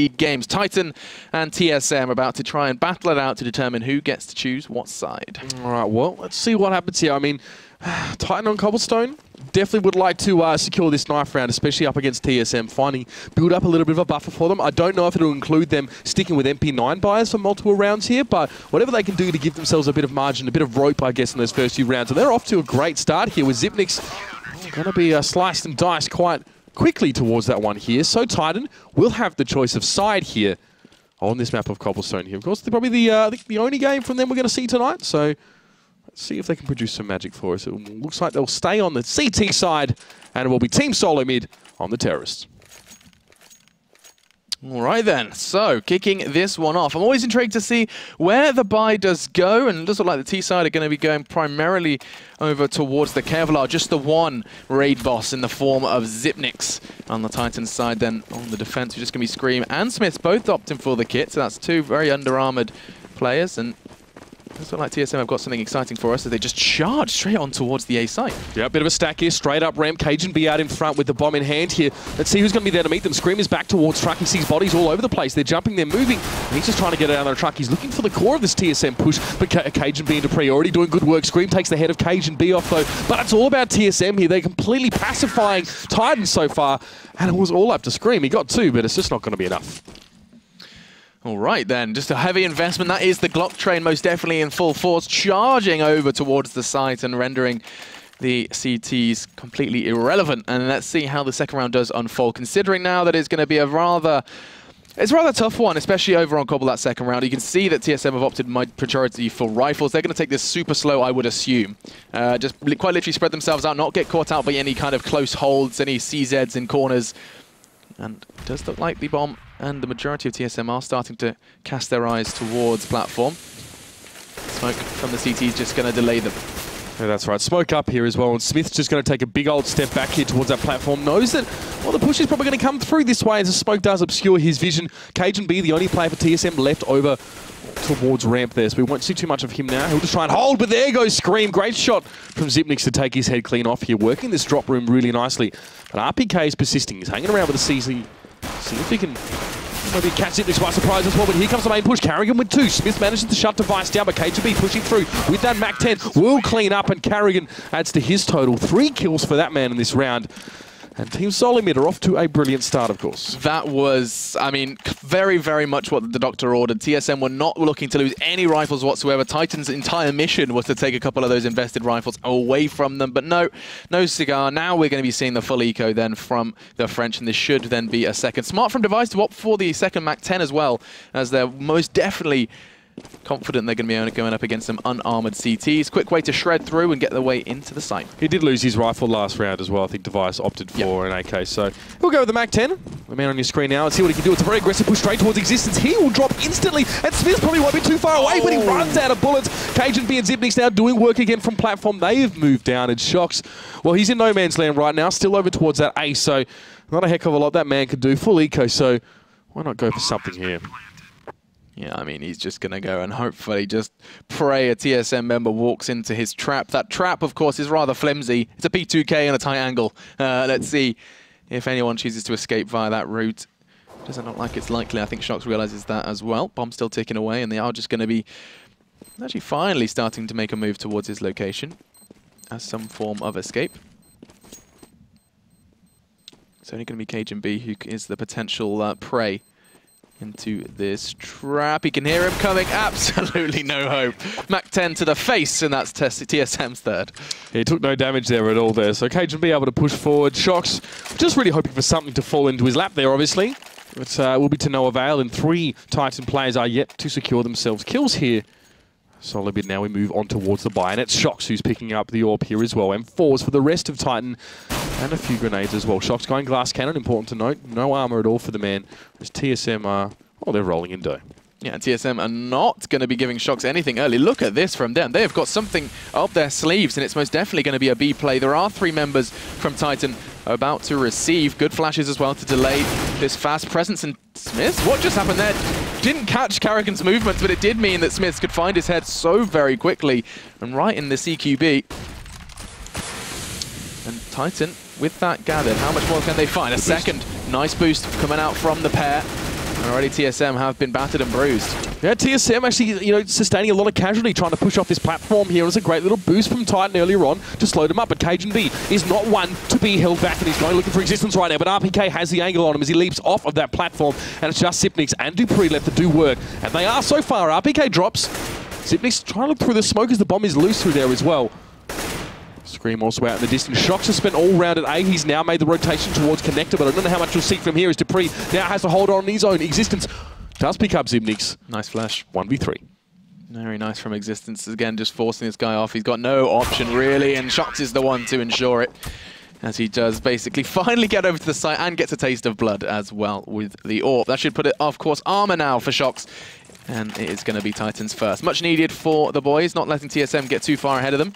League games. Titan and TSM are about to try and battle it out to determine who gets to choose what side. All right, well, let's see what happens here. I mean, Titan on Cobblestone definitely would like to secure this knife round, especially up against TSM, build up a little bit of a buffer for them. I don't know if it'll include them sticking with MP9 buyers for multiple rounds here, but whatever they can do to give themselves a bit of margin, a bit of rope, I guess, in those first few rounds. And they're off to a great start here with Xyp9x going to be sliced and diced quite quickly towards that one here. So Titan will have the choice of side here on this map of Cobblestone here. Of course, probably the only game from them we're going to see tonight, so let's see if they can produce some magic for us. It looks like they'll stay on the CT side, and it will be Team Solo mid on the Terrorists. All right then, so kicking this one off. I'm always intrigued to see where the buy does go, and it does look like the T side are going to be going primarily over towards the Kevlar. Just the one raid boss in the form of Xyp9x on the Titan side. Then on the defense, we're just going to be Scream and Smiths both opting for the kit, so that's two very under-armored players, and it looks like TSM have got something exciting for us as they just charge straight on towards the A site. Yeah, a bit of a stack here, straight up ramp. Cajun out in front with the bomb in hand here. Let's see who's going to be there to meet them. Scream is back towards truck. He sees bodies all over the place. They're jumping, they're moving. And he's just trying to get out of the truck. He's looking for the core of this TSM push, but Cajun and Dupree already doing good work. Scream takes the head of Cajun off though, but it's all about TSM here. They're completely pacifying Titan so far, and it was all up to Scream. He got two, but it's just not going to be enough. All right then, just a heavy investment. That is the Glock train most definitely in full force, charging over towards the site and rendering the CTs completely irrelevant. And let's see how the second round does unfold, considering now that it's going to be a rather tough one, especially over on Cobble that second round. You can see that TSM have opted majority for rifles. They're going to take this super slow, I would assume. Just quite literally spread themselves out, not get caught out by any kind of close holds, any CZs in corners. And it does look like the bomb and the majority of TSM are starting to cast their eyes towards platform. Smoke from the CT is just going to delay them. Yeah, that's right. Smoke up here as well, and Smith's just going to take a big old step back here towards that platform. Knows that, well, the push is probably going to come through this way as the smoke does obscure his vision. Cajun the only player for TSM left over towards ramp there, so we won't see too much of him now. He'll just try and hold, but there goes Scream. Great shot from Xyp9x to take his head clean off here, working this drop room really nicely. But RPK is persisting. He's hanging around with the CZ. See if he can maybe catch Xyp9x by surprise as well, but here comes the main push. Carrigan with two. Smith manages to shut Device down, but KGB pushing through with that Mac 10. Will clean up, and Carrigan adds to his total. 3 kills for that man in this round. And Team Solomid are off to a brilliant start, of course. That was, I mean, very, very much what the Doctor ordered. TSM were not looking to lose any rifles whatsoever. Titan's entire mission was to take a couple of those invested rifles away from them. But no cigar. Now we're going to be seeing the full eco then from the French, and this should then be a second. Smart from Device to opt for the second Mac 10 as well, as they're most definitely confident they're going to be going up against some unarmored CTs. Quick way to shred through and get their way into the site. He did lose his rifle last round as well. I think Device opted for an AK. So we'll go with the Mac 10. The man on your screen now. Let's see what he can do. It's a very aggressive push straight towards existence. He will drop instantly, and Smith probably won't be too far away, but he runs out of bullets. Cajun and Xyp9x now doing work again from platform. They have moved down in shocks. Well, he's in no man's land right now, still over towards that A, so not a heck of a lot that man could do. Full eco, so why not go for something here? Yeah, I mean, he's just going to go and hopefully just pray a TSM member walks into his trap. That trap, of course, is rather flimsy. It's a P2K on a tight angle. Let's see if anyone chooses to escape via that route. Doesn't look like it's likely. I think Shox realizes that as well. Bomb still ticking away, and they are just going to be actually finally starting to make a move towards his location as some form of escape. It's only going to be Cajun B who is the potential prey into this trap. He can hear him coming. Absolutely no hope. Mac 10 to the face, and that's TSM's third. He took no damage there at all there. So Cajun be able to push forward. Shox just really hoping for something to fall into his lap there, obviously. But will be to no avail, and 3 Titan players are yet to secure themselves kills here. Solid now we move on towards the buy, and it's Shox who's picking up the AWP here as well. M4s for the rest of Titan, and a few grenades as well. Shox going glass cannon, important to note. No armor at all for the man. As TSM are, well, they're rolling in dough. Yeah, TSM are not going to be giving Shox anything early. Look at this from them. They have got something up their sleeves, and it's most definitely going to be a B play. There are 3 members from Titan about to receive. Good flashes as well to delay this fast presence. And Smiths, what just happened there? Didn't catch Carrigan's movements, but it did mean that Smiths could find his head so very quickly. And right in the CQB. And Titan, with that gathered, how much more can they find? A second. Nice boost coming out from the pair. And already TSM have been battered and bruised. Yeah, TSM actually, sustaining a lot of casualty, trying to push off this platform here. It was a great little boost from Titan earlier on to slow them up, but CajunB is not one to be held back, and he's going looking for existence right now, but RPK has the angle on him as he leaps off of that platform, and it's just Xyp9x and Dupree left to do work, and they are so far. RPK drops. Xyp9x trying to look through the smoke as the bomb is loose through there as well. Scream also out in the distance. Shox has spent all round at A. He's now made the rotation towards Connector, but I don't know how much you'll see from here as Dupree now has to hold on his own. Existence does pick up Xyp9x. Nice flash. 1v3. Very nice from Existence. Again, just forcing this guy off. He's got no option, really, and Shox is the one to ensure it, as he does basically finally get over to the site and gets a taste of blood as well with the AWP. That should put it, of course, armor now for Shox, and it is going to be Titans first. Much needed for the boys, not letting TSM get too far ahead of them.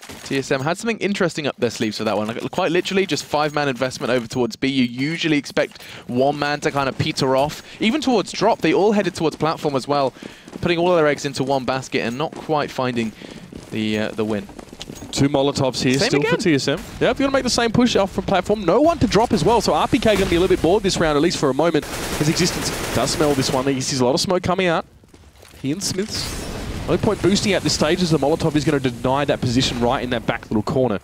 TSM had something interesting up their sleeves for that one. Like, quite literally, just 5-man investment over towards B. You usually expect 1 man to kind of peter off. Even towards drop, they all headed towards platform as well, putting all of their eggs into one basket and not quite finding the win. 2 Molotovs here Same still again. for TSM. Yeah, if you're going to make the same push off from platform, no one to drop as well. So RPK going to be a little bit bored this round, at least for a moment. His Existence does smell this one. He sees a lot of smoke coming out. He and Smiths. No point boosting at this stage as the Molotov is going to deny that position right in that back little corner.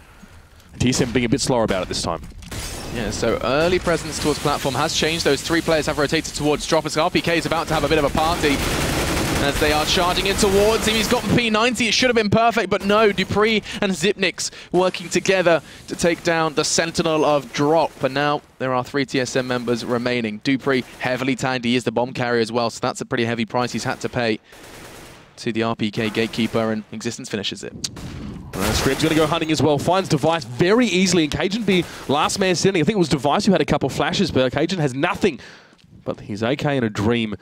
TSM being a bit slower about it this time. Yeah, so early presence towards platform has changed. Those 3 players have rotated towards drop. As RPK is about to have a bit of a party as they are charging in towards him. He's got the P90. It should have been perfect, but no. Dupree and Xyp9x working together to take down the Sentinel of drop. And now there are 3 TSM members remaining. Dupree heavily tagged. He is the bomb carrier as well, so that's a pretty heavy price he's had to pay to the RPK gatekeeper, and Existence finishes it. Scrim's going to go hunting as well. Finds Device very easily, and CajunB last man standing. I think it was Device who had a couple flashes, but Cajun has nothing. But he's AK in a dream,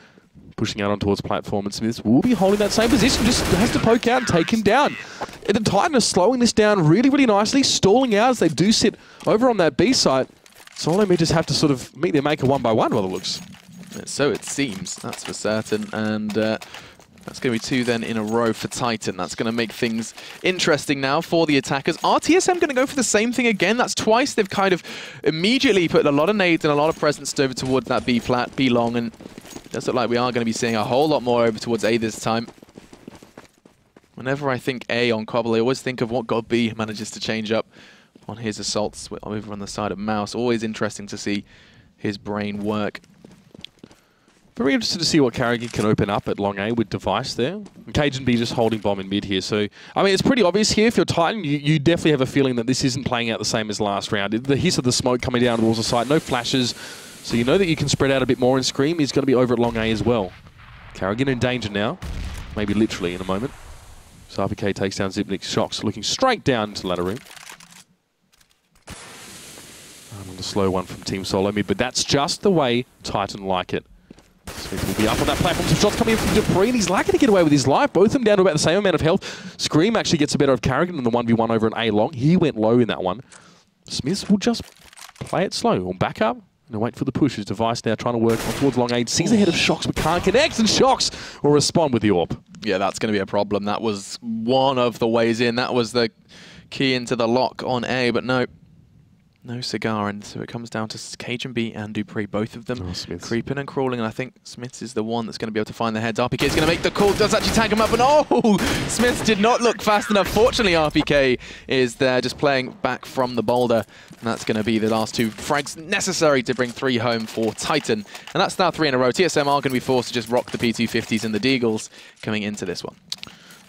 pushing out on towards platform, and Smiths will be holding that same position, just has to poke out and take him down. And the Titan is slowing this down really, really nicely, stalling out as they do sit over on that B site. Solo may just have to sort of meet their maker 1 by 1 by the looks. So it seems, that's for certain, and that's going to be 2 then in a row for Titan. That's going to make things interesting now for the attackers. Are TSM going to go for the same thing again? That's twice they've kind of immediately put a lot of nades and a lot of presence over towards that B flat, B long, and it does look like we are going to be seeing a whole lot more over towards A this time. Whenever I think A on Cobble, I always think of what God B manages to change up on his assaults over on the side of Mouse. Always interesting to see his brain work. Very interested to see what Carrigan can open up at long A with Device there. And CajunB just holding bomb in mid here. So, I mean, it's pretty obvious here. If you're Titan, you definitely have a feeling that this isn't playing out the same as last round. The hiss of the smoke coming down towards the side, no flashes. So you know that you can spread out a bit more, and Scream is going to be over at long A as well. Carrigan in danger now. Maybe literally in a moment. So RPK takes down Xyp9x. Shox looking straight down into the ladder room. And the slow one from Team Solo mid, but that's just the way Titan like it. Smith will be up on that platform. Some shots coming in from Dupree, and he's lucky to get away with his life. Both of them down to about the same amount of health. Scream actually gets the better of Carrigan in the 1v1 over an A long. He went low in that one. Smiths will just play it slow. Or back up and wait for the push. His Device now trying to work on towards long A. Sees ahead of Shox, but can't connect, and Shox will respond with the AWP. Yeah, that's going to be a problem. That was one of the ways in. That was the key into the lock on A, but no. No cigar, and so it comes down to CajunB and Dupree, both of them creeping and crawling, and I think Smiths is the one that's going to be able to find the heads. RPK is going to make the call, does actually tag him up, and oh! Smiths did not look fast enough. Fortunately, RPK is there just playing back from the boulder, and that's going to be the last 2 frags necessary to bring 3 home for Titan. And that's now 3 in a row. TSM are going to be forced to just rock the P250s and the Deagles coming into this one.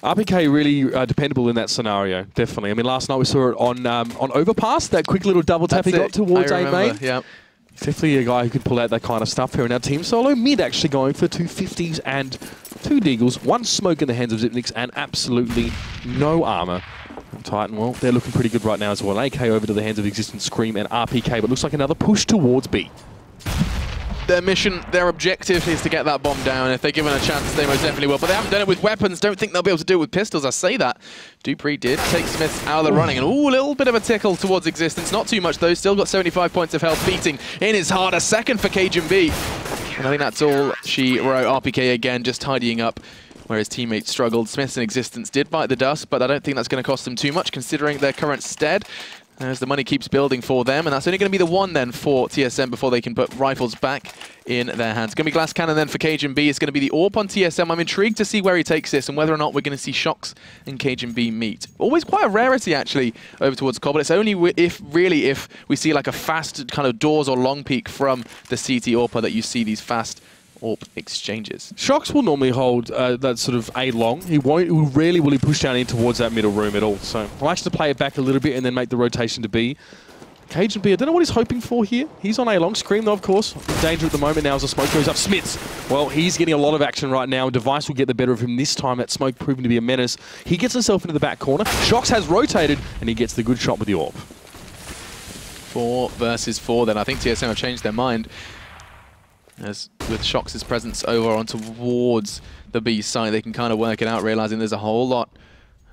RPK really dependable in that scenario, definitely. I mean, last night we saw it on Overpass, that quick little double tap he got towards A main. Yep. Definitely a guy who could pull out that kind of stuff here in our Team Solo. Mid actually going for 2 50s and 2 Deagles, 1 smoke in the hands of Xyp9x, and absolutely no armor. And Titan, well, they're looking pretty good right now as well. AK over to the hands of Existence, Scream, and RPK, but looks like another push towards B. Their mission, their objective is to get that bomb down. If they're given a chance, they most definitely will. But they haven't done it with weapons. Don't think they'll be able to do it with pistols. I say that. Dupree did take Smiths out of the running. And ooh, a little bit of a tickle towards Existence. Not too much, though. Still got 75 points of health beating in his heart. A second for CajunB. And I think that's all she wrote. RPK again, just tidying up where his teammates struggled. Smiths and Existence did bite the dust, but I don't think that's going to cost them too much, considering their current stead. As the money keeps building for them, and that's only going to be the one then for TSM before they can put rifles back in their hands. It's going to be Glass Cannon then for CajunB. It's going to be the AWP on TSM. I'm intrigued to see where he takes this and whether or not we're going to see Shox and CajunB meet. Always quite a rarity, actually, over towards Cobble. It's only if we see like a fast kind of doors or long peek from the CT AWPer that you see these fast AWP exchanges. Shox will normally hold that sort of A long. He rarely will he push down in towards that middle room at all. So I like to play it back a little bit and then make the rotation to B. CajunB, I don't know what he's hoping for here. He's on A long. Scream, though, of course. In danger at the moment now as the smoke goes up. Smiths, well, he's getting a lot of action right now. Device will get the better of him this time. That smoke proving to be a menace. He gets himself into the back corner. Shox has rotated, and he gets the good shot with the AWP. 4 versus 4 then. I think TSM have changed their mind. As with Shox's presence over on towards the B side, they can kind of work it out, realizing there's a whole lot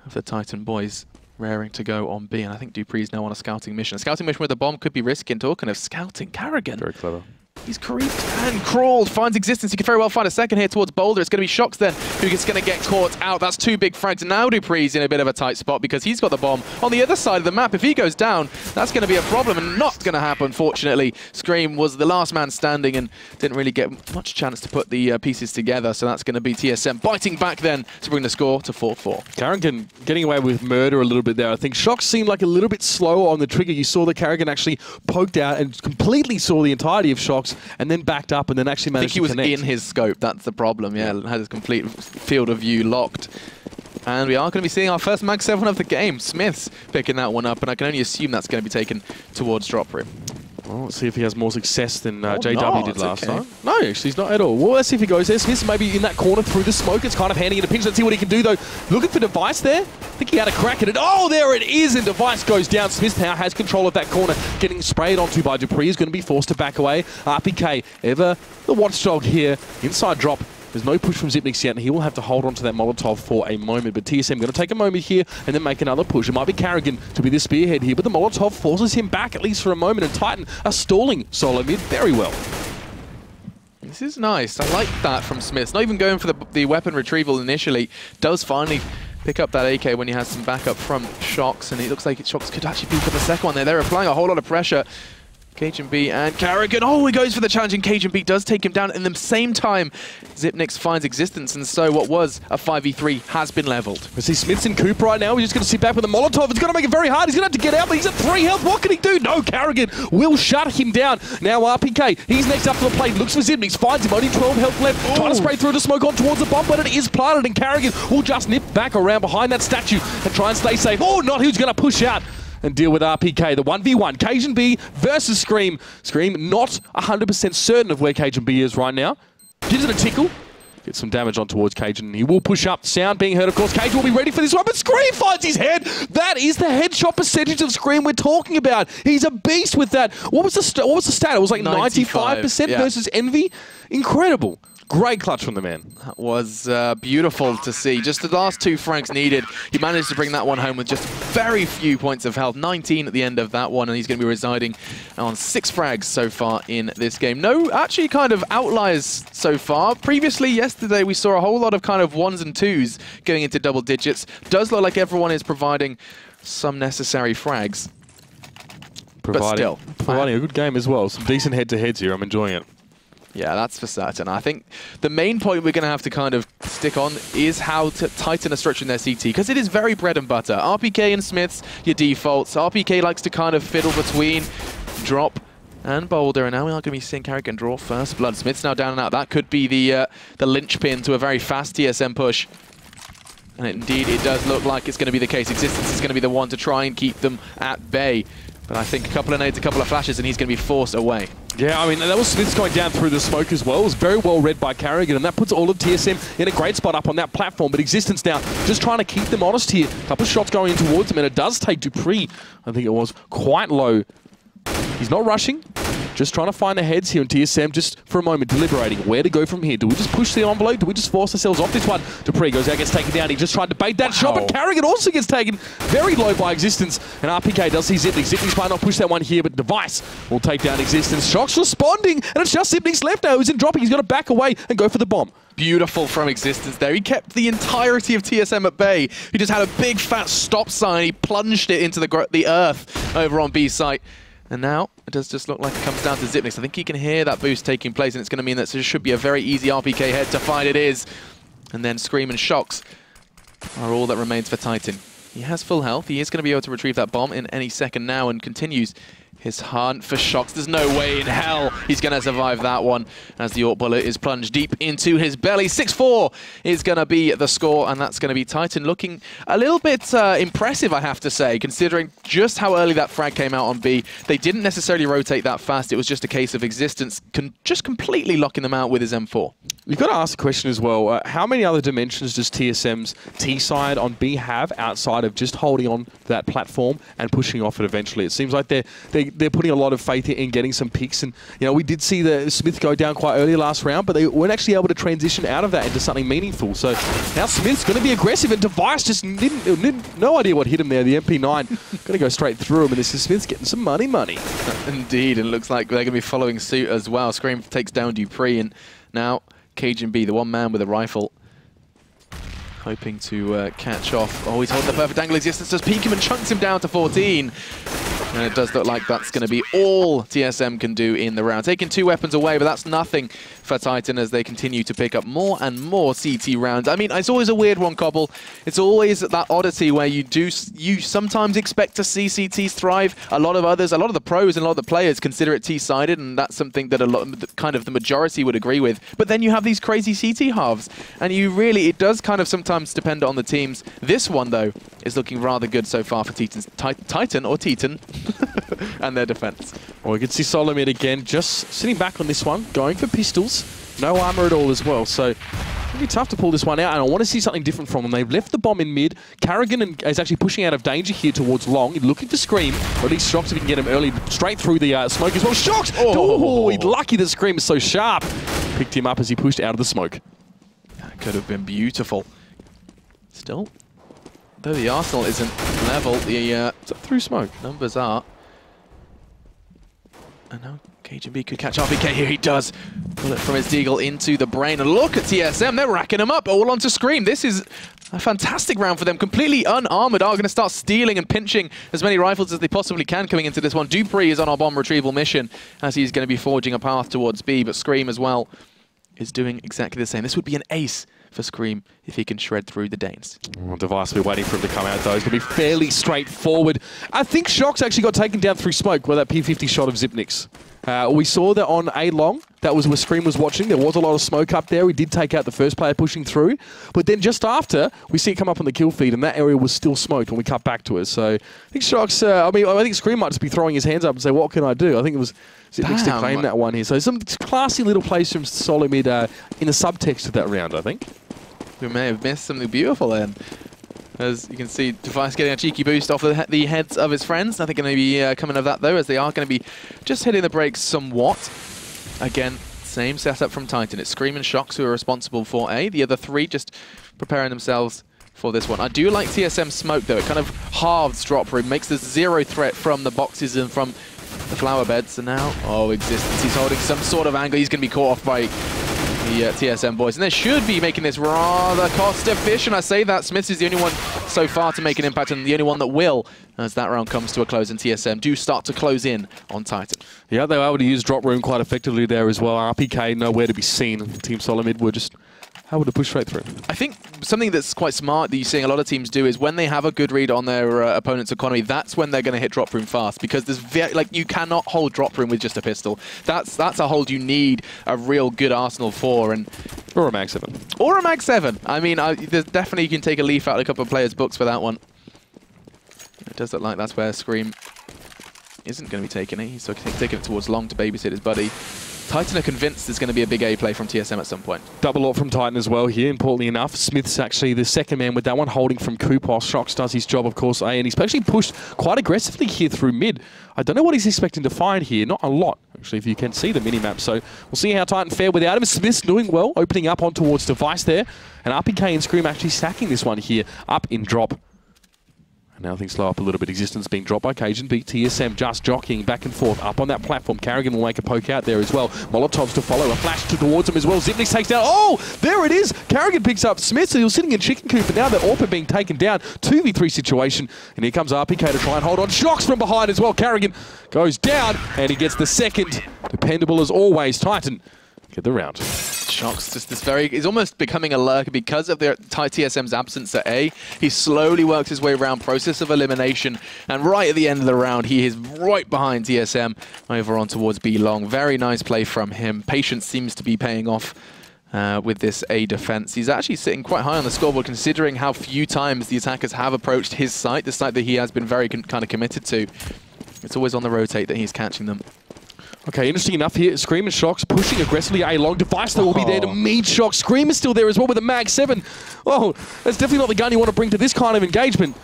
of the Titan boys raring to go on B. And I think Dupree's now on a scouting mission. A scouting mission with a bomb could be risky. And talking of scouting, Carrigan. Very clever. He's creeped and crawled, finds existence. He could very well find a second here towards Boulder. It's going to be Shox then, who is going to get caught out. That's 2 big frags. Now Dupree's in a bit of a tight spot because he's got the bomb on the other side of the map. If he goes down, that's going to be a problem and not going to happen, fortunately. Scream was the last man standing and didn't really get much chance to put the pieces together. So that's going to be TSM biting back then to bring the score to 4-4. Carrigan getting away with murder a little bit there. I think Shox seemed like a little bit slower on the trigger. You saw that Carrigan actually poked out and completely saw the entirety of Shox and then backed up and then actually managed to connect. I think he was in his scope, that's the problem, yeah. Had his complete field of view locked. And we are going to be seeing our first Mag 7 of the game. Smith's picking that one up, and I can only assume that's going to be taken towards drop room. Well, let's see if he has more success than JW did last time. No, actually, he's not at all. Well, let's see if he goes there. Smith's maybe in that corner through the smoke. It's kind of handing it a pinch. Let's see what he can do, though. Looking for Device there. I think he had a crack at it. Oh, there it is, and Device goes down. Smith now has control of that corner. Getting sprayed onto by Dupree. He's going to be forced to back away. RPK, ever the watchdog here. Inside drop. There's no push from Xyp9x yet, and he will have to hold on to that Molotov for a moment. But TSM going to take a moment here and then make another push. It might be Carrigan to be the spearhead here, but the Molotov forces him back at least for a moment, and Titan are stalling solo mid very well. This is nice. I like that from Smith. Not even going for the weapon retrieval initially. Does finally pick up that AK when he has some backup from Shox, and it looks like Shox could actually pick up the second one there. They're applying a whole lot of pressure. CajunB and Carrigan. Oh, he goes for the challenge, and CajunB does take him down. And at the same time, Xyp9x finds existence, and so what was a 5v3 has been leveled. We see Smith's in Coop right now. We're just going to sit back with a Molotov. It's going to make it very hard. He's going to have to get out, but he's at 3 health. What can he do? No, Carrigan will shut him down. Now RPK, he's next up to the plate. Looks for Xyp9x, finds him. Only 12 health left. Ooh. Trying to spray through the smoke on towards the bomb, but it is planted, and Carrigan will just nip back around behind that statue and try and stay safe. Oh, not who's going to push out and deal with RPK. The 1v1, CajunB versus Scream. Scream not 100% certain of where CajunB is right now. Gives it a tickle. Gets some damage on towards Cajun. He will push up. Sound being heard, of course. Cajun will be ready for this one, but Scream finds his head. That is the headshot percentage of Scream we're talking about. He's a beast with that. What was the stat? It was like 95% versus Envy. Incredible. Great clutch from the man. That was beautiful to see. Just the last 2 frags needed. He managed to bring that one home with just very few points of health. 19 at the end of that one, and he's going to be residing on 6 frags so far in this game. No, actually kind of outliers so far. Previously, yesterday, we saw a whole lot of kind of 1s and 2s going into double digits. Does look like everyone is providing some necessary frags. Providing a good game as well. Some decent head-to-heads here. I'm enjoying it. Yeah, that's for certain. I think the main point we're going to have to kind of stick on is how to tighten a structure in their CT, because it is very bread and butter. RPK and Smiths, your defaults. RPK likes to kind of fiddle between drop and Boulder, and now we are going to be seeing Carrigan draw first blood. Smith's now down and out. That could be the linchpin to a very fast TSM push. And indeed, it does look like it's going to be the case. Existence is going to be the one to try and keep them at bay. But I think a couple of nades, a couple of flashes, and he's going to be forced away. Yeah, I mean, that was Smith's going down through the smoke as well. It was very well read by Carrigan, and that puts all of TSM in a great spot up on that platform. But Existence now just trying to keep them honest here. A couple of shots going in towards him, and it does take Dupree, I think it was, quite low. He's not rushing. Just trying to find the heads here in TSM, just for a moment, deliberating where to go from here. Do we just push the envelope? Do we just force ourselves off this one? Dupree goes out, gets taken down. He just tried to bait that shot, but Carrigan also gets taken very low by Existence. And RPK does see Xyp9x. Xyp9x might not push that one here, but Device will take down Existence. Shox responding, and it's just Xyp9x left now who's in dropping. He's got to back away and go for the bomb. beautiful from Existence there. He kept the entirety of TSM at bay. He just had a big fat stop sign. He plunged it into the earth over on B site. And now it does just look like it comes down to Xyp9x. I think he can hear that boost taking place, and it's going to mean that it should be a very easy RPK head to find. It is. And then Scream and Shocks are all that remains for Titan. He has full health. He is going to be able to retrieve that bomb in any second now and continues his hunt for Shocks. There's no way in hell he's going to survive that one as the AWP bullet is plunged deep into his belly. 6-4 is going to be the score, and that's going to be Titan looking a little bit impressive, I have to say, considering just how early that frag came out on B. They didn't necessarily rotate that fast. It was just a case of Existence just completely locking them out with his M4. You've got to ask the question as well, how many other dimensions does TSM's T side on B have outside of just holding on to that platform and pushing off it eventually? It seems like they're putting a lot of faith in getting some picks, and you know, we did see the Smith go down quite early last round, but they weren't actually able to transition out of that into something meaningful. So now Smith's going to be aggressive, and Device just didn't no idea what hit him there. The MP9 going to go straight through him, and this is Smith's getting some money. Indeed, and it looks like they're going to be following suit as well. Scream takes down Dupree, and now Cajun B, the one man with a rifle, hoping to catch off. Oh, he's holding the perfect angle. Existence does peek him and chunks him down to 14. And it does look like that's going to be all TSM can do in the round. Taking 2 weapons away, but that's nothing for Titan as they continue to pick up more and more CT rounds. I mean, it's always a weird one, Cobble. It's always that oddity where you sometimes expect to see CTs thrive. A lot of the pros and a lot of the players consider it T-sided, and that's something that the majority would agree with. But then you have these crazy CT halves, and it does kind of sometimes depend on the teams. This one, though, is looking rather good so far for Titan and their defense. Well, we can see Solomid again just sitting back on this one, going for pistols. No armor at all as well, so it'll be tough to pull this one out, and I want to see something different from them. They've left the bomb in mid. Carrigan is actually pushing out of danger here towards long, looking for Scream, or at least Shocks if he can get him early, straight through the smoke as well. Shocks! Oh, he's lucky that Scream is so sharp. Picked him up as he pushed out of the smoke. That could have been beautiful. Still, though the Arsenal isn't level, the through smoke numbers are. And now Cajun B could catch RPK here. He does. Bullet from his Deagle into the brain. And look at TSM. They're racking him up all onto Scream. This is a fantastic round for them. Completely unarmored. Are going to start stealing and pinching as many rifles as they possibly can coming into this one. Dupree is on our bomb retrieval mission as he's going to be forging a path towards B. But Scream as well is doing exactly the same. This would be an ace for Scream if he can shred through the Danes. Well, Device will be waiting for him to come out though. It's going to be fairly straightforward. I think Shocks actually got taken down through smoke with that P50 shot of Xyp9x. We saw that on A-Long. That was where Scream was watching. There was a lot of smoke up there. We did take out the first player pushing through. But then just after, we see it come up on the kill feed, and that area was still smoked when we cut back to it. So I think Shocks, I think Scream might just be throwing his hands up and say, what can I do? I think it was Xyp9x to claim that one here. So some classy little plays from Solomid in the subtext of that round, I think. We may have missed something beautiful then. As you can see, Device getting a cheeky boost off the heads of his friends. Nothing going to be coming of that, though, as they are going to be just hitting the brakes somewhat. Again, same setup from Titan. It's Scream and Shocks who are responsible for A. The other 3 just preparing themselves for this one. I do like TSM smoke, though. It kind of halves drop room, makes this 0 threat from the boxes and from the flower beds. So now, Existence. He's holding some sort of angle. He's going to be caught off by the TSM boys, and they should be making this rather cost efficient. I say that Smith is the only one so far to make an impact, and the only one that will, as that round comes to a close, and TSM do start to close in on Titan. Yeah, they were able to use drop room quite effectively there as well. RPK nowhere to be seen. Team Solomid were just able to push straight through. I think something that's quite smart that you're seeing a lot of teams do is when they have a good read on their opponent's economy, that's when they're going to hit drop room fast, because there's you cannot hold drop room with just a pistol. That's a hold you need a real good arsenal for, or a Mag 7. Or a Mag 7. I mean, there's definitely you can take a leaf out of a couple of players' books for that one. It does look like that's where Scream isn't going to be taking it. He's taking it towards long to babysit his buddy. Titan are convinced there's going to be a big A play from TSM at some point. Double AWP from Titan as well here, importantly enough. Smith's actually the second man with that one, holding from Kupos. Shocks does his job, of course, A, and he's actually pushed quite aggressively here through mid. I don't know what he's expecting to find here. Not a lot, actually, if you can see the minimap. So we'll see how Titan fare without him. Smith's doing well, opening up on towards Device there. And RPK and Scream actually stacking this one here, up in drop. And now things slow up a little bit. Existence being dropped by Cajun B. TSM just jockeying back and forth up on that platform. Carrigan will make a poke out there as well. Molotovs to follow. A flash towards him as well. Zipnix takes down. Oh, there it is. Carrigan picks up Smith. So he was sitting in chicken coop, but now the AWP being taken down. 2v3 situation. And here comes RPK to try and hold on. Shocks from behind as well. Carrigan goes down and he gets the second. Dependable as always. Titan get the round. Shocks just this very, he's almost becoming a lurker because of the TSM's absence at A. He slowly works his way around, process of elimination, and right at the end of the round, he is right behind TSM over on towards B long. Very nice play from him. Patience seems to be paying off with this A defense. He's actually sitting quite high on the scoreboard considering how few times the attackers have approached his site, the site that he has been very kind of committed to. It's always on the rotate that he's catching them. Okay, interesting enough here. Scream and Shocks pushing aggressively A long. Device though will be there to meet Shocks. Scream is still there as well with a Mag 7. Oh, that's definitely not the gun you want to bring to this kind of engagement.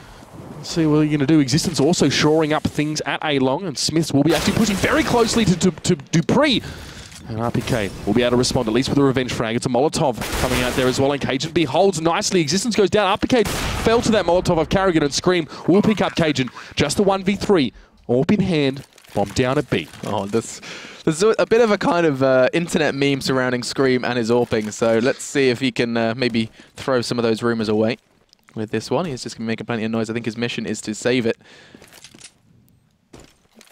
Let's see what you're going to do. Existence also shoring up things at A long, and Smiths will be actually pushing very closely to Dupree. And RPK will be able to respond, at least with a revenge frag. It's a Molotov coming out there as well, and Cajun B holds nicely. Existence goes down. RPK fell to that Molotov of Carrigan, and Scream will pick up Cajun. Just a 1v3. AWP in hand. Bomb down at B. Oh, there's a bit of a kind of internet meme surrounding Scream and his AWPing, so let's see if he can maybe throw some of those rumors away with this one. He's just going to be making plenty of noise. I think his mission is to save it.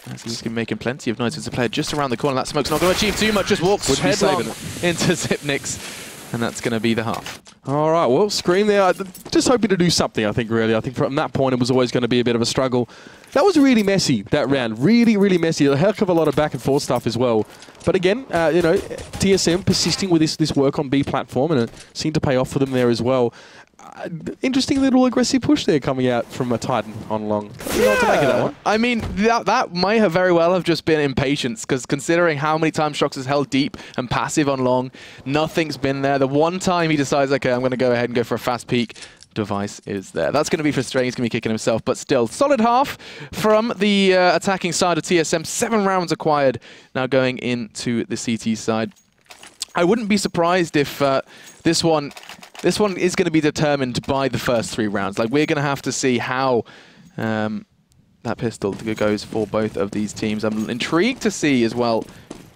He's just going to be making plenty of noise. There's a player just around the corner. That smoke's not going to achieve too much. Just walks headlong into Zipnix, and that's going to be the half. All right, well, Scream there, just hoping to do something, I think, really. I think from that point, it was always going to be a bit of a struggle. That was really messy, that round. Really, really messy. A heck of a lot of back and forth stuff as well. But again, you know, TSM persisting with this work on B platform, and it seemed to pay off for them there as well. Interesting little aggressive push there coming out from a Titan on long. You know what to make of that one? I mean, that might have very well have just been impatience, because considering how many times Shocks has held deep and passive on long, nothing's been there. The one time he decides, okay, I'm going to go ahead and go for a fast peek, Device is there. That's going to be frustrating. He's going to be kicking himself, but still, solid half from the attacking side of TSM. 7 rounds acquired now going into the CT side. I wouldn't be surprised if this one is going to be determined by the first 3 rounds. Like, we're going to have to see how that pistol goes for both of these teams. I'm intrigued to see as well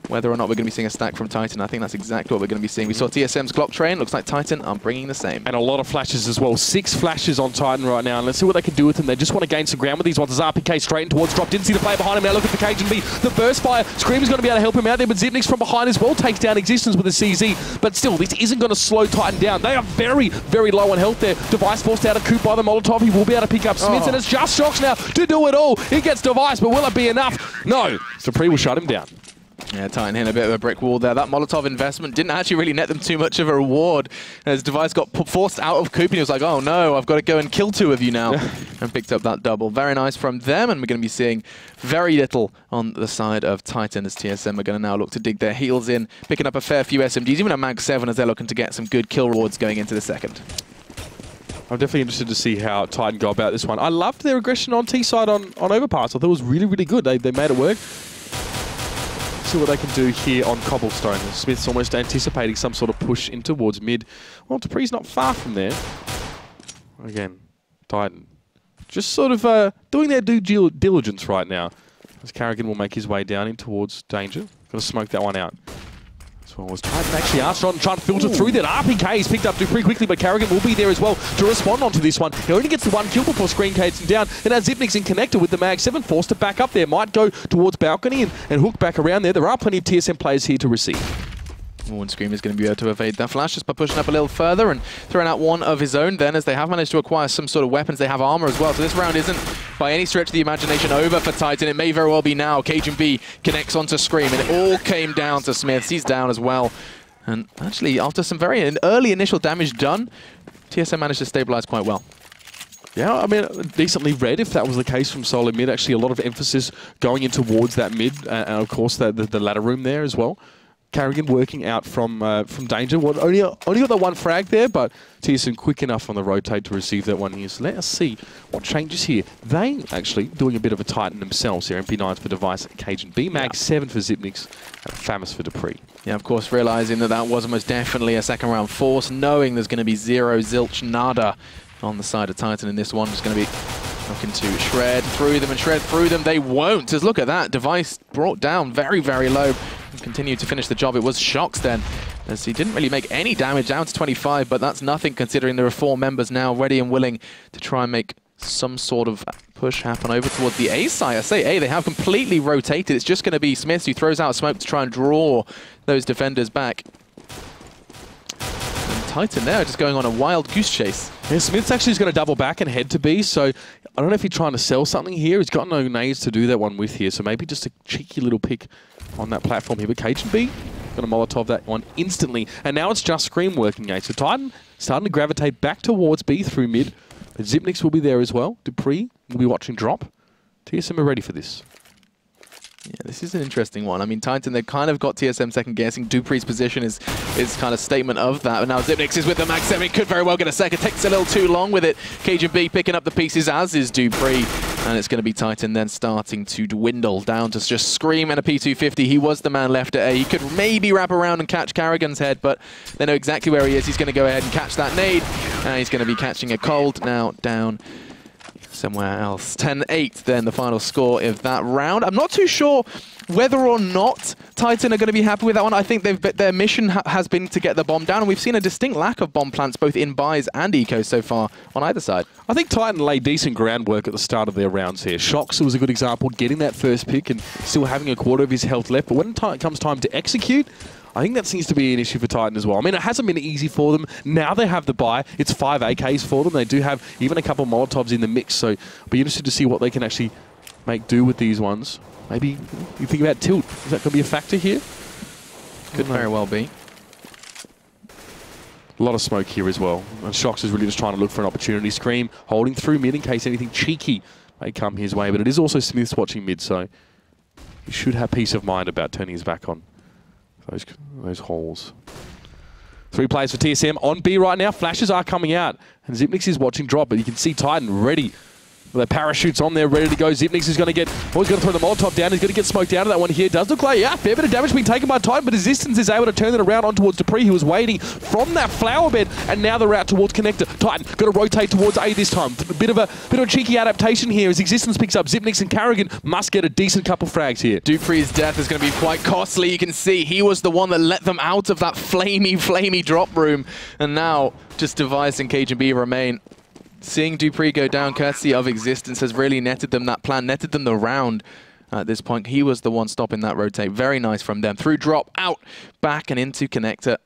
whether or not we're going to be seeing a stack from Titan. I think that's exactly what we're going to be seeing. We saw TSM's Glock train. Looks like Titan are bringing the same. And a lot of flashes as well. 6 flashes on Titan right now. And let's see what they can do with them. They just want to gain some ground with these ones. As RPK straight towards drop. Didn't see the player behind him. Now look at the Cajun B. The burst fire. Scream is going to be able to help him out there. But Zipnix from behind as well takes down Existence with a CZ. But still, this isn't going to slow Titan down. They are very, very low on health there. Device forced out of Coop by the Molotov. He will be able to pick up Smith. And it's just Shocks now to do it all. He gets Device, but will it be enough? No. Dupree will shut him down. Yeah, Titan hitting a bit of a brick wall there. That Molotov investment didn't actually really net them too much of a reward. As Device got forced out of Coop, and he was like, oh no, I've got to go and kill 2 of you now. And picked up that double. Very nice from them, and we're going to be seeing very little on the side of Titan as TSM are going to now look to dig their heels in, picking up a fair few SMGs, even a Mag 7 as they're looking to get some good kill rewards going into the second. I'm definitely interested to see how Titan go about this one. I loved their aggression on T-side on Overpass. I thought it was really, really good. They made it work. See what they can do here on Cobblestone. Smith's almost anticipating some sort of push in towards mid. Well, Dupree's not far from there. Again, Titan just sort of doing their due diligence right now. As Carrigan will make his way down in towards danger. Got to smoke that one out. As well as Titan actually are trying to filter through that. RPK is picked up Dupree quickly, but Carrigan will be there as well to respond onto this one. He only gets the 1 kill before Screen Cates him down. And now Zipnix in connector with the Mag 7 forced to back up there. Might go towards balcony and hook back around there. There are plenty of TSM players here to receive. And Scream is going to be able to evade that flash just by pushing up a little further and throwing out one of his own then, as they have managed to acquire some sort of weapons. They have armor as well, so this round isn't by any stretch of the imagination over for Titan. It may very well be now. Cajun B connects onto Scream, and it all came down to Smiths. He's down as well. And actually, after some very early initial damage done, TSM managed to stabilize quite well. Yeah, I mean, decently read if that was the case from solo mid. Actually, a lot of emphasis going in towards that mid, and of course the ladder room there as well. Carrigan working out from danger. Well, only got the 1 frag there, but TSM quick enough on the rotate to receive that one here. So let us see what changes here. They actually doing a bit of a Titan themselves here. MP9s for Device, Cajun B, Mag 7 for Zipnix, and Famous for Dupree. Yeah, of course, realizing that was most definitely a second round force, knowing there's going to be 0 zilch nada on the side of Titan in this one. Just going to be Looking to shred through them and shred through them. They won't. Just look at that. Device brought down very, very low. And continued to finish the job. It was Shox then, as he didn't really make any damage, down to 25, but that's nothing considering there are 4 members now ready and willing to try and make some sort of push happen over towards the A side. I say A, they have completely rotated. It's just going to be Smiths who throws out smoke to try and draw those defenders back. Titan there, just going on a wild goose chase. Yeah, Smith's actually is going to double back and head to B, so I don't know if he's trying to sell something here. He's got no nades to do that one with here, so maybe just a cheeky little pick on that platform here. But Cajun B, going to Molotov that one instantly. And now it's just Scream working, so Titan starting to gravitate back towards B through mid. But Zipnix will be there as well. Dupree will be watching drop. TSM are ready for this. Yeah, this is an interesting one. I mean, Titan, they've kind of got TSM second guessing. Dupree's position is kind of statement of that. But now Zipnix is with the Mag 7. Could very well get a second. Takes a little too long with it. Cajun B picking up the pieces, as is Dupree. And it's going to be Titan then starting to dwindle down to just Scream and a P250. He was the man left at A. He could maybe wrap around and catch Carrigan's head, but they know exactly where he is. He's going to go ahead and catch that nade. And he's going to be catching a cold now down somewhere else. 10-8 then the final score of that round. I'm not too sure whether or not Titan are going to be happy with that one. I think their mission has been to get the bomb down, and we've seen a distinct lack of bomb plants both in buys and eco so far on either side. I think Titan laid decent groundwork at the start of their rounds here. Shox was a good example, getting that first pick and still having a quarter of his health left, but when it comes time to execute, I think that seems to be an issue for Titan as well. I mean, it hasn't been easy for them. Now they have the buy. It's 5 AKs for them. They do have even a couple of Molotovs in the mix, so I'll be interested to see what they can actually make do with these ones. Maybe you think about tilt. Is that going to be a factor here? Could very well be. A lot of smoke here as well. And Shox is really just trying to look for an opportunity. Scream holding through mid in case anything cheeky may come his way. But it is also Smiths watching mid, so he should have peace of mind about turning his back on those holes. 3 players for TSM on B right now. Flashes are coming out. And Zipnix is watching drop, but you can see Titan ready. With their parachutes on there, ready to go. Zipnix is going to get... Oh, he's going to throw the Molotov down. He's going to get smoked out of that one here. Does look like, yeah, fair bit of damage being taken by Titan, but Resistance is able to turn it around on towards Dupree, who was waiting from that flower bed, and now they're out towards Connector. Titan going to rotate towards A this time. A bit of a cheeky adaptation here as Existence picks up Zipnix, and Carrigan must get a decent couple frags here. Dupree's death is going to be quite costly. You can see he was the one that let them out of that flamey drop room, and now just Device and Cajun B remain. Seeing Dupree go down courtesy of Existence has really netted them that plan, netted them the round at this point. He was the one stopping that rotate. Very nice from them. Through drop, out, back and into Connector.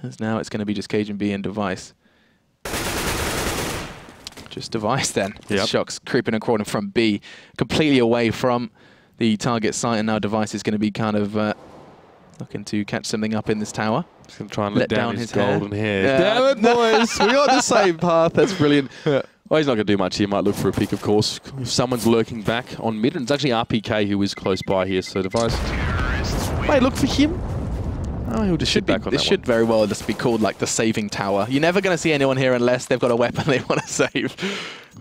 As now it's going to be just Cajun B and Device. Just Device then. Yep. Shox creeping and crawling from B, completely away from the target site, and now Device is going to be kind of looking to catch something up in this tower. He's going to try and let down his golden hair. Yeah. Damn it, boys. We got the same path. That's brilliant. Yeah. Well, he's not going to do much here. Might look for a pick, of course. If someone's lurking back on mid, and it's actually RPK who is close by here, so Device. Wait, look for him. Oh, he'll just sit back on that one. This should very well just be called like the saving tower. You're never going to see anyone here unless they've got a weapon they want to save.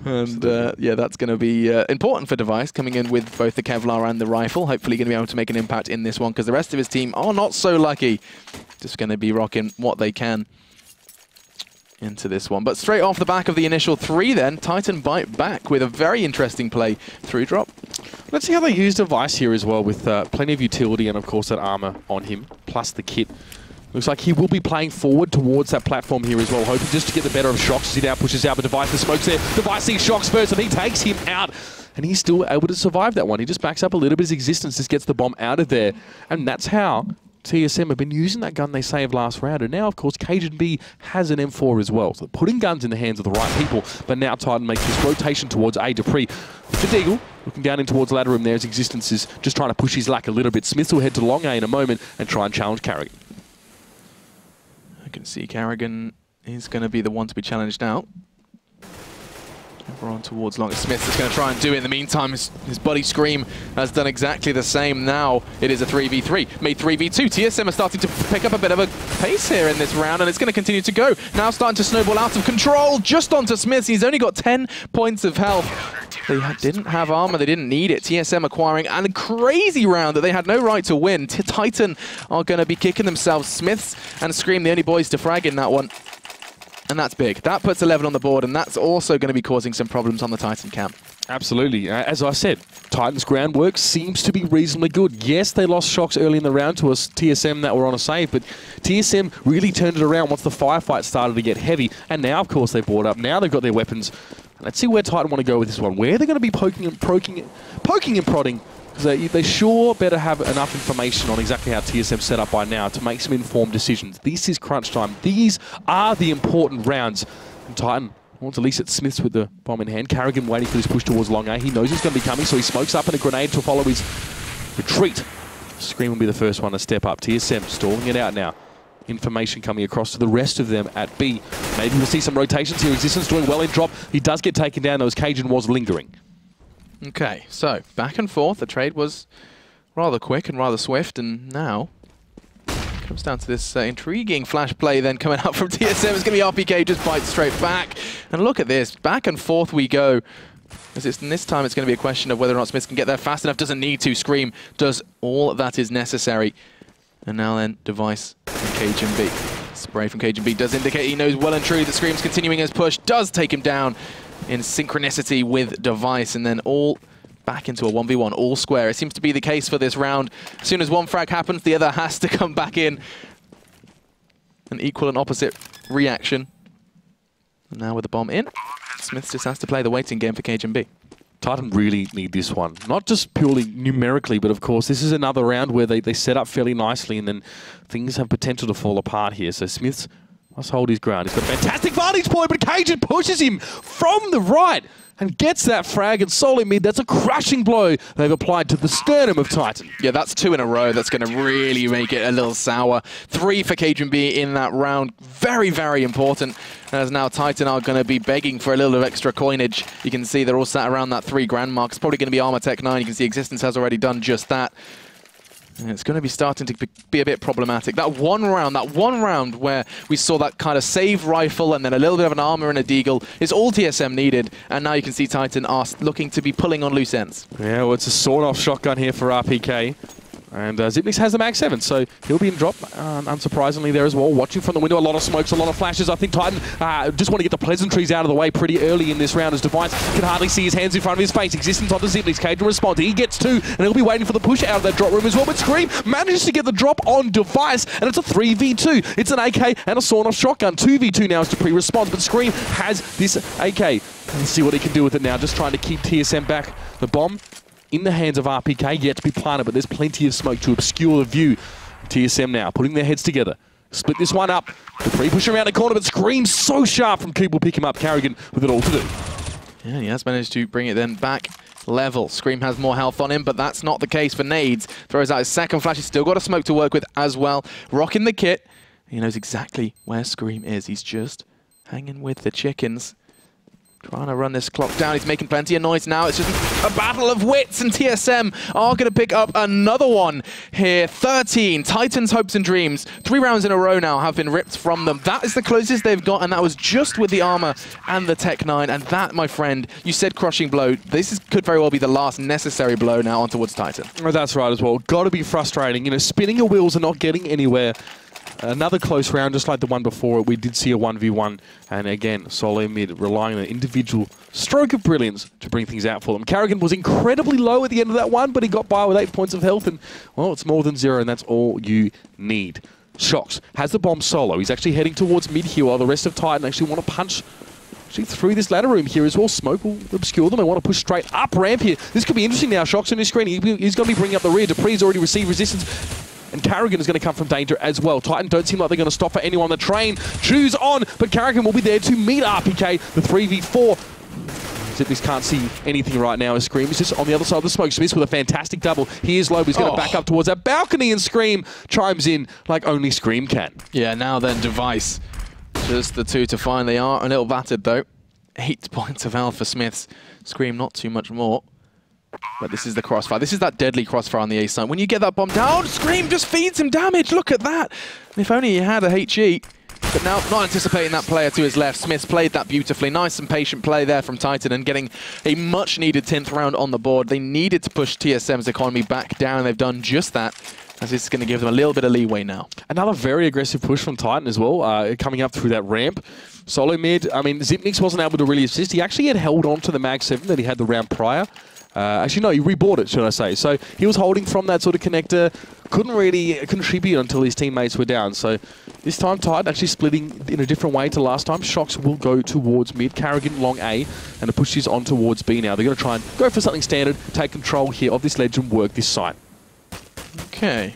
And yeah, that's going to be important for Device, coming in with both the Kevlar and the rifle. Hopefully going to be able to make an impact in this one, because the rest of his team are not so lucky. Just going to be rocking what they can into this one. But straight off the back of the initial 3 then, Titan bite back with a very interesting play through drop. Let's see how they use Device here as well, with plenty of utility and of course that armor on him, plus the kit. Looks like he will be playing forward towards that platform here as well, hoping just to get the better of Shox as he now pushes out, but Device, the smoke's there. Device sees Shox first and he takes him out. And he's still able to survive that one. He just backs up a little bit. His Existence just gets the bomb out of there. And that's how TSM have been using that gun they saved last round. And now, of course, Cajun B has an M4 as well. So putting guns in the hands of the right people. But now Titan makes this rotation towards A. Dupree. For Deagle, looking down in towards ladder room there. His Existence is just trying to push his luck a little bit. Smith will head to long A in a moment and try and challenge Carrigan. I can see Carrigan is going to be the one to be challenged out. Over on towards long. Smith is going to try and do it. In the meantime, his buddy Scream has done exactly the same. Now it is a 3v3. Made 3v2. TSM are starting to pick up a bit of a pace here in this round, and it's going to continue to go. Now starting to snowball out of control. Just onto Smith. He's only got 10 points of health. They didn't have armor. They didn't need it. TSM acquiring a crazy round that they had no right to win. Titan are going to be kicking themselves. Smiths and Scream, the only boys to frag in that one. and that's big. That puts a level on the board, and that's also going to be causing some problems on the Titan camp. Absolutely. As I said, Titan's groundwork seems to be reasonably good. Yes, they lost Shocks early in the round to us, TSM that were on a save, but TSM really turned it around once the firefight started to get heavy. And now, of course, they brought up. Now they've got their weapons. Let's see where Titan want to go with this one. Where they're going to be poking and prodding. They sure better have enough information on exactly how TSM's set up by now to make some informed decisions. This is crunch time. These are the important rounds. And Titan wants at least at Smiths with the bomb in hand. Carrigan waiting for this push towards long A. He knows he's going to be coming, so he smokes up in a grenade to follow his retreat. Scream will be the first one to step up. TSM stalling it out now. Information coming across to the rest of them at B. Maybe we'll see some rotations here. Existence doing well in drop. He does get taken down, though, as Cajun was lingering. Okay, so back and forth. The trade was rather quick and rather swift, and now comes down to this intriguing flash play then coming up from TSM. It's going to be RPK, just bites straight back. And look at this. Back and forth we go. And this time it's going to be a question of whether or not Smith can get there fast enough. Doesn't need to. Scream does all that is necessary. And now then, Device from Cajun B. Spray from Cajun B does indicate he knows well and true that Scream's continuing his push. Does take him down in synchronicity with Device. And then all back into a 1v1, all square. It seems to be the case for this round. As soon as one frag happens, the other has to come back in. An equal and opposite reaction. And now with the bomb in, Smith just has to play the waiting game for Cajun B. Titan really need this one. Not just purely numerically, but of course, this is another round where they set up fairly nicely and then things have potential to fall apart here. So Smith's must hold his ground. He's got a fantastic vantage point, but Cajun pushes him from the right and gets that frag and solo mid. That's a crushing blow they've applied to the sternum of Titan. Yeah, that's 2 in a row. That's going to really make it a little sour. 3 for Cajun B in that round. Very, very important. As now Titan are going to be begging for a little extra coinage. You can see they're all sat around that 3 grand mark. It's probably going to be Armor Tech 9. You can see Existence has already done just that. And it's going to be starting to be a bit problematic. That one round where we saw that kind of save rifle and then a little bit of an armor and a deagle is all TSM needed. And now you can see Titan are looking to be pulling on loose ends. Yeah, well, it's a sawed-off shotgun here for RPK. And Zipnix has the Mag 7, so he'll be in drop, unsurprisingly, there as well. Watching from the window, a lot of smokes, a lot of flashes. I think Titan just want to get the pleasantries out of the way pretty early in this round as Device can hardly see his hands in front of his face. Existence onto Zipnix, Cajun responds. He gets 2, and he'll be waiting for the push out of that drop room as well. But Scream manages to get the drop on Device, and it's a 3v2. It's an AK and a sawn-off shotgun. 2v2 now is to pre-response, but Scream has this AK. Let's see what he can do with it now, just trying to keep TSM back. The bomb in the hands of RPK, yet to be planted, but there's plenty of smoke to obscure the view. TSM now putting their heads together. Split this one up. The pre-push around the corner, but Scream so sharp from Coop will pick him up. Carrigan with it all to do. Yeah, he has managed to bring it then back level. Scream has more health on him, but that's not the case for Nades. Throws out his second flash. He's still got a smoke to work with as well. Rocking the kit. He knows exactly where Scream is. He's just hanging with the chickens. Trying to run this clock down. He's making plenty of noise now. It's just a battle of wits, and TSM are going to pick up another one here. 13. Titan's hopes and dreams. 3 rounds in a row now have been ripped from them. That is the closest they've got, and that was just with the armor and the Tech 9. And that, my friend, you said crushing blow. This could very well be the last necessary blow now on towards Titan. Oh, that's right as well. Got to be frustrating. You know, spinning your wheels and not getting anywhere. Another close round, just like the one before. We did see a 1v1, and again, solo mid relying on an individual stroke of brilliance to bring things out for them. Carrigan was incredibly low at the end of that one, but he got by with 8 points of health, and, well, it's more than 0, and that's all you need. Shocks has the bomb solo. He's actually heading towards mid here, while the rest of Titan actually want to punch through this ladder room here as well. Smoke will obscure them. They want to push straight up ramp here. This could be interesting now. Shocks on his screen. He's going to be bringing up the rear. Dupree's already received resistance. And Carrigan is going to come from danger as well. Titan don't seem like they're going to stop for anyone. The train chews on, but Carrigan will be there to meet RPK. The 3v4. Zipnix can't see anything right now as Scream is just on the other side of the smoke. Smith with a fantastic double. He is low, but he's going to back up towards that balcony, and Scream chimes in like only Scream can. Yeah, now then, Device. Just the 2 to find. They are a little battered, though. 8 points of health for Smiths. Scream not too much more. But this is the crossfire. This is that deadly crossfire on the A side. When you get that bomb down, Scream just feeds him damage. Look at that. And if only he had a HE. But now, not anticipating that player to his left. Smith's played that beautifully. Nice and patient play there from Titan and getting a much-needed 10th round on the board. They needed to push TSM's economy back down, and they've done just that. As it's going to give them a little bit of leeway now. Another very aggressive push from Titan as well, coming up through that ramp. Solo mid, I mean, Xyp9x wasn't able to really assist. He actually had held on to the Mag 7 that he had the round prior. Actually, no, he rebought it, should I say. So he was holding from that sort of connector, couldn't really contribute until his teammates were down. So this time, Titan actually splitting in a different way to last time. Shox will go towards mid, Karrigan long A, and it pushes on towards B now. They're going to try and go for something standard, take control here of this ledge and work this site. Okay.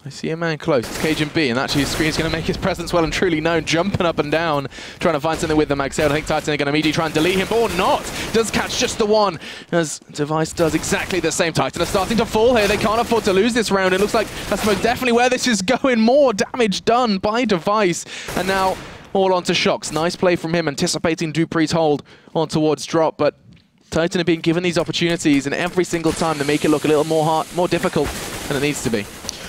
I see a man close. It's Cajun B, and actually his screen's going to make his presence well and truly known, jumping up and down, trying to find something with the Mag 7. I think Titan are going to immediately try and delete him, or not. Does catch just the one, as Device does exactly the same. Titan are starting to fall here. They can't afford to lose this round. It looks like that's most definitely where this is going. More damage done by Device, and now all onto Shox. Nice play from him, anticipating dupree's hold on towards drop, but Titan are being given these opportunities, and every single time they make it look a little more difficult than it needs to be.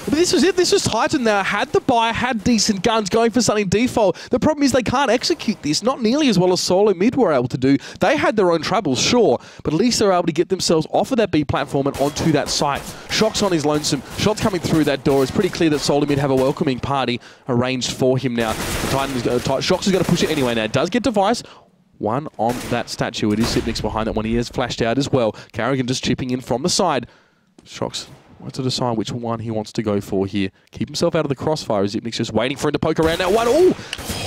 But this was it. This was Titan now. Had the buy, had decent guns, going for something default. The problem is they can't execute this, not nearly as well as Solo Mid were able to do. They had their own troubles, sure, but at least they're able to get themselves off of that B platform and onto that site. Shox on his lonesome. Shots coming through that door. It's pretty clear that Solo Mid have a welcoming party arranged for him now. Shox is going to push it anyway now. Does get Device. One on that statue. It is Xyp9x behind that one. He has flashed out as well. Karrigan just chipping in from the side. Shox wants to decide which one he wants to go for here. Keep himself out of the crossfire. Xyp9x just waiting for him to poke around that one. Oh!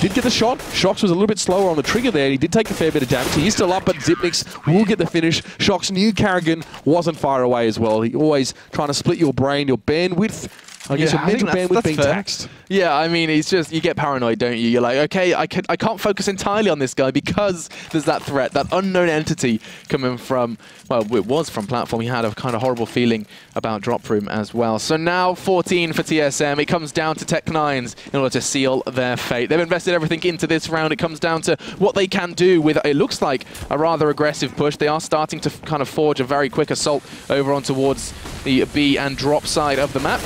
Did get the shot. Shox was a little bit slower on the trigger there. He did take a fair bit of damage. He is still up, but Xyp9x will get the finish. Shox knew Karrigan wasn't far away as well. He always trying to split your brain, your bandwidth. I guess your mental bandwidth being taxed. Yeah, I mean, it's just, you get paranoid, don't you? You're like, okay, I can't focus entirely on this guy because there's that threat, that unknown entity coming from, well, it was from platform. He had a kind of horrible feeling about drop room as well. So now 14 for TSM. It comes down to Tech9s in order to seal their fate. They've invested everything into this round. It comes down to what they can do with, it looks like, a rather aggressive push. They are starting to kind of forge a very quick assault over on towards the B and drop side of the map.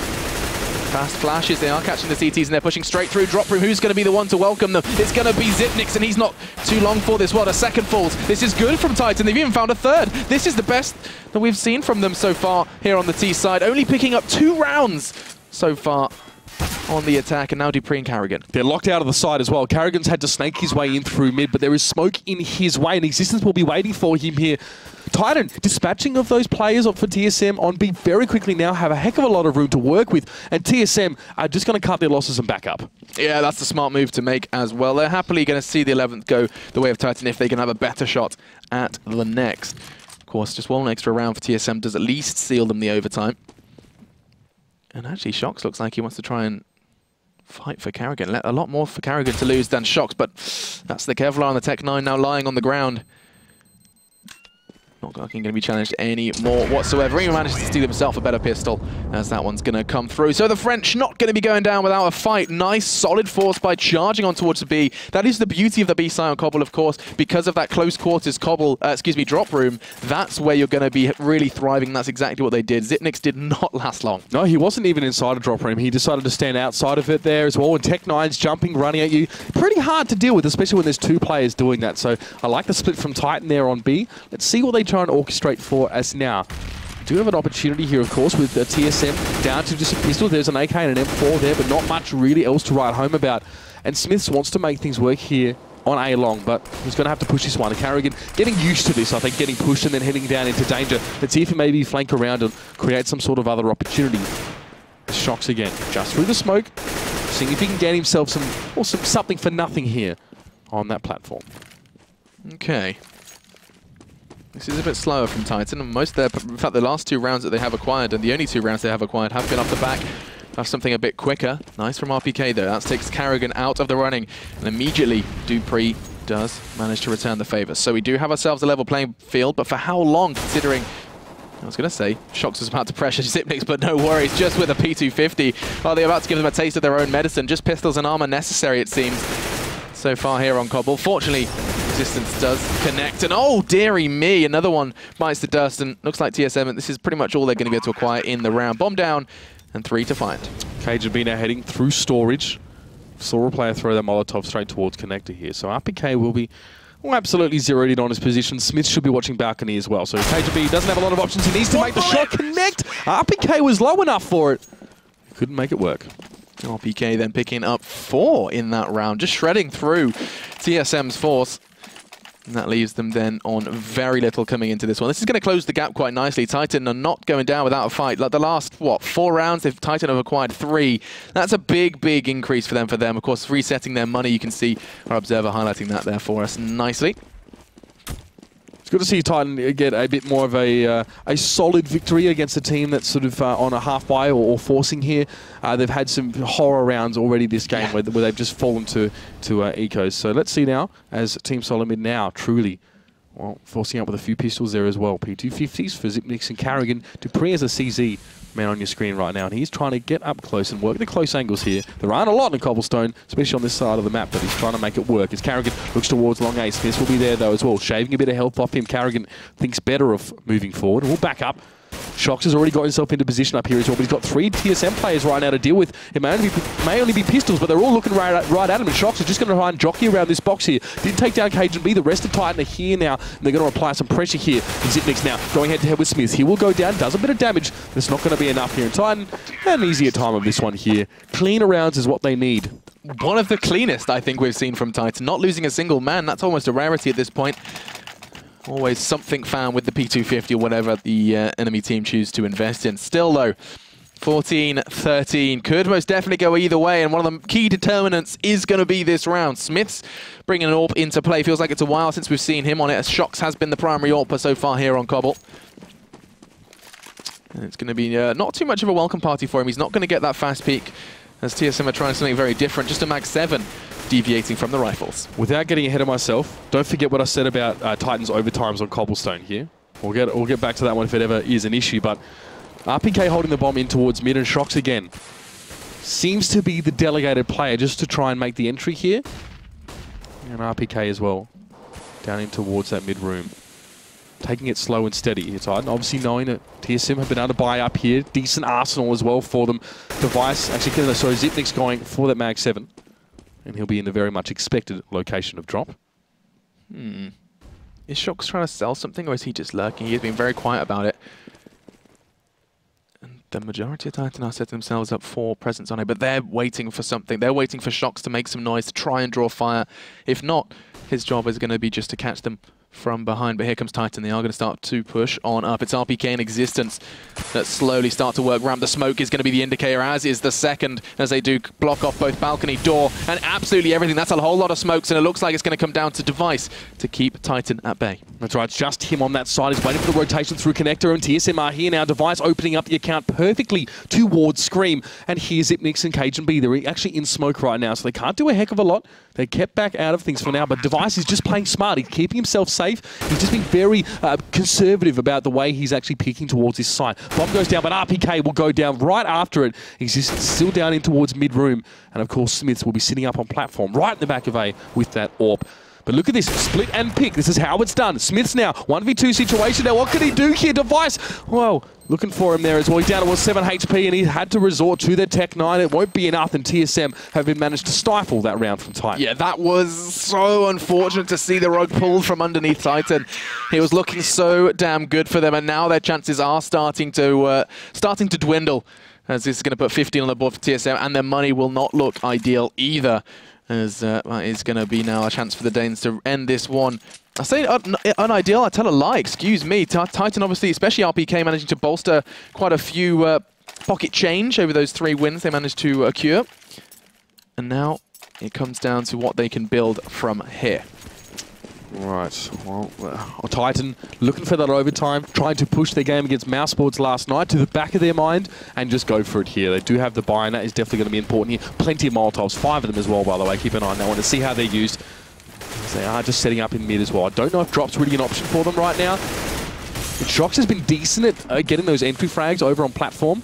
Fast flashes, they are catching the CTs and they're pushing straight through drop room. Who's going to be the one to welcome them? It's going to be Xyp9x, and he's not too long for this. What, a second falls. This is good from Titan. They've even found a third. This is the best that we've seen from them so far here on the T side. Only picking up 2 rounds so far on the attack, and now dupreeh and Karrigan. They're locked out of the side as well. Karrigan's had to snake his way in through mid, but there is smoke in his way, and Existence will be waiting for him here. Titan, dispatching of those players for TSM on B very quickly now, have a heck of a lot of room to work with, and TSM are just going to cut their losses and back up. Yeah, that's the smart move to make as well. They're happily going to see the 11th go the way of Titan if they can have a better shot at the next. Of course, just one extra round for TSM does at least seal them the overtime. And actually, Shox looks like he wants to try and fight for Karrigan. A lot more for Karrigan to lose than Shox, but that's the Kevlar on the Tech9 now lying on the ground. Not looking going to be challenged any more whatsoever. He manages to steal himself a better pistol as that one's going to come through. So the French not going to be going down without a fight. Nice solid force by charging on towards the B. That is the beauty of the B side on Cobble, of course, because of that close quarters drop room. That's where you're going to be really thriving. That's exactly what they did. Xyp9x did not last long. No, he wasn't even inside a drop room. He decided to stand outside of it there as well. And Tech9's jumping, running at you. Pretty hard to deal with, especially when there's 2 players doing that. So I like the split from Titan there on B. Let's see what they try and orchestrate for us now. Do have an opportunity here, of course, with the TSM down to just a pistol. There's an AK and an M4 there, but not much really else to write home about. And Smiths wants to make things work here on A long, but he's going to have to push this one. And Karrigan getting used to this, I think, getting pushed and then heading down into danger. Let's see if he maybe flank around and create some sort of other opportunity. Shox again, just through the smoke, seeing if he can get himself something for nothing here on that platform. Okay. This is a bit slower from Titan, and most of their, in fact, the last 2 rounds that they have acquired, and the only 2 rounds they have acquired, have been off the back of something a bit quicker. Nice from RPK though. That takes Karrigan out of the running, and immediately dupreeh does manage to return the favour. So we do have ourselves a level playing field, but for how long, considering, I was going to say, Shox was about to pressure Xyp9x, but no worries, just with a P250. Well, they're about to give them a taste of their own medicine. Just pistols and armour necessary, it seems, so far here on Cobble. Fortunately, Existence does connect, and oh, dearie me, another one bites the dust, and looks like TSM, this is pretty much all they're going to be able to acquire in the round. Bomb down, and 3 to find. Cajun B now heading through storage. Saw a player throw that Molotov straight towards connector here, so RPK will be absolutely zeroed in on his position. Smith should be watching balcony as well, so Cajun B doesn't have a lot of options. He needs to make the shot connect. RPK was low enough for it. Couldn't make it work. RPK then picking up 4 in that round, just shredding through TSM's force. And that leaves them then on very little coming into this one. This is going to close the gap quite nicely. Titan are not going down without a fight. Like the last, 4 rounds, Titan have acquired 3. That's a big, big increase for them. Of course, resetting their money, you can see our observer highlighting that there for us nicely. It's good to see Titan get a bit more of a solid victory against a team that's sort of on a half buy or forcing here. They've had some horror rounds already this game where they've just fallen to ecos. So let's see now as Team Solomid now truly forcing up with a few pistols there as well. P250s for Xyp9x and Carrigan. Dupree as a CZ man on your screen right now, and he's trying to get up close and work the close angles here. There aren't a lot in Cobblestone, especially on this side of the map, but he's trying to make it work as Carrigan looks towards long ace. This will be there though as well, shaving a bit of health off him. Carrigan thinks better of moving forward. We'll back up. Shox has already got himself into position up here as well, but he's got 3 TSM players right now to deal with. It may only be pistols, but they're all looking right at him, and Shox is just going to try and jockey around this box here. Did take down Cajun B. The rest of Titan are here now, and they're going to apply some pressure here. And Xyp9x now going head-to-head with Smith. He will go down, does a bit of damage. That's not going to be enough here in Titan. An easier time of this one here. Cleaner rounds is what they need. One of the cleanest, I think, we've seen from Titan. Not losing a single man, that's almost a rarity at this point. Always something found with the P250 or whatever the enemy team choose to invest in. Still, though, 14-13 could most definitely go either way, and one of the key determinants is going to be this round. Smith's bringing an AWP into play. Feels like it's a while since we've seen him on it, as Shox has been the primary AWPer so far here on Cobble. And it's going to be not too much of a welcome party for him. He's not going to get that fast peak, as TSM are trying something very different. Just a mag 7. Deviating from the rifles. Without getting ahead of myself, don't forget what I said about Titan's overtimes on Cobblestone here. We'll get back to that one if it ever is an issue, but RPK holding the bomb in towards mid, and Shox again seems to be the delegated player just to try and make the entry here. And RPK as well, down in towards that mid room. Taking it slow and steady here, Titan. Obviously knowing that TSM have been able to buy up here. Decent arsenal as well for them. Device, actually, so Xyp9x going for that mag 7. And he'll be in the very much expected location of drop. Is Shox trying to sell something, or is he just lurking? He's been very quiet about it. And the majority of Titan are setting themselves up for presence on it, but they're waiting for something. They're waiting for Shox to make some noise, to try and draw fire. If not, his job is going to be just to catch them from behind. But here comes Titan. They are going to start to push on up. It's RPK in existence that slowly start to work ramp. The smoke is going to be the indicator, as is the second, as they do block off both balcony, door, and absolutely everything. That's a whole lot of smokes, and it looks like it's going to come down to Device to keep Titan at bay. That's right, it's just him on that side. He's waiting for the rotation through Connector, and TSM are here now. Device opening up the account perfectly towards Scream, and here's Xyp9x and Cajun B. They're actually in smoke right now, so they can't do a heck of a lot. They kept back out of things for now, but Device is just playing smart. He's keeping himself safe. He's just being very conservative about the way he's actually peeking towards this side. Bomb goes down, but RPK will go down right after it. He's just still down in towards mid-room. And of course, Smiths will be sitting up on platform right in the back of A with that AWP. But look at this, split and pick. This is how it's done. Smiths now, 1v2 situation now. What can he do here? Device, well, looking for him there as well. He's down towards 7 HP, and he had to resort to the Tech 9. It won't be enough, and TSM have been managed to stifle that round from Titan. Yeah, that was so unfortunate to see the rug pulled from underneath Titan. He was looking so damn good for them, and now their chances are starting to dwindle, as this is going to put 15 on the board for TSM, and their money will not look ideal either, as that is going to be now a chance for the Danes to end this one. I say unideal, I tell a lie, excuse me. Titan obviously, especially RPK, managing to bolster quite a few pocket change over those 3 wins they managed to accrue. And now it comes down to what they can build from here. Right, well, Titan looking for that overtime, trying to push their game against Mousesports last night to the back of their mind and just go for it here. They do have the buy, and that is definitely going to be important here. Plenty of Molotovs, 5 of them as well, by the way. Keep an eye on that one to see how they're used. They are just setting up in mid as well. I don't know if drop's really an option for them right now. But Shox has been decent at getting those entry frags over on platform.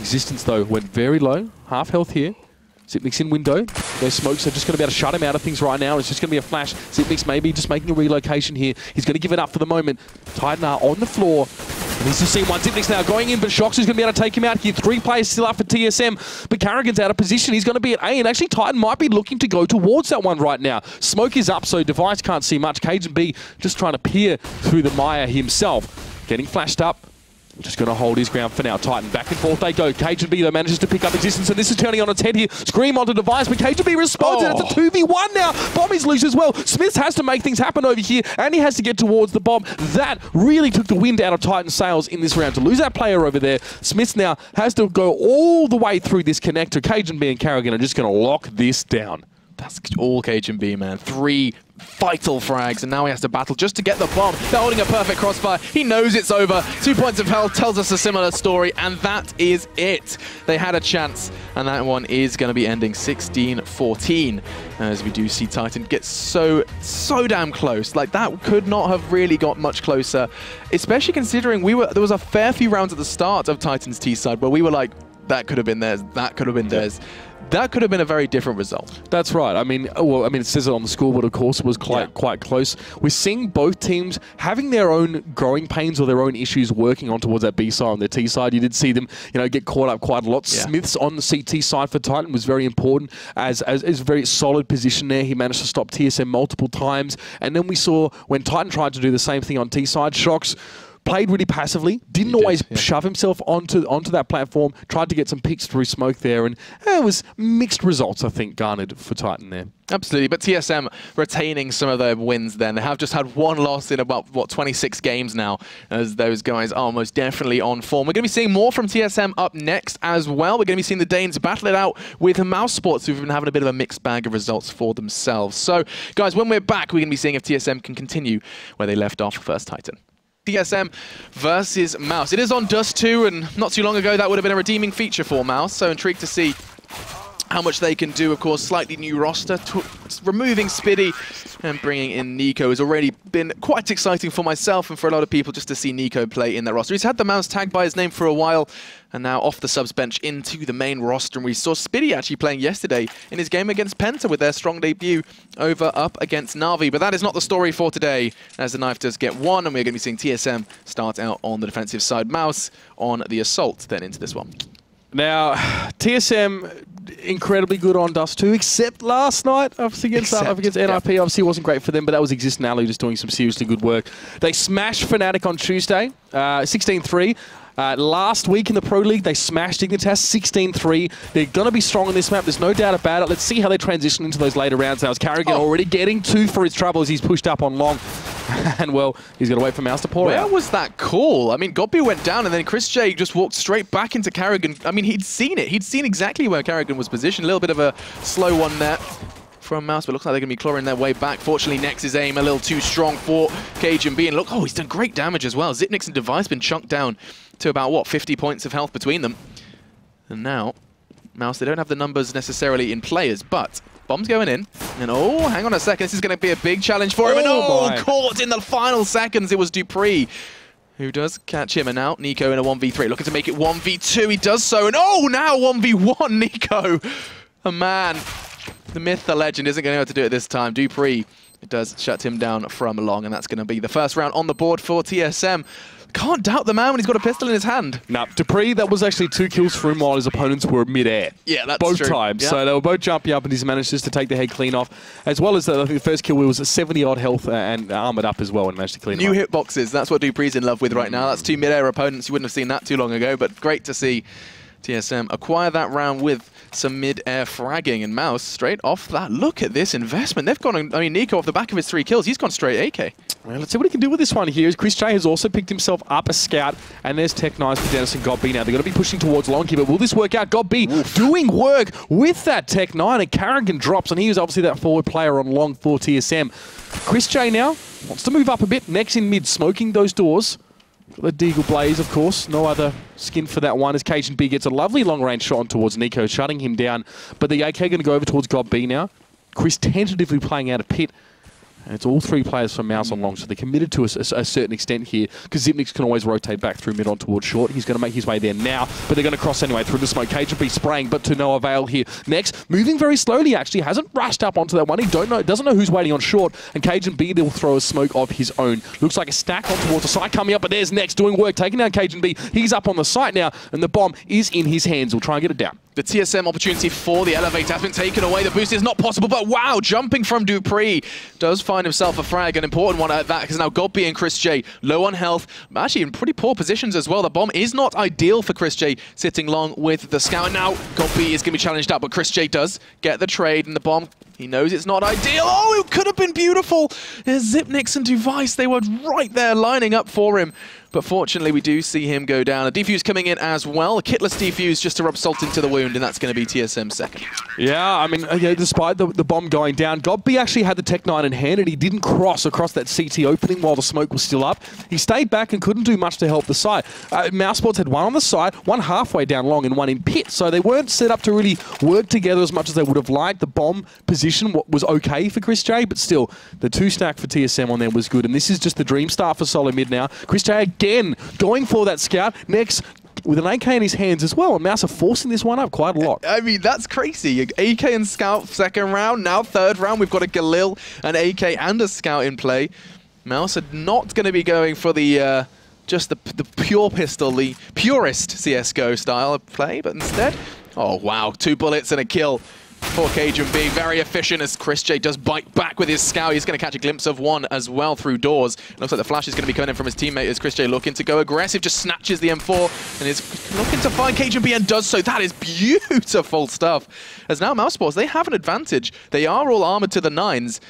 Existence, though, went very low. Half health here. Xyp9x in window. Those smokes are just going to be able to shut him out of things right now. It's just going to be a flash. Xyp9x maybe just making a relocation here. He's going to give it up for the moment. Titan are on the floor. And he's just seen one. Xyp9x now going in, but Shox is going to be able to take him out here. 3 players still up for TSM, but Carrigan's out of position. He's going to be at A, and actually Titan might be looking to go towards that one right now. Smoke is up, so Device can't see much. Cajun B just trying to peer through the mire himself. Getting flashed up. Just going to hold his ground for now. Titan back and forth they go. CageNB though manages to pick up existence, and this is turning on its head here. Scream onto device, but CageNB responds, and it's a 2v1 now. Bomb is loose as well. Smith has to make things happen over here, and he has to get towards the bomb. That really took the wind out of Titan's sails in this round. To lose that player over there, Smith now has to go all the way through this connector. CageNB and Karrigan are just going to lock this down. That's all CageNB, man. 3 vital frags, and now he has to battle just to get the bomb. They're holding a perfect crossfire. He knows it's over. 2 points of health tells us a similar story, and that is it. They had a chance, and that one is going to be ending 16-14. As we do see Titan get so damn close. Like, that could not have really got much closer, especially considering there was a fair few rounds at the start of Titan's T side where we were like, that could have been theirs, that could have been theirs. That could have been a very different result. That's right. I mean, it says it on the scoreboard, of course. It was quite close. We're seeing both teams having their own growing pains or their own issues working on towards that B side on their T side. You did see them, get caught up quite a lot. Yeah. Smith's on the CT side for Titan was very important as a very solid position there. He managed to stop TSM multiple times. And then we saw when Titan tried to do the same thing on T side, Shox played really passively, didn't always shove himself onto that platform, tried to get some picks through smoke there, and it was mixed results, I think, garnered for Titan there. Absolutely, but TSM retaining some of their wins then. They have just had one loss in about, 26 games now, as those guys are most definitely on form. We're going to be seeing more from TSM up next as well. We're going to be seeing the Danes battle it out with mouz Sports, who've been having a bit of a mixed bag of results for themselves. So, guys, when we're back, we're going to be seeing if TSM can continue where they left off first Titan. TSM versus mouz. It is on Dust 2, and not too long ago that would have been a redeeming feature for mouz, so intrigued to see how much they can do. Of course, slightly new roster, removing Spiddy and bringing in Nico has already been quite exciting for myself and for a lot of people just to see Nico play in that roster. He's had the mouz tag by his name for a while, and now off the subs bench into the main roster. And we saw Spiddy actually playing yesterday in his game against Penta with their strong debut up against Na'Vi. But that is not the story for today, as the knife does get one, and we're going to be seeing TSM start out on the defensive side. mouz on the assault then into this one. Now, TSM incredibly good on Dust 2, except last night obviously against NIP. Obviously it wasn't great for them, but that was Exist and Ali just doing some seriously good work. They smashed Fnatic on Tuesday, 16-3. Last week in the Pro League, they smashed Dignitas 16-3. They're going to be strong on this map. There's no doubt about it. Let's see how they transition into those later rounds now. As Karrigan already getting 2 for his trouble as he's pushed up on long. And, well, he's going to wait for mouz to pour out. Where was that call? I mean, Godby went down, and then Chris J just walked straight back into Karrigan. I mean, he'd seen it. He'd seen exactly where Karrigan was positioned. A little bit of a slow one there from mouz, but looks like they're going to be clawing their way back. Fortunately, Nex's aim a little too strong for CageNB. And look, he's done great damage as well. Zipnix and Device been chunked down to about, 50 points of health between them. And now, mouz, they don't have the numbers necessarily in players, but bomb's going in. And hang on a second, this is going to be a big challenge for him. And caught in the final seconds, it was Dupree who does catch him. And now Nico in a 1v3, looking to make it 1v2. He does so, and now 1v1 Nico. Oh man, the myth, the legend isn't going to be able to do it this time. Dupree, it does shut him down from long, and that's going to be the first round on the board for TSM. Can't doubt the man when he's got a pistol in his hand. Nah, Dupree, that was actually 2 kills for him while his opponents were mid-air. Yeah, that's true. Both times. Yep. So they were both jumping up, and he's managed just to take the head clean off. As well as, I think the first kill was 70-odd health and armored up as well, and managed to clean New hitboxes, that's what Dupree's in love with right now. That's 2 mid-air opponents. You wouldn't have seen that too long ago, but great to see TSM acquire that round with some mid-air fragging, and mouz straight off that. Look at this investment. They've gone, I mean, Nico off the back of his 3 kills, he's gone straight AK. Well, let's see what he can do with this one here. Chris J has also picked himself up a scout, and there's Tech9 for Dennis and Godby now. They're going to be pushing towards long here, but will this work out? Godby doing work with that Tech9, and Karrigan drops, and he was obviously that forward player on long for TSM. Chris J now wants to move up a bit. Next in mid, smoking those doors. The Deagle Blaze, of course. No other skin for that one as CageNB gets a lovely long-range shot on towards Nico, shutting him down. But the AK going to go over towards Godby now. Chris tentatively playing out a pit. And it's all 3 players from mouz on long, so they're committed to a certain extent here, because Zipnix can always rotate back through mid on towards short. He's going to make his way there now, but they're going to cross anyway through the smoke. CageNB spraying, but to no avail here. Next, moving very slowly, actually, hasn't rushed up onto that one. He doesn't know who's waiting on short, and CageNB, they'll throw a smoke of his own. Looks like a stack on towards the site coming up, but there's Next doing work, taking down CageNB. He's up on the site now, and the bomb is in his hands. We'll try and get it down. The TSM opportunity for the elevator has been taken away. The boost is not possible, but wow, jumping from dupreeh does find himself a frag, an important one at that, because now Godby and Chris J low on health, actually in pretty poor positions as well. The bomb is not ideal for Chris J sitting long with the scout. Now Godby is going to be challenged out, but Chris J does get the trade, and the bomb, he knows it's not ideal. Oh, it could have been beautiful. There's Xyp9x and Device, they were right there lining up for him. But fortunately, we do see him go down. A defuse coming in as well. A kitless defuse just to rub salt into the wound, and that's going to be TSM's second. Yeah, I mean, yeah, despite the bomb going down, Godby actually had the Tech-9 in hand, and he didn't cross across that CT opening while the smoke was still up. He stayed back and couldn't do much to help the side. mousesports had one on the side, one halfway down long, and one in pit, so they weren't set up to really work together as much as they would have liked. The bomb position was okay for Chris J, but still, the 2-stack for TSM on there was good, and this is just the dream start for solo mid now. Chris J again going for that scout. Next, with an AK in his hands as well, and mouz are forcing this one up quite a lot. I mean, that's crazy. AK and scout second round, now third round. We've got a Galil, an AK, and a scout in play. mouz are not going to be going for the just the pure pistol, the purist CSGO style of play, but instead, oh wow, 2 bullets and a kill for CajunB. Very efficient as Chris J does bite back with his scout. He's going to catch a glimpse of one as well through doors. Looks like the flash is going to be coming in from his teammate as Chris J looking to go aggressive, just snatches the M4 and is looking to find CajunB and does so. That is beautiful stuff. As now mousesports, they have an advantage. They are all armored to the 9s.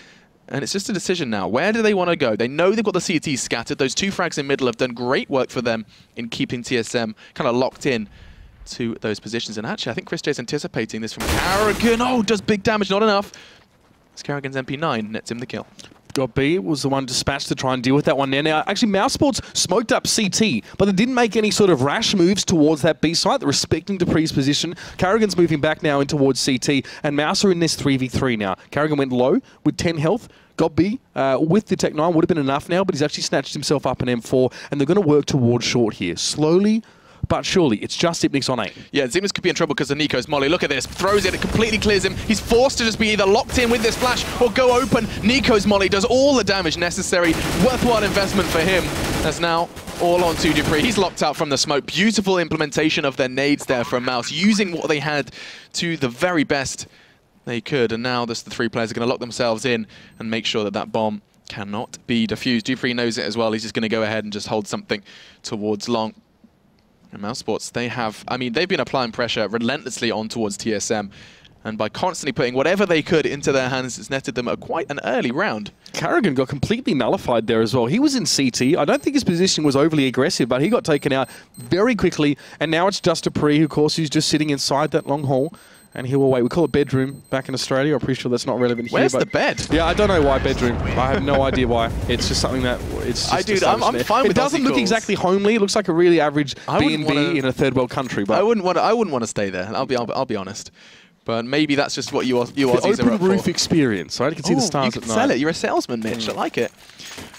And it's just a decision now. Where do they want to go? They know they've got the CT scattered. Those 2 frags in middle have done great work for them in keeping TSM kind of locked in to those positions. And actually, I think Chris J's anticipating this from Karrigan. Oh, does big damage, not enough. It's Karrigan's MP9, nets him the kill. Godby was the one dispatched to try and deal with that one there. Now, actually, mousesports smoked up CT, but they didn't make any sort of rash moves towards that B site. They're respecting dupreeh's position. Karrigan's moving back now in towards CT, and mouz are in this 3v3 now. Karrigan went low with 10 health. Godby, with the Tech-9, would have been enough now, but he's actually snatched himself up an M4, and they're going to work towards short here. Slowly, but surely, it's just Xyp9x on 8. Yeah, Xyp9x could be in trouble because of Nico's molly. Look at this. Throws it. It completely clears him. He's forced to just be either locked in with this flash or go open. Nico's molly does all the damage necessary. Worthwhile investment for him. That's now all on to dupreeh. He's locked out from the smoke. Beautiful implementation of their nades there from mouz, using what they had to the very best they could. And now the 3 players are going to lock themselves in and make sure that that bomb cannot be defused. dupreeh knows it as well. He's just going to go ahead and just hold something towards long. And mousesports, they have, I mean, they've been applying pressure relentlessly on towards TSM. And by constantly putting whatever they could into their hands, it's netted them quite an early round. Karrigan got completely nullified there as well. He was in CT. I don't think his position was overly aggressive, but he got taken out very quickly. And now it's just dupreeh, of course, who's just sitting inside that long hole. And he will wait. We call it bedroom back in Australia. I'm pretty sure that's not relevant here. Where's the bed? Yeah, I don't know why bedroom. I have no idea why. It's just something that it's just I'm fine with it. Doesn't look exactly homely. It looks like a really average B&B in a third world country. But I wouldn't want to stay there. I'll be honest. But maybe that's just what you Aussies are up for. Open roof experience. Right? You can see the stars at night. You can sell it. You're a salesman, Mitch. I like it.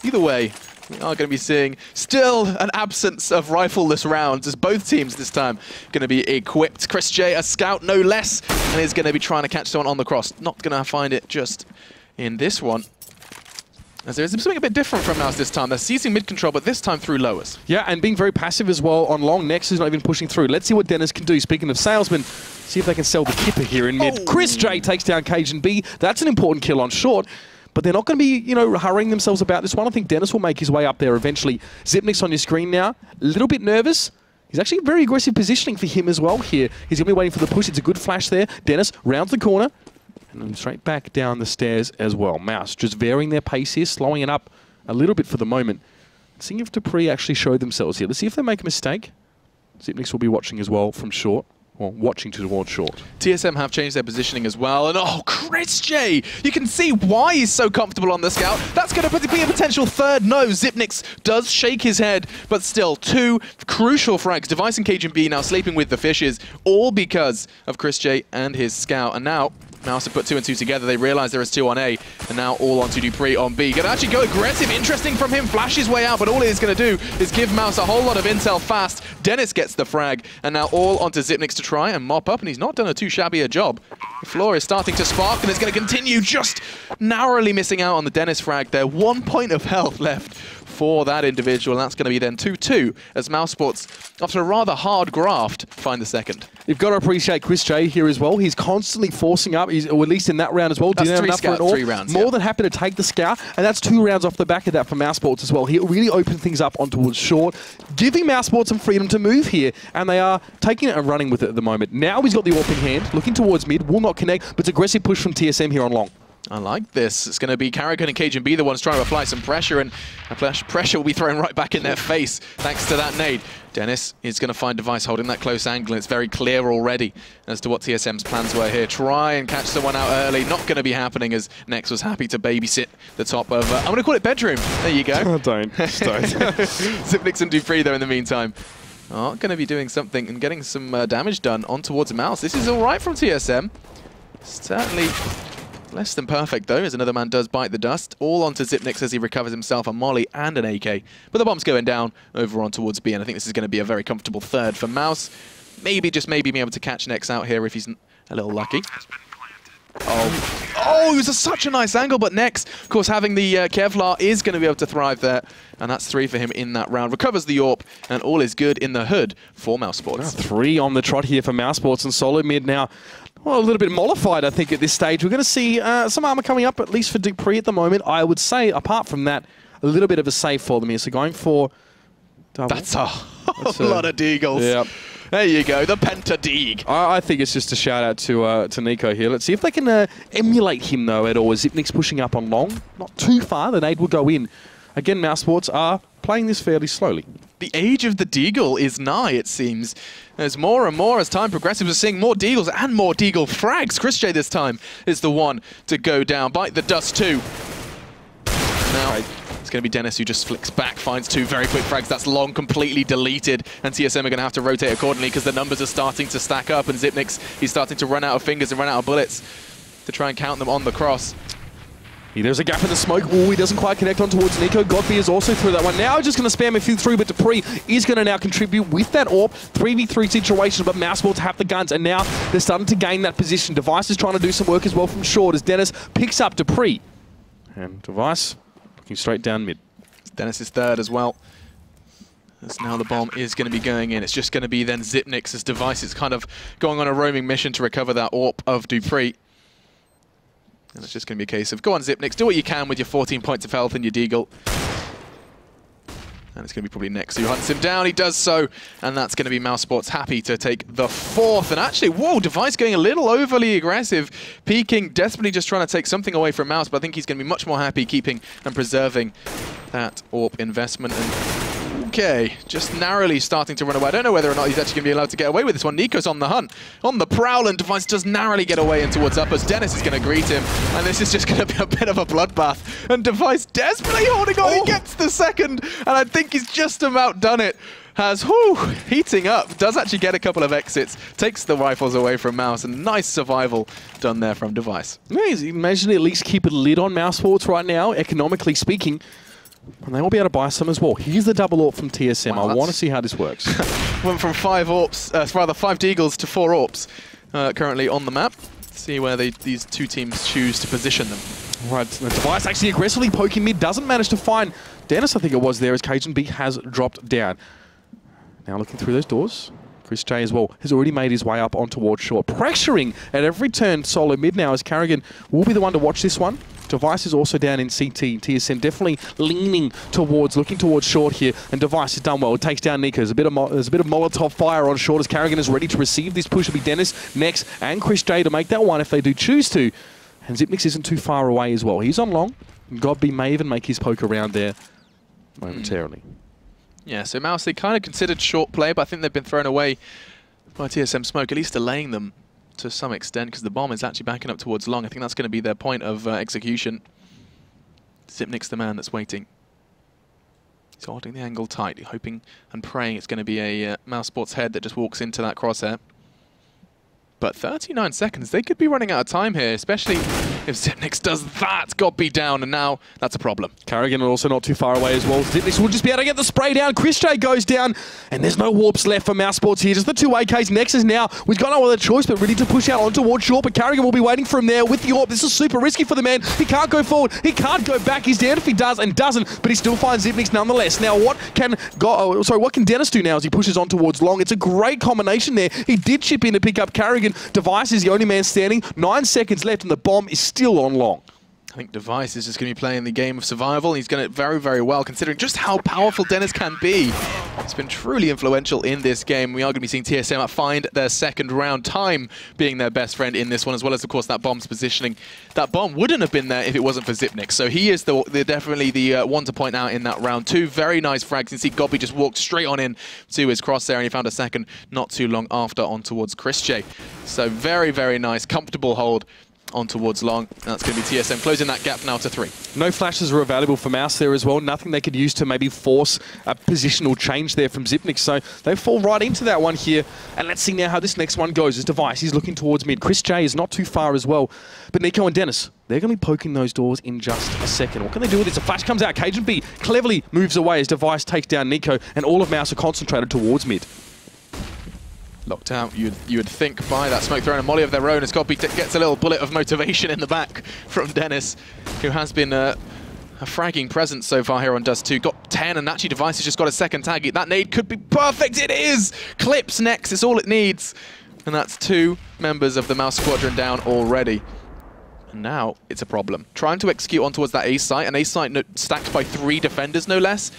Either way, we are going to be seeing still an absence of rifleless rounds as both teams this time going to be equipped. Chris J, a scout no less, and is going to be trying to catch someone on the cross. Not going to find it just in this one. As there's something a bit different from mouz this time. They're seizing mid-control, but this time through lowers. Yeah, and being very passive as well on long. Next is not even pushing through. Let's see what Dennis can do. Speaking of salesmen, see if they can sell the kipper here in mid. Chris J takes down CajunB. That's an important kill on short. But they're not going to be, you know, hurrying themselves about this one. I think Dennis will make his way up there eventually. Xyp9x on your screen now. A little bit nervous. He's actually very aggressive positioning for him as well here. He's going to be waiting for the push. It's a good flash there. Dennis rounds the corner. And then straight back down the stairs as well. mouz just varying their pace here, slowing it up a little bit for the moment. Seeing if dupreeh actually show themselves here. Let's see if they make a mistake. Xyp9x will be watching as well from short. Well, watching towards short. TSM have changed their positioning as well, and oh, Chris J! You can see why he's so comfortable on the scout. That's going to be a potential third no. Xyp9x does shake his head, but still 2 crucial frags. Device and CajunB now sleeping with the fishes, all because of Chris J and his scout. And now mouz have put 2 and 2 together. They realize there is 2 on A, and now all onto dupreeh on B. Gonna actually go aggressive. Interesting from him. Flash his way out, but all it is going to do is give mouz a whole lot of intel fast. Dennis gets the frag, and now all onto Xyp9x to try and mop up, and he's not done a too shabby a job. The floor is starting to spark, and it's going to continue, just narrowly missing out on the Dennis frag there. 1 point of health left for that individual. And that's going to be then 2-2 as mousesports, after a rather hard graft, find the second. You've got to appreciate Chris J here as well. He's constantly forcing up, or at least in that round as well. That's Didn't have enough scout, for an 3 rounds. More than happy to take the scout, and that's 2 rounds off the back of that for mousesports as well. He really opened things up on towards short, giving mousesports some freedom to move here, and they are taking it and running with it at the moment. Now he's got the AWP in hand, looking towards mid, will not connect, but it's aggressive push from TSM here on long. I like this. It's going to be Karrigan and Cajun B the ones trying to apply some pressure, and pressure will be thrown right back in their face thanks to that nade. Dennis is going to find Device holding that close angle, and it's very clear already as to what TSM's plans were here. Try and catch someone out early. Not going to be happening, as Nex was happy to babysit the top of, I'm going to call it bedroom. There you go. Oh, don't. Just don't. Zipnix and Dupree though in the meantime are going to be doing something and getting some damage done on towards Mouse. This is all right from TSM. Certainly less than perfect though, as another man does bite the dust. All onto Zipnix as he recovers himself a molly and an AK. But the bomb's going down over on towards B, and I think this is going to be a very comfortable third for Mouse. Maybe, just maybe, be able to catch Nex out here if he's a little lucky. Oh, it was such a nice angle, but Nex, of course, having the Kevlar is going to be able to thrive there. And that's 3 for him in that round. Recovers the AWP, and all is good in the hood for mousesports. 3 on the trot here for mousesports, and solo mid now. Well, a little bit mollified, I think, at this stage. We're going to see some armor coming up, at least for Dupree at the moment. I would say, apart from that, a little bit of a save for them here. So going for double. That's a lot of deagles. Yeah. There you go, the Penta-Deeg. I think it's just a shout-out to Nico here. Let's see if they can emulate him, though, at all. Zipnix pushing up on long. Not too far. The nade will go in. Again, mousesports are playing this fairly slowly. The age of the Deagle is nigh, it seems. There's more and more as time progresses. We're seeing more Deagles and more Deagle frags. Chris J this time is the one to go down. Bite the dust too. Now, it's going to be Dennis who just flicks back, finds 2 very quick frags. That's long completely deleted, and TSM are going to have to rotate accordingly because the numbers are starting to stack up, and Zipnix, he's starting to run out of fingers and run out of bullets to try and count them on the cross. There's a gap in the smoke. Oh, he doesn't quite connect on towards Nico. Godby is also through that one. Now just going to spam a few through, but Dupree is going to now contribute with that AWP. 3v3 situation, but mousesports have the guns, and now they're starting to gain that position. Device is trying to do some work as well from short as Dennis picks up Dupree. And Device looking straight down mid. Dennis is third as well. As now the bomb is going to be going in. It's just going to be then Zipnix as Device is kind of going on a roaming mission to recover that AWP of Dupree. And it's just going to be a case of, go on Zipnix, do what you can with your 14 points of health and your Deagle. And it's going to be probably Nex who hunts him down. He does so, and that's going to be mousesports happy to take the 4th. And actually, whoa, Device going a little overly aggressive, peeking, desperately just trying to take something away from Mouse, but I think he's going to be much more happy keeping and preserving that AWP investment. And okay, just narrowly starting to run away. I don't know whether or not he's actually going to be allowed to get away with this one. Nico's on the hunt, on the prowl, and Device does narrowly get away in towards uppers. Dennis is going to greet him, and this is just going to be a bit of a bloodbath. And Device desperately holding on, he gets the 2nd, and I think he's just about done it. Has, heating up, does actually get a couple of exits, takes the rifles away from Mouse, and nice survival done there from Device. Yeah, imagine at least keep a lid on mousesports right now, economically speaking. And they will be able to buy some as well. Here's the double AWP from TSM. Wow, I want to see how this works. Went from 5 AWPs, rather 5 Deagles to 4 AWPs currently on the map. See where these 2 teams choose to position them. Right, the Device actually aggressively poking mid, doesn't manage to find Dennis, I think it was there, as Cajun B has dropped down. Now looking through those doors. Chris J as well has already made his way up on towards short, pressuring at every turn solo mid now as Karrigan will be the one to watch this one. Device is also down in CT. TSM definitely leaning towards, looking towards short here, and Device has done well. It takes down Nico. There's a bit of Molotov fire on short as Karrigan is ready to receive this push. It'll be Dennis, Nex, and Chris J to make that one if they do choose to. And Zipnix isn't too far away as well. He's on long. Godby may even make his poke around there momentarily. Yeah, so Mouse, they kind of considered short play, but I think they've been thrown away by TSM Smoke, at least delaying them to some extent, because the bomb is actually backing up towards long. I think that's going to be their point of execution. Zipnix, the man that's waiting. He's holding the angle tight, hoping and praying it's going to be a mousesports head that just walks into that crosshair. But 39 seconds, they could be running out of time here, especially if Zipnix does that, got beat down, and now that's a problem. Carrigan also not too far away as well. Zipnix will just be able to get the spray down. Chris J goes down, and there's no warps left for mouz Sports here. Just the two AKs. Nexus now, we've got no other choice but really to push out on towards short, but Carrigan will be waiting for him there with the AWP. This is super risky for the man. He can't go forward. He can't go back. He's down if he does and doesn't, but he still finds Zipnix nonetheless. Now, what can Dennis do now as he pushes on towards long? It's a great combination there. He did chip in to pick up Carrigan. Device is the only man standing. 9 seconds left, and the bomb is still on long. I think Device is just going to be playing the game of survival. He's done it very, very well, considering just how powerful Dennis can be. He's been truly influential in this game. We are going to be seeing TSM find their second round, time being their best friend in this one, as well as, of course, that bomb's positioning. That bomb wouldn't have been there if it wasn't for Zipnix. So he is definitely the one to point out in that round. Two very nice frags. You can see Gobby just walked straight on in to his crosshair, and he found a second not too long after on towards Chris J. So very, very nice, comfortable hold on towards long. That's going to be TSM closing that gap now to 3. No flashes are available for mouz there as well. Nothing they could use to maybe force a positional change there from Zipnix. So they fall right into that one here. And let's see now how this next one goes. As Device, he's looking towards mid. Chris J is not too far as well. But Nico and Dennis, they're going to be poking those doors in just a second. What can they do with this? A flash comes out. Cajun B cleverly moves away as Device takes down Nico. And all of mouz are concentrated towards mid. Locked out, you would think, by that smoke throwing a molly of their own, as Gobby gets a little bullet of motivation in the back from Dennis, who has been a fragging presence so far here on Dust 2. Got 10, and actually Device has just got a second tag. That nade could be perfect. It is! Clips next, it's all it needs. And that's 2 members of the mouz squadron down already. And now it's a problem. Trying to execute on towards that A site, an A site stacked by 3 defenders, no less.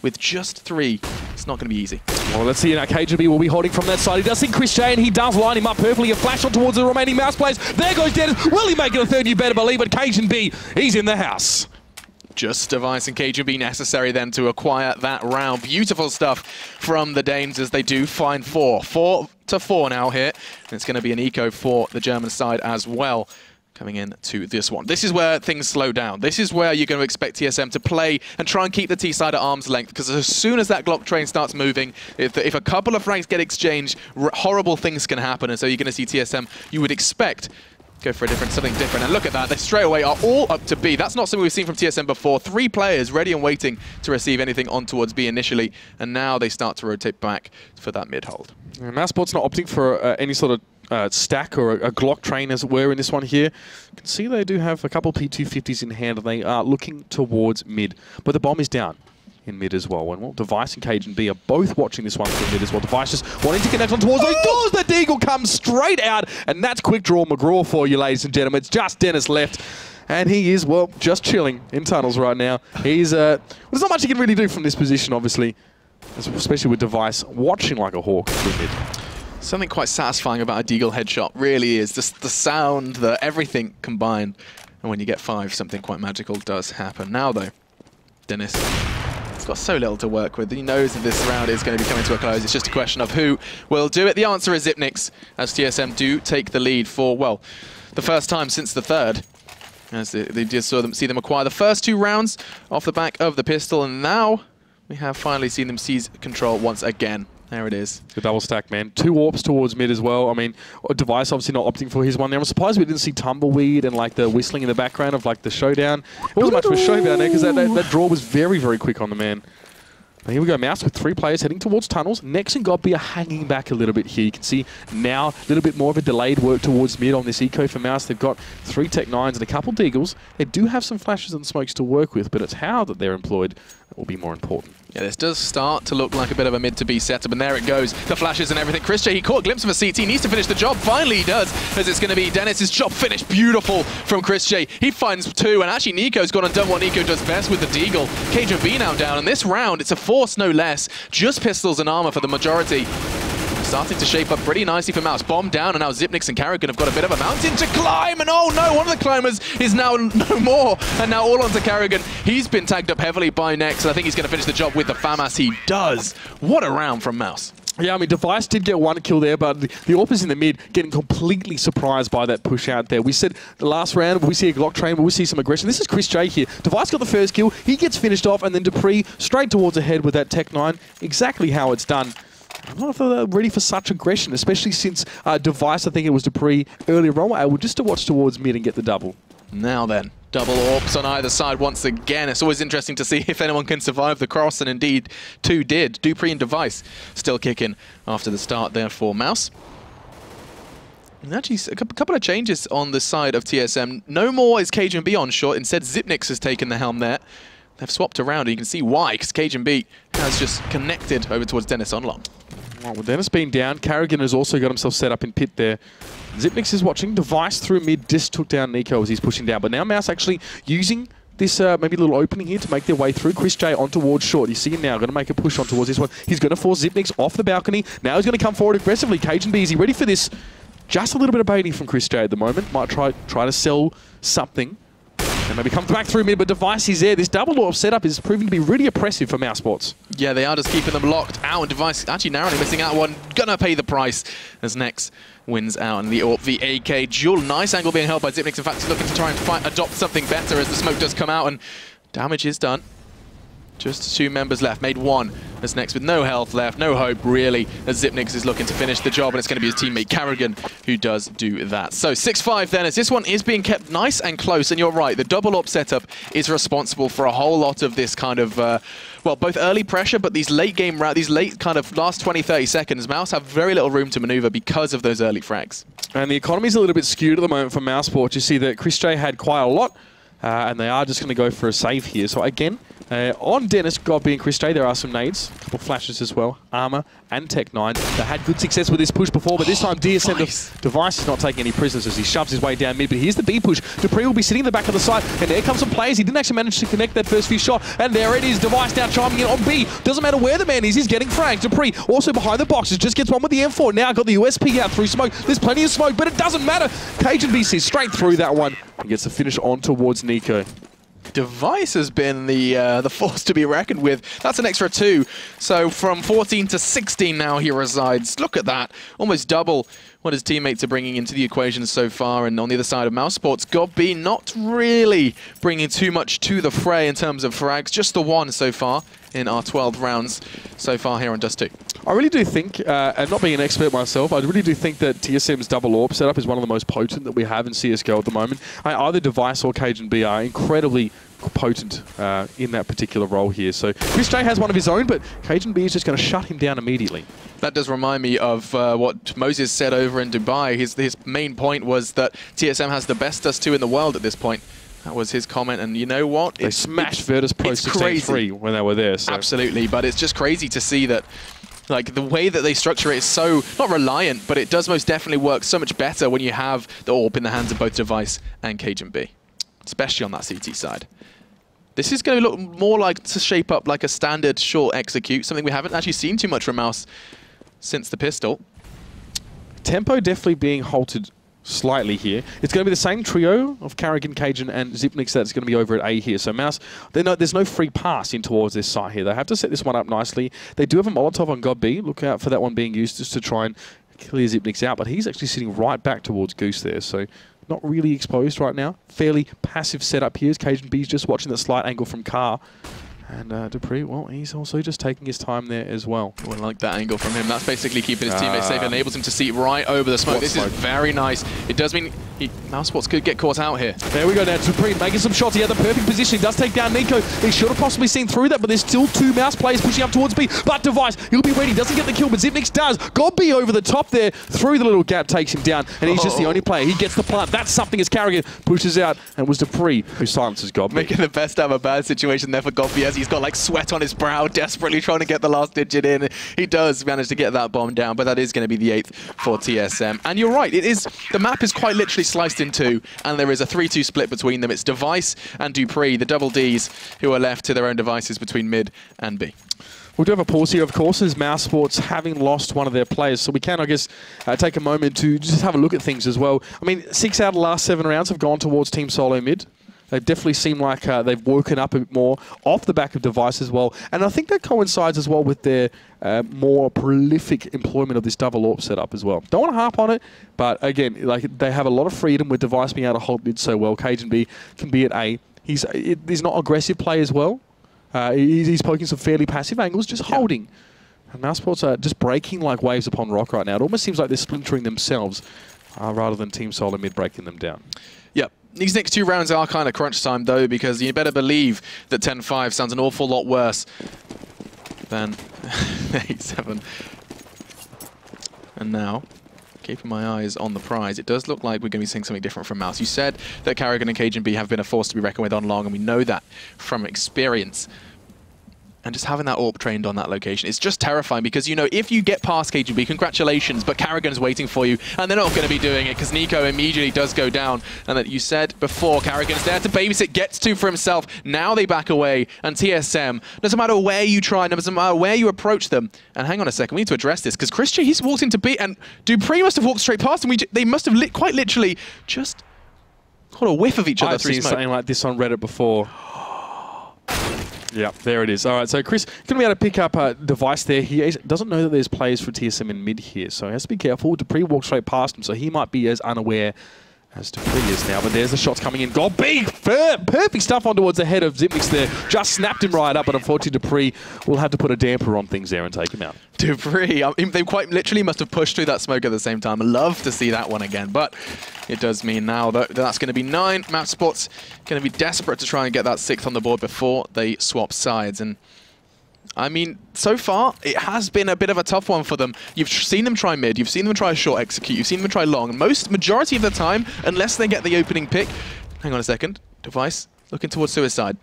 With just 3, it's not going to be easy. Well, let's see. Now, KGB will be holding from that side. He does see Chris J, and he does line him up perfectly. A flash on towards the remaining mouz players. There goes Dennis. Will he make it a third? You better believe it. Cajun B, he's in the house. Just Device and Cajun B necessary then to acquire that round. Beautiful stuff from the Dames as they do find 4. 4 to 4 now here. And it's going to be an eco for the German side as well. Coming in to this one. This is where things slow down. This is where you're going to expect TSM to play and try and keep the T side at arm's length, because as soon as that Glock train starts moving, if a couple of ranks get exchanged, horrible things can happen, and so you're going to see TSM, you would expect, go for something different. And look at that, they straight away are all up to B. That's not something we've seen from TSM before. 3 players ready and waiting to receive anything on towards B initially, and now they start to rotate back for that mid hold. mouz Sports not opting for any sort of stack or a Glock train, as it were, in this one here. You can see they do have a couple P250s in hand, and they are looking towards mid. But the bomb is down in mid as well. And well, Device and Cajun B are both watching this one from mid as well. Device just wanting to connect on towards those doors. The Deagle comes straight out, and that's quick draw McGraw for you, ladies and gentlemen. It's just Dennis left. And he is, well, just chilling in tunnels right now. He's, there's not much he can really do from this position, obviously, especially with Device watching like a hawk through mid. Something quite satisfying about a Deagle headshot, really is. Just the sound, everything combined. And when you get 5, something quite magical does happen. Now, though, Dennis, he's got so little to work with. He knows that this round is going to be coming to a close. It's just a question of who will do it. The answer is Zipnix, as TSM do take the lead for, well, the first time since the 3rd. As they just see them acquire the first 2 rounds off the back of the pistol, and now we have finally seen them seize control once again. There it is. The double stack, man. 2 warps towards mid as well. I mean, Device obviously not opting for his one there. I'm surprised we didn't see Tumbleweed and like the whistling in the background of like the showdown. It wasn't much of a showdown there because that draw was very, very quick on the man. And here we go, mouz with 3 players heading towards tunnels. Nex and Gobby are hanging back a little bit here. You can see now a little bit more of a delayed work towards mid on this eco for mouz. They've got 3 Tech 9s and a couple Deagles. They do have some flashes and smokes to work with, but it's how that they're employed that will be more important. Yeah, this does start to look like a bit of a mid to B setup, and there it goes. The flashes and everything. Chris J, he caught a glimpse of a CT, needs to finish the job. Finally he does, as it's going to be Dennis's job finished. Beautiful from Chris J. He finds 2, and actually Nico's gone and done what Nico does best with the Deagle. Cajun B now down, and this round, it's a force no less. Just pistols and armor for the majority. Starting to shape up pretty nicely for mouz. Bomb down, and now Zipnix and Carrigan have got a bit of a mountain to climb, and oh no, one of the climbers is now no more, and now all onto Carrigan. He's been tagged up heavily by Nex, and I think he's going to finish the job with the FAMAS. He does. What a round from mouz. Yeah, I mean, Device did get 1 kill there, but the AWPers in the mid getting completely surprised by that push out there. We said the last round, we see a Glock train, we see some aggression. This is Chris J here. Device got the first kill, he gets finished off, and then Dupree straight towards the head with that Tech 9. Exactly how it's done. I'm not ready for such aggression, especially since Device, I think it was Dupree earlier on, were able just to watch towards mid and get the double. Now then, double AWPs on either side once again. It's always interesting to see if anyone can survive the cross, and indeed, two did. dupreeh and Device still kicking after the start there for mouz. And actually, a couple of changes on the side of TSM. No more is CageNB on short. Instead, Xyp9x has taken the helm there. They've swapped around, and you can see why, because CageNB has just connected over towards Dennis on long. Well, with Dennis being down, Carrigan has also got himself set up in pit there. Xyp9x is watching. Device through mid just took down Nico as he's pushing down. But now mouz actually using this maybe little opening here to make their way through. Chris J on towards short. You see him now, going to make a push on towards this one. He's going to force Xyp9x off the balcony. Now he's going to come forward aggressively. CageNB, is he ready for this? Just a little bit of baiting from Chris J at the moment. Might try to sell something. And maybe comes back through mid, but Device is there. This double AWP setup is proving to be really oppressive for mousesports. Yeah, they are just keeping them locked out, and Device actually narrowly missing out one. Gonna pay the price as Nex wins out, and the AWP, the AK duel. Nice angle being held by Xyp9x. In fact, he's looking to try and adopt something better as the smoke does come out, and damage is done. Just two members left, made one as Nex with no health left, no hope really, as Xyp9x is looking to finish the job, and it's going to be his teammate Carrigan who does do that. So 6-5 then, as this one is being kept nice and close, and you're right, the double AWP setup is responsible for a whole lot of this kind of, well, both early pressure, but these late game rounds, these late kind of last 20-30 seconds, mouz have very little room to maneuver because of those early frags. And the economy's a little bit skewed at the moment for mousesports. You see that Chris J had quite a lot, and they are just going to go for a save here. So again, on Dennis, Godby and Chris J, there are some nades, a couple of flashes as well, Armor and Tech9. They had good success with this push before, but this time TSM Device is not taking any prisoners as he shoves his way down mid. But here's the B push. dupreeh will be sitting in the back of the side, and there comes some players. He didn't actually manage to connect that first few shot, and there it is. Device now chiming in on B. Doesn't matter where the man is, he's getting fragged. dupreeh also behind the boxes, just gets one with the M4. Now got the USP out through smoke. There's plenty of smoke, but it doesn't matter. CageNB sees straight through that one and gets the finish on towards Nico. Device has been the force to be reckoned with. That's an extra 2. So from 14 to 16 now he resides. Look at that. Almost double what his teammates are bringing into the equation so far. And on the other side of mousesports, Godby not really bringing too much to the fray in terms of frags. Just the one so far in our 12 rounds so far here on Dust 2. I really do think, and not being an expert myself, I really do think that TSM's double AWP setup is one of the most potent that we have in CSGO at the moment. Either Device or CageNB are incredibly potent in that particular role here. So Chris J has one of his own, but CageNB is just going to shut him down immediately. That does remind me of what Moses said over in Dubai. His main point was that TSM has the best Dust 2 in the world at this point. That was his comment, and you know what? They smashed Virtus Pro 16-3 when they were there. So. Absolutely, but it's just crazy to see that like the way that they structure it is so, not reliant, but it does most definitely work so much better when you have the AWP in the hands of both Device and CageNB, especially on that CT side. This is going to look more like to shape up like a standard short execute, something we haven't actually seen too much from mouz since the pistol. Tempo definitely being halted slightly here. It's going to be the same trio of Carrigan, Cajun, and Xyp9x that's going to be over at A here. So mouz, there's no free pass in towards this site here. They have to set this one up nicely. They do have a Molotov on Godby. Look out for that one being used just to try and clear Xyp9x out, but he's actually sitting right back towards Goose there. So not really exposed right now. Fairly passive setup here as CageNB's just watching the slight angle from Carr. And dupreeh, well, he's also just taking his time there as well. I like that angle from him. That's basically keeping his teammates safe and enables him to see right over the smoke. This is very nice. It does mean mousesports could get caught out here. There we go now. dupreeh making some shots. He had the perfect position. He does take down Nico. He should have possibly seen through that, but there's still two mouz players pushing up towards B. But Device, he'll be ready. Doesn't get the kill, but Xyp9x does. Godby over the top there, through the little gap, takes him down, and he's just the only player. He gets the plant. That's something as Carrigan pushes out, and it was dupreeh who silences Godby. Making the best out of a bad situation there for Godby as he's got like sweat on his brow, desperately trying to get the last digit in. He does manage to get that bomb down, but that is going to be the 8th for TSM. And you're right, it is, the map is quite literally sliced in two, and there is a 3-2 split between them. It's Device and dupreeh, the double Ds, who are left to their own devices between mid and B. We'll do have a pause here, of course, as mousesports having lost one of their players. So we can, I guess, take a moment to just have a look at things as well. I mean, 6 out of the last 7 rounds have gone towards Team Solo mid. They definitely seem like they've woken up a bit more off the back of Device as well. And I think that coincides as well with their more prolific employment of this double AWP setup as well. Don't want to harp on it, but again, like they have a lot of freedom with Device being able to hold mid so well. CageNB can be at A. He's not aggressive play as well. He's poking some fairly passive angles, just holding. And mousesports are just breaking like waves upon rock right now. It almost seems like they're splintering themselves rather than Team Solo mid breaking them down. Yep. These next 2 rounds are kind of crunch time, though, because you better believe that 10-5 sounds an awful lot worse than 8-7. And now, keeping my eyes on the prize, it does look like we're going to be seeing something different from mouz. You said that karrigan and Cajun have been a force to be reckoned with on long, and we know that from experience. And just having that AWP trained on that location, it's just terrifying because, you know, if you get past Cajun, congratulations, but karrigan's waiting for you, and they're not going to be doing it because Nico immediately does go down. And that you said before, karrigan's there to babysit, gets 2 for himself. Now they back away, and TSM, doesn't matter where you try, doesn't matter where you approach them. And hang on a second, we need to address this because Chris J, he's walked into B, and dupreeh must have walked straight past him. They must have quite literally just caught a whiff of each other through smoke. I've seen something like this on Reddit before. Yeah, there it is. All right, so Chris going to be able to pick up a device there. He doesn't know that there's players for TSM in mid here, so he has to be careful. dupreeh walked straight past him, so he might be as unaware as dupreeh is now. But there's the shots coming in. Got big, perfect stuff on towards the head of Xyp9x there. Just snapped him right up, but unfortunately dupreeh will have to put a damper on things there and take him out. dupreeh, I mean, they quite literally must have pushed through that smoke at the same time. I'd love to see that one again, but it does mean now that that's going to be 9. mapsports going to be desperate to try and get that 6th on the board before they swap sides. And I mean, so far, it has been a bit of a tough one for them. You've seen them try mid, you've seen them try short execute, you've seen them try long. Majority of the time, unless they get the opening pick, hang on a second, Device looking towards suicide.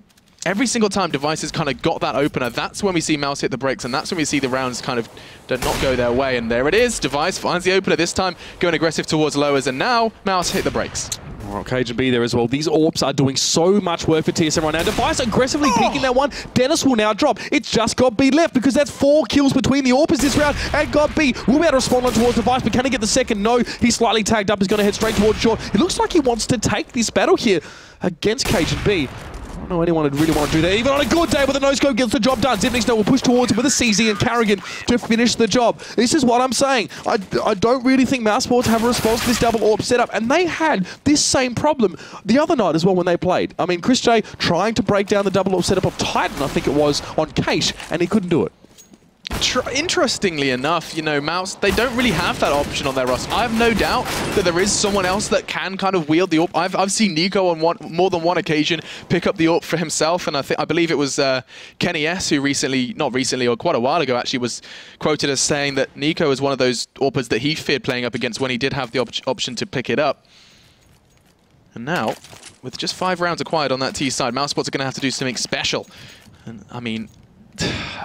Every single time Device has kind of got that opener, that's when we see mouz hit the brakes, and that's when we see the rounds kind of not go their way. And there it is, Device finds the opener this time, going aggressive towards lowers, and now mouz hit the brakes. Well, Cajun there as well. These AWPs are doing so much work for TSM right now. Device aggressively peeking that one. Dennis will now drop. It's just got B left because that's 4 kills between the AWPers this round and got B. Will be able to respond on towards Device, but can he get the second? No. He's slightly tagged up. He's going to head straight towards short. It looks like he wants to take this battle here against Cajun. I don't know anyone would really want to do that. Even on a good day with a no-scope gets the job done. Xyp9x now will push towards him with a CZ and karrigan to finish the job. This is what I'm saying. I don't really think mapsports have a response to this double AWP setup, and they had this same problem the other night as well when they played. I mean, Chris J trying to break down the double AWP setup of Titan, I think it was, on Cache, and he couldn't do it. Interestingly enough, you know, mouz, they don't really have that option on their roster. I have no doubt that there is someone else that can kind of wield the AWP. I've seen Nico on more than one occasion pick up the AWP for himself, and I believe it was Kenny S who not recently, or quite a while ago actually, was quoted as saying that Nico was one of those AWPers that he feared playing up against when he did have the option to pick it up. And now, with just 5 rounds acquired on that T side, mapsports are going to have to do something special. And I mean,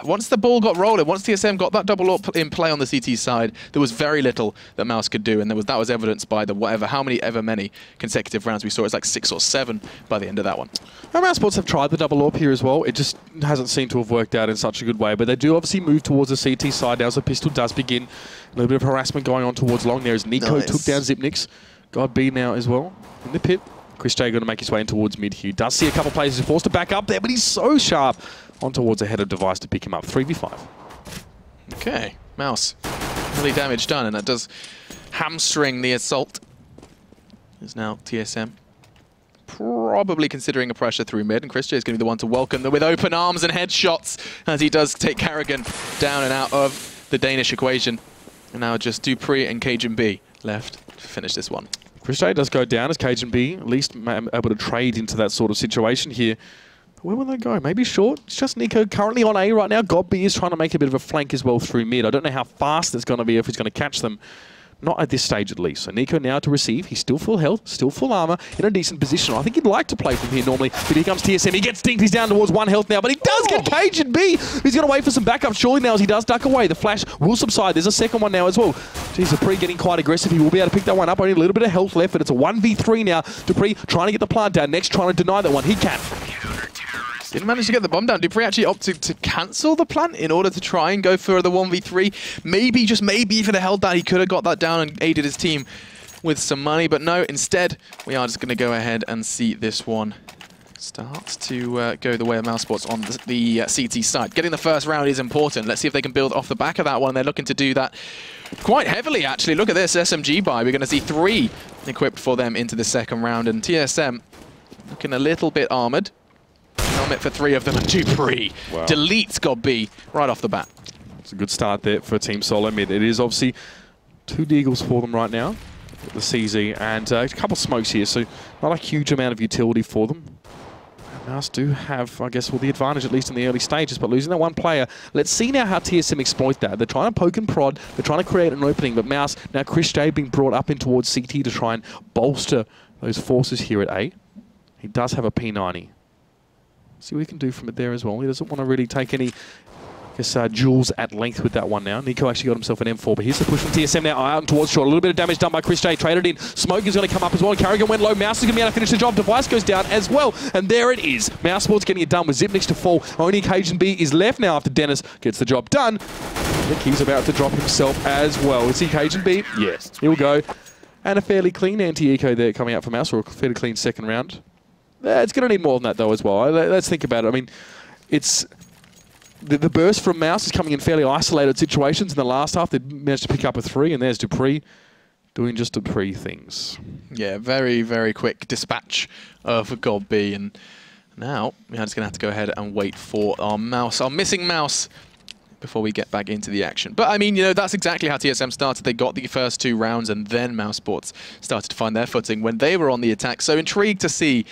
once the ball got rolling, once TSM got that double AWP in play on the CT side, there was very little that mouz could do, and that was evidenced by the how many consecutive rounds we saw. It's like 6 or 7 by the end of that one. Well, mapsports have tried the double AWP here as well. It just hasn't seemed to have worked out in such a good way, but they do obviously move towards the CT side now as the pistol does begin. A little bit of harassment going on towards long there as Nico took down Xyp9x. Got B now as well in the pit. Chris J going to make his way in towards mid here. Does see a couple of players who's forced to back up there, but he's so sharp on towards a head of Device to pick him up. 3v5. Okay, mouz. Really damage done, and that does hamstring the assault. Is now TSM probably considering a pressure through mid, and Chris J is going to be the one to welcome them with open arms and headshots as he does take karrigan down and out of the Danish equation. And now just dupreeh and Cajun left to finish this one. Chris J does go down as Cajun at least able to trade into that sort of situation here. But where will they go? Maybe short? It's just Nico currently on A right now. Godby is trying to make a bit of a flank as well through mid. I don't know how fast it's going to be if he's going to catch them. Not at this stage at least. So Nico now to receive. He's still full health, still full armor, in a decent position. I think he'd like to play from here normally, but here comes TSM. He gets dinked. He's down towards 1 health now, but he does get Cajun. He's going to wait for some backup surely now as he does duck away. The flash will subside. There's a second one now as well. Jeez, dupreeh getting quite aggressive. He will be able to pick that one up. Only a little bit of health left, but it's a 1v3 now. dupreeh trying to get the plant down. Next trying to deny that one. He can. Didn't manage to get the bomb down. dupreeh actually opted to cancel the plant in order to try and go for the 1v3. Maybe, just maybe, if it had held that, he could have got that down and aided his team with some money. But no, instead, we are just going to go ahead and see this one start to go the way of mapsports on the CT side. Getting the first round is important. Let's see if they can build off the back of that one. They're looking to do that quite heavily, actually. Look at this SMG buy. We're going to see 3 equipped for them into the second round. And TSM looking a little bit armored. Helmet for 3 of them, and dupreeh deletes Godby right off the bat. It's a good start there for Team Solo mid. It is obviously 2 deagles for them right now. the CZ, and a couple smokes here, so not a huge amount of utility for them. mouz do have, I guess, well, the advantage, at least in the early stages, but losing that one player. Let's see now how TSM exploit that. They're trying to poke and prod, they're trying to create an opening, but mouz, now Chris J being brought up in towards CT to try and bolster those forces here at A. He does have a P90. See what he can do from it there as well. He doesn't want to really take any, I guess, duels at length with that one now. Nico actually got himself an M4, but here's the push from TSM now out and towards short. A little bit of damage done by Chris J. Traded in. Smoke is going to come up as well. Carrigan went low. mouz is going to be able to finish the job. Device goes down as well. And there it is. mouz Sports getting it done with Zipnix to fall. Only Cajun B is left now after Dennis gets the job done. I think he's about to drop himself as well. Is he Cajun B? Yes. He'll go. And a fairly clean anti-eco there coming out from mouz, or a fairly clean second round. It's going to need more than that though as well. Let's think about it. I mean, it's... The burst from mouz is coming in fairly isolated situations. In the last half, they managed to pick up a 3, and there's Dupree doing just Dupree things. Yeah, very, very quick dispatch of God B, and now we're just going to have to go ahead and wait for our mouz, our missing mouz, before we get back into the action. But I mean, you know, that's exactly how TSM started. They got the first 2 rounds, and then mouz Sports started to find their footing when they were on the attack. So intrigued to see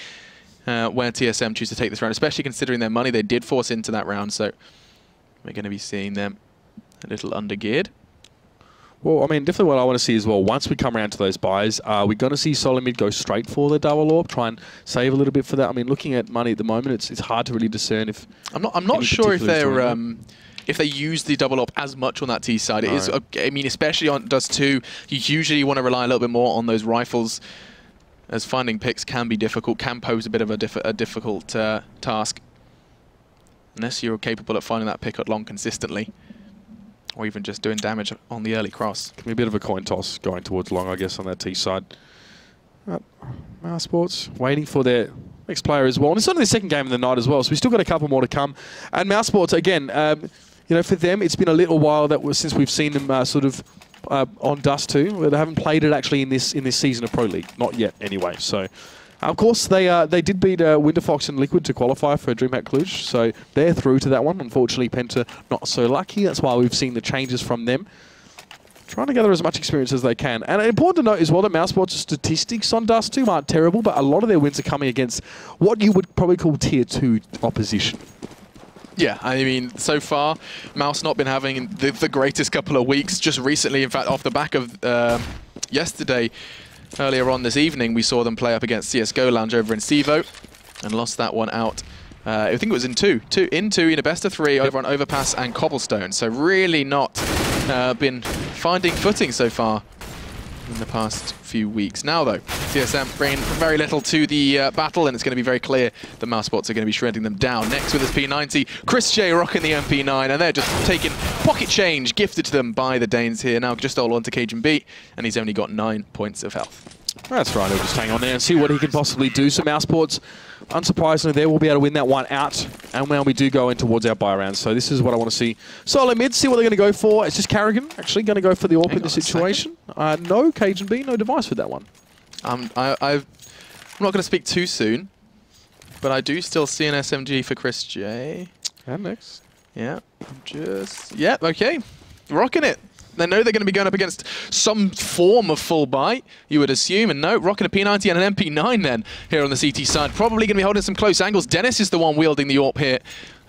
where TSM choose to take this round, especially considering their money they did force into that round. So we're going to be seeing them a little undergeared. Well, I mean, definitely what I want to see as well, once we come around to those buys, we're going to see Solomid go straight for the double AWP, try and save a little bit for that. I mean, looking at money at the moment, it's hard to really discern if... I'm not sure if they use the double AWP as much on that T side. It is, I mean, especially on Dust 2, you usually want to rely a little bit more on those rifles, as finding picks can be difficult, can pose a bit of a difficult task. Unless you're capable of finding that pick at long consistently, or even just doing damage on the early cross. Can be a bit of a coin toss going towards long, I guess, on that T side. mouz Sports waiting for their next player as well. And it's only the second game of the night as well, so we've still got a couple more to come. And mouz Sports, again, you know, for them, it's been a little while since we've seen them sort of on Dust 2. They haven't played it actually in this season of Pro League, not yet anyway. So. Of course, they did beat Winterfox and Liquid to qualify for DreamHack Cluj, so they're through to that one. Unfortunately, Penta not so lucky. That's why we've seen the changes from them. Trying to gather as much experience as they can. And important to note as well that mouz Sports' statistics on Dust 2 aren't terrible, but a lot of their wins are coming against what you would probably call Tier 2 opposition. Yeah, I mean, so far, mouz not been having the greatest couple of weeks. Just recently, in fact, off the back of yesterday, earlier on this evening, we saw them play up against CSGO Lounge over in Sevo and lost that one out. I think it was in two in a best of 3 over on Overpass and Cobblestone. So really not been finding footing so far in the past few weeks. Now though, TSM bringing very little to the battle, and it's going to be very clear the mouz Sports are going to be shredding them down. Next with his P90, Chris J rocking the MP9, and they're just taking pocket change gifted to them by the Danes here. Now just all on to Cajun B, and he's only got 9 points of health. That's right, he'll just hang on there and see what he can possibly do. So mouz Sports, unsurprisingly, there will be able to win that one out, and now we do go in towards our buy rounds. So this is what I want to see. Solo mid, see what they're going to go for. It's just Carrigan actually going to go for the AWP in this situation. No Cajun B, no device with that one. I'm not going to speak too soon, but I do still see an SMG for Chris J. And next. Yeah, yeah, okay, rocking it. They know they're going to be going up against some form of full buy, you would assume. And no, rocking a P90 and an MP9 then here on the CT side. Probably going to be holding some close angles. Dennis is the one wielding the AWP here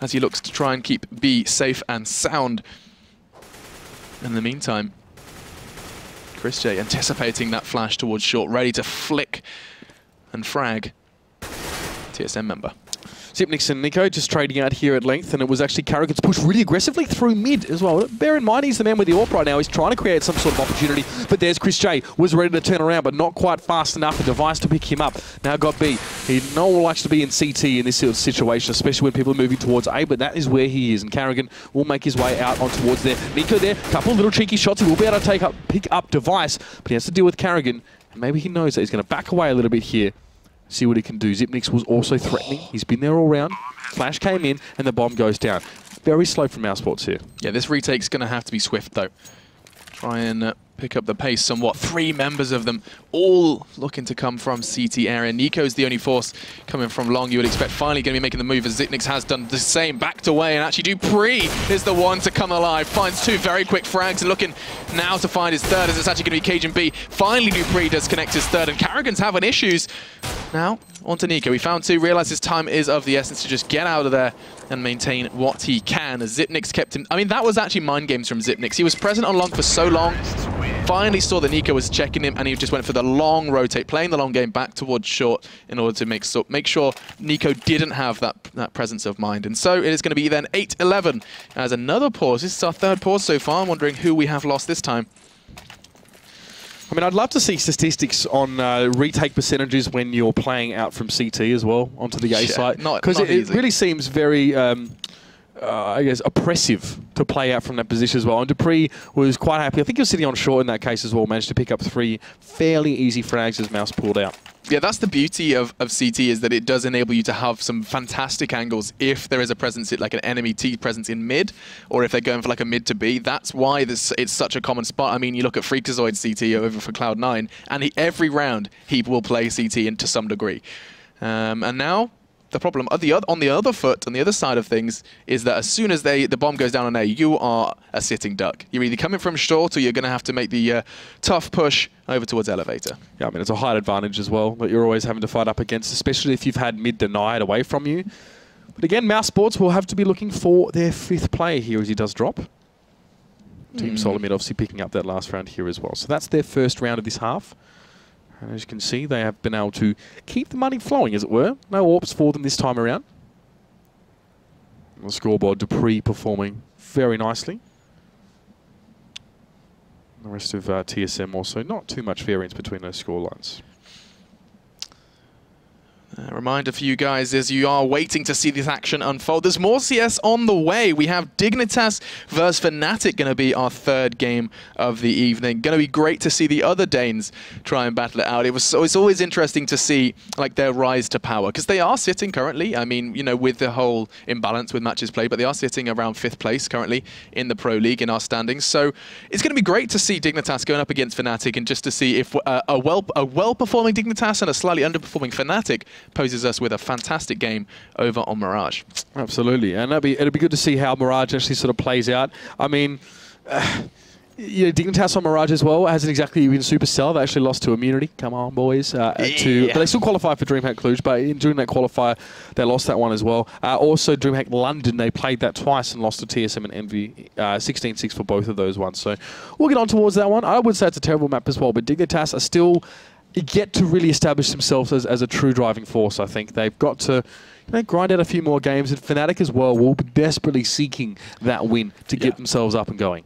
as he looks to try and keep B safe and sound. In the meantime, Chris J anticipating that flash towards short, ready to flick and frag TSM member. Zipnix and Nico just trading out here at length, and it was actually Carrigan's push really aggressively through mid as well. Bear in mind, he's the man with the AWP right now. He's trying to create some sort of opportunity, but there's Chris J, was ready to turn around, but not quite fast enough. A device to pick him up. Now got B. No one likes to be in CT in this sort of situation, especially when people are moving towards A, but that is where he is, and Carrigan will make his way out on towards there. Nico there, couple of little cheeky shots. He will be able to pick up device, but he has to deal with Carrigan, and maybe he knows that he's going to back away a little bit here. See what he can do. Zipnix was also threatening. He's been there all round. Flash came in, and the bomb goes down. Very slow from mouz Sports here. Yeah, this retake's going to have to be swift, though. try and pick up the pace somewhat. 3 members of them all looking to come from CT area. Nico's the only force coming from long. You would expect finally going to be making the move as Dignitas has done the same. Backed away, and actually Dupree is the one to come alive. Finds 2 very quick frags and looking now to find his third, as it's actually going to be Cajun B. Finally Dupree does connect his third, and Carrigan's having issues. Now onto Nico. We found 2, realizes time is of the essence to just get out of there and maintain what he can. As Zipnix kept him, I mean, that was actually mind games from Zipnix. He was present on long for so long, finally saw that Nico was checking him, and he just went for the long rotate, playing the long game back towards short in order to make sure Nico didn't have that presence of mind. And so it is going to be then 8-11 as another pause. This is our 3rd pause so far. I'm wondering who we have lost this time. I mean, I'd love to see statistics on retake percentages when you're playing out from CT as well onto the A site. Because it really seems very, I guess, oppressive to play out from that position as well. And Dupree was quite happy. I think he was sitting on short in that case as well. Managed to pick up 3 fairly easy frags as Mouse pulled out. Yeah, that's the beauty of CT, is that it does enable you to have some fantastic angles if there is a presence, like an enemy T presence in mid, or if they're going for like a mid to B. That's why it's such a common spot. I mean, you look at Freakazoid CT over for Cloud9, and every round he will play CT in to some degree. And now the problem on the other foot, on the other side of things, is that as soon as the bomb goes down on A, you are a sitting duck. You're either coming from short, or you're going to have to make the tough push over towards elevator. Yeah, I mean, it's a height advantage as well that you're always having to fight up against, especially if you've had mid denied away from you. But again, Mouse Sports will have to be looking for their 5th player here as he does drop. Team Solomid obviously picking up that last round here as well. So that's their first round of this half. And as you can see, they have been able to keep the money flowing, as it were. No AWPs for them this time around. On the scoreboard, Dupree performing very nicely. The rest of TSM also, not too much variance between those scorelines. Reminder for you guys is you are waiting to see this action unfold. There's more CS on the way. We have Dignitas versus Fnatic going to be our 3rd game of the evening. Going to be great to see the other Danes try and battle it out. It's always interesting to see like their rise to power, because they are sitting currently, I mean, you know, with the whole imbalance with matches played, but they are sitting around 5th place currently in the Pro League in our standings. So it's going to be great to see Dignitas going up against Fnatic, and just to see if a well-performing Dignitas and a slightly underperforming Fnatic poses us with a fantastic game over on Mirage. Absolutely, and it'll be good to see how Mirage actually sort of plays out. I mean, you know, Dignitas on Mirage as well hasn't exactly been super stellar. They actually lost to Immunity. Come on, boys. But they still qualified for DreamHack Cluj, but during that qualifier, they lost that one as well. Also, DreamHack London, they played that twice and lost to TSM and Envy 16-6 for both of those ones. So we'll get on towards that one. I would say it's a terrible map as well, but Dignitas are still yet to really establish themselves as a true driving force. I think they've got to grind out a few more games, and Fnatic as well will be desperately seeking that win to get themselves up and going.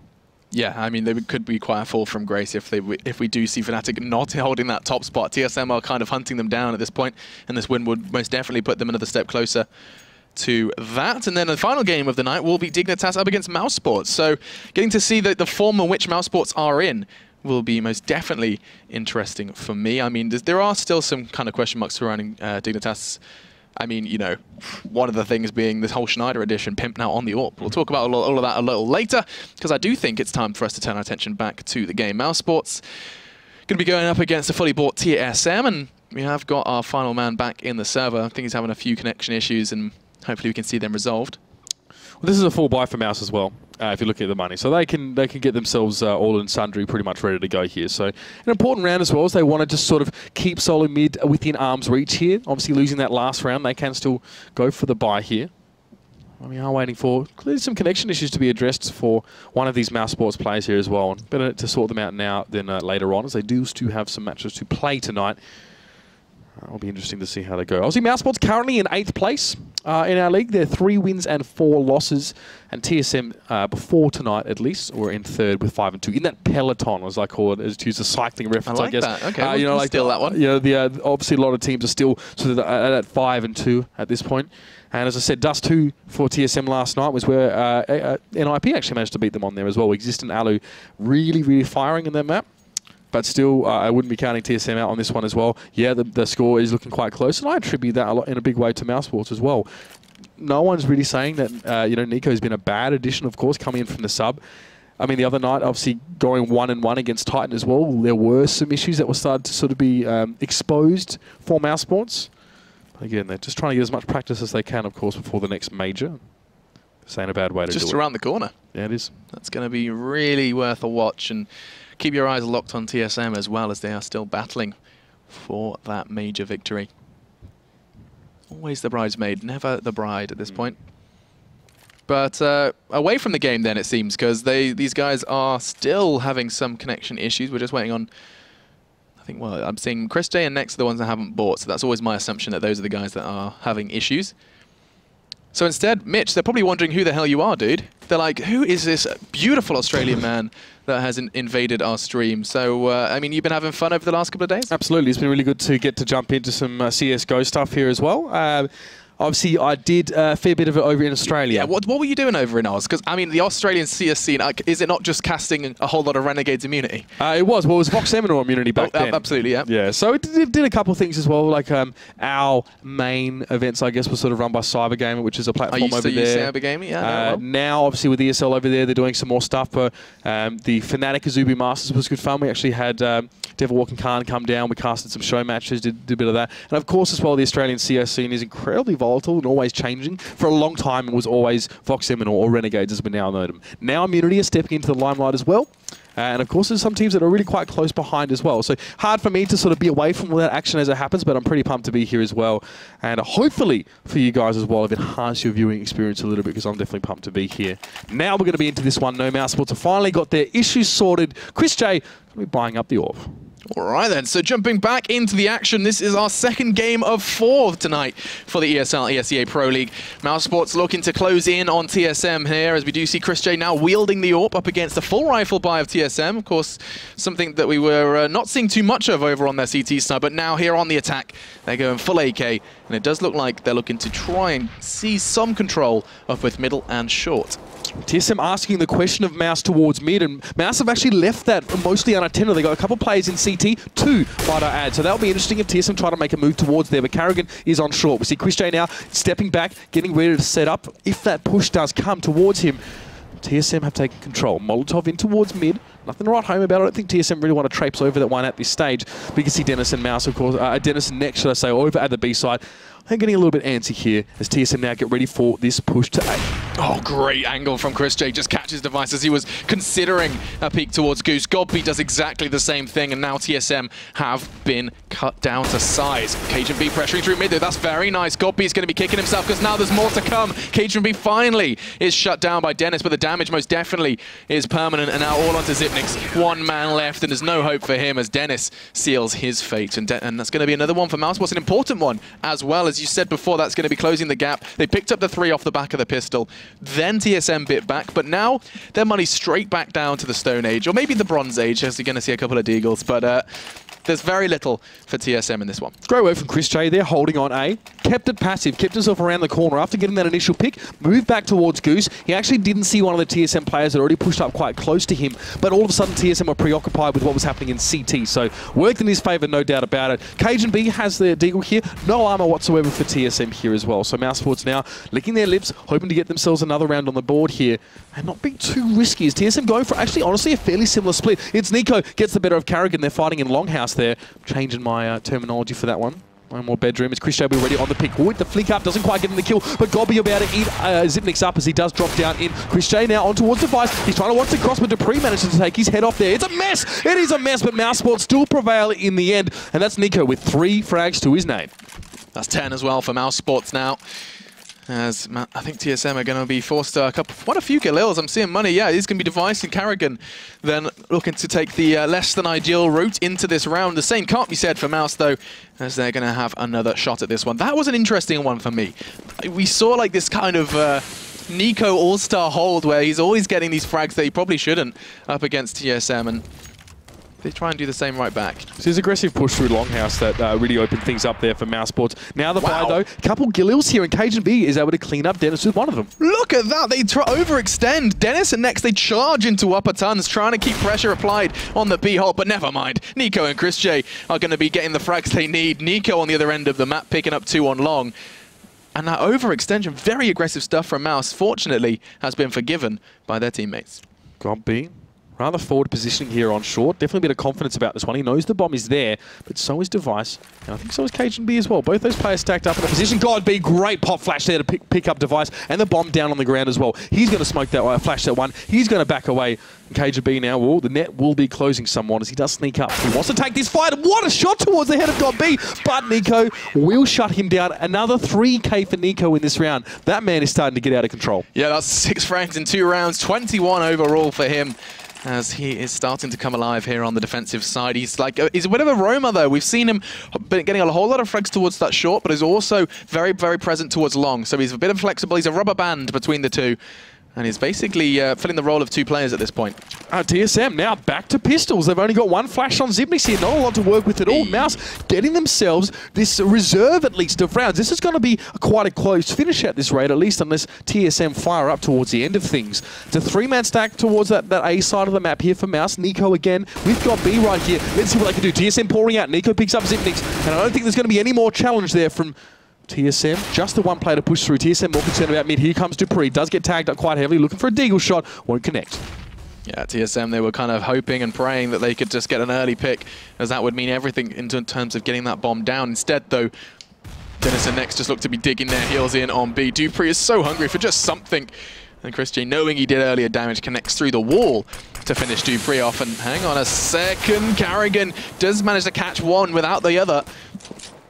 Yeah, I mean, they could be quite a fall from grace if we do see Fnatic not holding that top spot. TSM are kind of hunting them down at this point, and this win would most definitely put them another step closer to that. And then the final game of the night will be Dignitas up against Mouse Sports. So getting to see the form in which Mouse Sports are in will be most definitely interesting for me. I mean, there are still some kind of question marks surrounding Dignitas. I mean, you know, one of the things being this whole Schneider edition pimped out on the AWP. We'll talk about all of that a little later, because I do think it's time for us to turn our attention back to the game. Mouse Sports going to be going up against a fully bought TSM, and we have got our final man back in the server. I think he's having a few connection issues, and hopefully we can see them resolved. Well, this is a full buy for Mouse as well, if you look at the money. So they can get themselves all in sundry pretty much ready to go here. So an important round as well, as they want to just sort of keep solo mid within arm's reach here. Obviously losing that last round, they can still go for the buy here. We are waiting for clearly some connection issues to be addressed for one of these Mouse Sports players here as well. And better to sort them out now than later on, as they do still have some matches to play tonight. It'll be interesting to see how they go. Obviously, Mouse Sports currently in 8th place in our league. They're 3 wins and 4 losses. And TSM, before tonight at least, were in 3rd with 5 and 2. In that peloton, as I call it, as to use a cycling reference, I guess. That. Okay, you know, like steal that one. You know, obviously a lot of teams are still sort of at 5 and 2 at this point. And as I said, Dust 2 for TSM last night was where NIP actually managed to beat them on there as well. Existent Alu really, really firing in their map. But still, I wouldn't be counting TSM out on this one as well. Yeah, the score is looking quite close, and I attribute that a lot in a big way to Mouse Sports as well. No one's really saying that you know, Nico's been a bad addition, of course, coming in from the sub. I mean, the other night, obviously going 1-1 against Titan as well, there were some issues that were starting to sort of be exposed for mousesports. Again, they're just trying to get as much practice as they can, of course, before the next major. This ain't a bad way to do it. Just around the corner. Yeah, it is. That's going to be really worth a watch, and keep your eyes locked on TSM as well, as they are still battling for that major victory. Always the bridesmaid, never the bride at this point. But away from the game then, it seems, because these guys are still having some connection issues. We're just waiting on, I think, well, I'm seeing Chris J and Next are the ones that haven't bought, so that's always my assumption that those are the guys that are having issues. So instead, Mitch, they're probably wondering who the hell you are, dude. They're like, who is this beautiful Australian man that has invaded our stream? So, I mean, you've been having fun over the last couple of days? Absolutely. It's been really good to get to jump into some CSGO stuff here as well. Obviously, I did a fair bit of it over in Australia. Yeah, what were you doing over in Oz? Because, I mean, the Australian CS scene, is it not just casting a whole lot of Renegades immunity? It was. Well, it was Vox Seminole immunity back then. Absolutely, yeah. Yeah, so it did a couple of things as well. Like our main events, I guess, were sort of run by Cybergamer, which is a platform over there. Use Cybergamer? Yeah, now, obviously, with ESL over there, they're doing some more stuff. But the Fnatic Azubu Masters was good fun. We actually had Devil Walking Khan come down. We casted some show matches, did a bit of that. And, of course, as well, the Australian CS scene is incredibly volatile and always changing. For a long time, it was always Vox Seminole or Renegades, as we now know them. Now, Immunity is stepping into the limelight as well. And, of course, there's some teams that are really quite close behind as well. So, hard for me to sort of be away from all that action as it happens, but I'm pretty pumped to be here as well. And hopefully, for you guys as well, I've enhanced your viewing experience a little bit, because I'm definitely pumped to be here. Now we're going to be into this one. No mousesports have finally got their issues sorted. Chris J going to be buying up the orb. All right then, so jumping back into the action, this is our second game of 4 tonight for the ESL ESEA Pro League. mousesports looking to close in on TSM here, as we do see Chris J now wielding the AWP up against the full rifle buy of TSM. Of course, something that we were not seeing too much of over on their CT side, but now here on the attack, they're going full AK, and it does look like they're looking to try and seize some control of both middle and short. TSM asking the question of Mouse towards mid, and Mouse have actually left that mostly unattended. They got a couple players in CT, 2 might I add. So that'll be interesting if TSM try to make a move towards there. But Carrigan is on short. We see Chris J now stepping back, getting ready to set up. If that push does come towards him, TSM have taken control. Molotov in towards mid. Nothing to write home about. I don't think TSM really want to traipse over that one at this stage. But you can see Dennis and Mouse, of course, Dennis and Next, should I say, over at the B side. They're getting a little bit antsy here as TSM now get ready for this push to A. Oh, great angle from Chris J. Just catches device as he was considering a peek towards Goose. Godby does exactly the same thing, and now TSM have been cut down to size. Cajun B pressuring through mid there. That's very nice. Godby is going to be kicking himself because now there's more to come. Cajun B finally is shut down by Dennis, but the damage most definitely is permanent, and now all onto Zipnix. 1 man left, and there's no hope for him as Dennis seals his fate. And that's going to be another one for mousesports, an important one as well. As you said before, that's going to be closing the gap. They picked up the 3 off the back of the pistol. Then TSM bit back, but now their money's straight back down to the Stone Age, or maybe the Bronze Age, as you're going to see a couple of deagles. But there's very little for TSM in this one. Great work from Chris J. They're holding on A. Kept it passive, kept himself around the corner after getting that initial pick, moved back towards Goose. He actually didn't see one of the TSM players that already pushed up quite close to him, but all of a sudden TSM were preoccupied with what was happening in CT, so worked in his favour, no doubt about it. Cajun B has the deagle here, no armour whatsoever for TSM here as well, so mousesports now licking their lips, hoping to get themselves another round on the board here, and not being too risky as TSM going for actually, honestly, a fairly similar split. It's Nico gets the better of Carrigan, they're fighting in Longhouse there. Changing my terminology for that one. One more bedroom. Is Chris J ready on the pick? Ooh, the flick up doesn't quite get him the kill, but Godby about to eat Zipnix up as he does drop down in. Chris J now on towards device. He's trying to watch the cross, but Dupree manages to take his head off there. It's a mess! It is a mess, but mousesports still prevail in the end, and that's Nico with 3 frags to his name. That's 10 as well for mousesports now. As I think TSM are going to be forced to quite a few Galils. I'm seeing money. Yeah, he's going to be Device and Carrigan then looking to take the less than ideal route into this round. The same can't be said for Mouse, though, as they're going to have another shot at this one. That was an interesting one for me. We saw like this kind of Nico all-star hold where he's always getting these frags that he probably shouldn't up against TSM, and they try and do the same right back. So there's aggressive push through Longhouse that really opened things up there for mousesports. Now the buy, though, couple Galils here, and Cajun B is able to clean up Dennis with one of them. Look at that. They overextend. Dennis and Next, they charge into upper tons, trying to keep pressure applied on the B hole, but never mind. Nico and Chris J are going to be getting the frags they need. Nico on the other end of the map, picking up 2 on long. And that overextension, very aggressive stuff from Mouse, fortunately, has been forgiven by their teammates. God B. Rather forward positioning here on short. Definitely a bit of confidence about this one. He knows the bomb is there, but so is Device. And I think so is Cajun B as well. Both those players stacked up in a position. God B, great pop flash there to pick up Device. And the bomb down on the ground as well. He's going to smoke that flash that one. He's going to back away. And Cajun B now, well, the net will be closing somewhat as he does sneak up. He wants to take this fight. What a shot towards the head of God B. But Nico will shut him down. Another 3K for Nico in this round. That man is starting to get out of control. Yeah, that's 6 frags in 2 rounds. 21 overall for him, as he is starting to come alive here on the defensive side. He's like, he's a bit of a roamer though. We've seen him getting a whole lot of frags towards that short, but he's also very, very present towards long. So he's a bit of flexible. He's a rubber band between the two. And he's basically filling the role of 2 players at this point. TSM now back to pistols. They've only got 1 flash on Zibnix here. Not a lot to work with at all. Mouse getting themselves this reserve at least of rounds. This is going to be quite a close finish at this rate, at least unless TSM fire up towards the end of things. It's a 3-man stack towards that A side of the map here for Mouse. Nico again. We've got B right here. Let's see what they can do. TSM pouring out. Nico picks up Zibnix. And I don't think there's going to be any more challenge there from TSM. Just the 1 player to push through. TSM more concerned about mid. Here comes Dupree. Does get tagged up quite heavily. Looking for a deagle shot. Won't connect. Yeah, TSM, they were kind of hoping and praying that they could just get an early pick, as that would mean everything in terms of getting that bomb down. Instead, though, Dennis and Nex just look to be digging their heels in on B. Dupree is so hungry for just something. And Chris J, knowing he did earlier damage, connects through the wall to finish Dupree off. And hang on a second, Carrigan does manage to catch one without the other.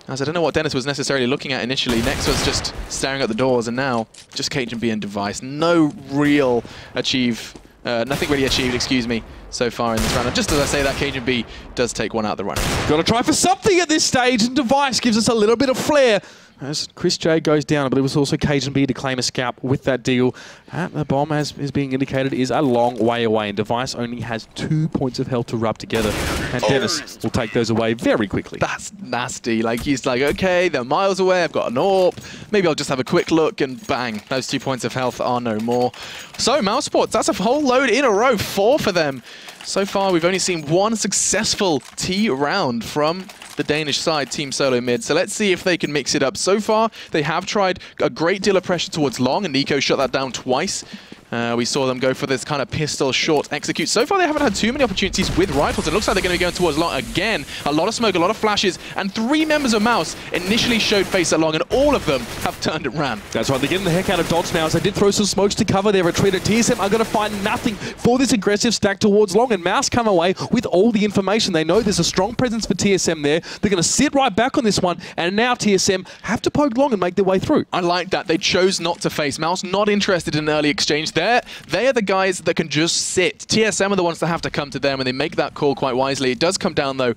As I don't know what Dennis was necessarily looking at initially. Next was just staring at the doors, and now just Cajun B and Device. Nothing really achieved, excuse me, so far in this round. And just as I say that, Cajun B does take one out of the running. Got to try for something at this stage, and Device gives us a little bit of flair as Chris J goes down, but it was also Cajun B to claim a scalp with that deal. And the bomb, as is being indicated, is a long way away, and Device only has 2 points of health to rub together. And Dennis will take those away very quickly. That's nasty. Like, he's like, okay, they're miles away, I've got an AWP. Maybe I'll just have a quick look, and bang, those 2 points of health are no more. So, Mouse Sports, that's a whole load in a row, 4 for them. So far, we've only seen 1 successful T round from the Danish side, Team Solo Mid. So let's see if they can mix it up. So far, they have tried a great deal of pressure towards long, and Nico shut that down twice. We saw them go for this kind of pistol short execute. So far, they haven't had too many opportunities with rifles. It looks like they're going to be going towards long again. A lot of smoke, a lot of flashes, and 3 members of Mouse initially showed face at long, and all of them have turned it round. That's right, they're getting the heck out of dodge now, as they did throw some smokes to cover their retreat. At TSM are going to find nothing for this aggressive stack towards long, and Mouse come away with all the information. They know there's a strong presence for TSM there. They're going to sit right back on this one, and now TSM have to poke long and make their way through. I like that. They chose not to face. Mouse not interested in an early exchange. They are the guys that can just sit. TSM are the ones that have to come to them, and they make that call quite wisely. It does come down, though,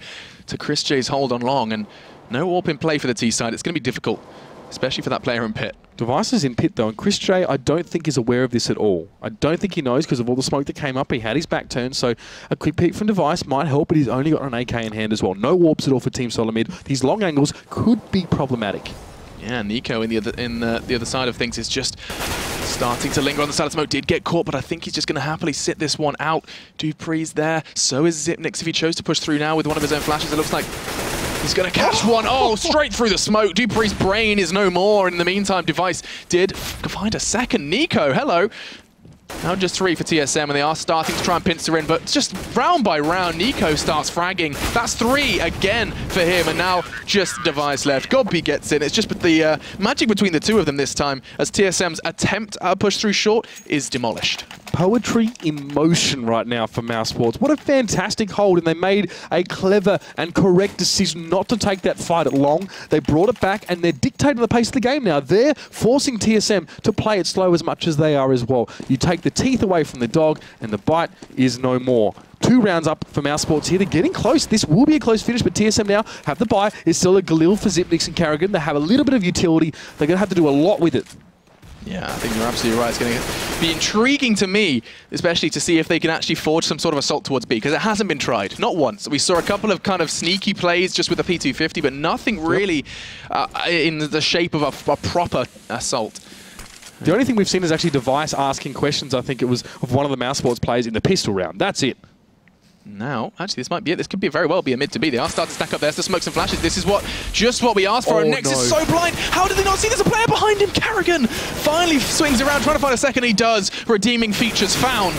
to Chris J's hold on long, and no AWP in play for the T side. It's going to be difficult, especially for that player in pit. Device is in pit, though, and Chris J, I don't think is aware of this at all. I don't think he knows because of all the smoke that came up. He had his back turned, so a quick peek from Device might help, but he's only got an AK in hand as well. No warps at all for Team Solo Mid. These long angles could be problematic. Yeah, Nico in the other side of things is just starting to linger on the side of smoke. Did get caught, but I think he's just going to happily sit this one out. Dupree's there. So is Zipnix if he chose to push through now with one of his own flashes. It looks like he's going to catch one. Oh, straight through the smoke. Dupree's brain is no more. In the meantime, Device did find a second. Nico, hello. Now just 3 for TSM, and they are starting to try and pincer in, but just round by round, Nico starts fragging. That's 3 again for him, and now just Device left. Godby gets in. It's just the magic between the two of them this time, as TSM's attempt at a push through short is demolished. Poetry in motion right now for Mouse Sports. What a fantastic hold, and they made a clever and correct decision not to take that fight at long. They brought it back, and they're dictating the pace of the game now. They're forcing TSM to play it slow as much as they are as well. You take the teeth away from the dog, and the bite is no more. 2 rounds up for Mouse Sports here. They're getting close. This will be a close finish, but TSM now have the bye. It's still a Galil for Zipnix and Carrigan. They have a little bit of utility. They're going to have to do a lot with it. Yeah, I think you're absolutely right. It's going to be intriguing to me, especially to see if they can actually forge some sort of assault towards B, because it hasn't been tried. Not once. We saw a couple of kind of sneaky plays just with the P250, but nothing really in the shape of a proper assault. The only thing we've seen is actually Device asking questions, I think it was, of one of the Mouse Sports players in the pistol round. That's it. Now, actually, this might be it. This could be very well be a mid to B. They are starting to stack up. There's the smokes and flashes. This is just what we asked for. And Nex is so blind. How did they not see there's a player behind him? Carrigan finally swings around, trying to find a second. He does. Redeeming features found.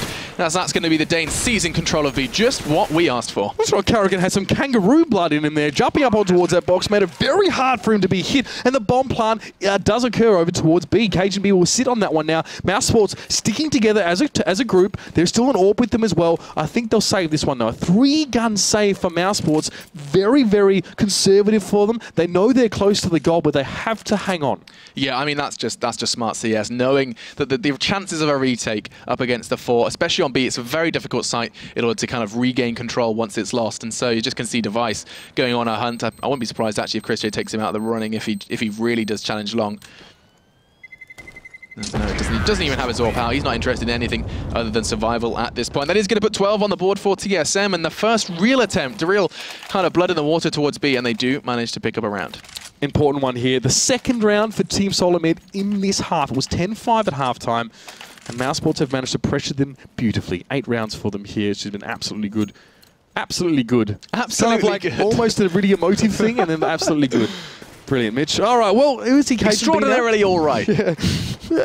That's going to be the Danes seizing control of B, just what we asked for. That's right, Carrigan had some kangaroo blood in him there, jumping up on towards that box, made it very hard for him to be hit, and the bomb plant does occur over towards B. Cajun B will sit on that one now. Mouse Sports sticking together as a group. There's still an AWP with them as well. I think they'll save this one though. A 3-gun save for Mouse Sports. Very, very conservative for them. They know they're close to the goal, but they have to hang on. Yeah, I mean, that's just smart CS, knowing that the chances of a retake up against the 4, especially on B, it's a very difficult site in order to kind of regain control once it's lost. And so you just can see Device going on a hunt. I wouldn't be surprised actually if Chris J takes him out of the running if he really does challenge long. No, it doesn't even have his AWP out. He's not interested in anything other than survival at this point. That is going to put 12 on the board for TSM, and the first real attempt, the real kind of blood in the water towards B, and they do manage to pick up a round. Important one here. The second round for Team Solar Mid in this half. It was 10-5 at halftime, and Mouse Sports have managed to pressure them beautifully. 8 rounds for them here. It's been absolutely good. Absolutely good. Absolutely like good. Almost a really emotive thing, and then absolutely good. Brilliant, Mitch. All right, well, who's he? Extraordinarily all right. Yeah.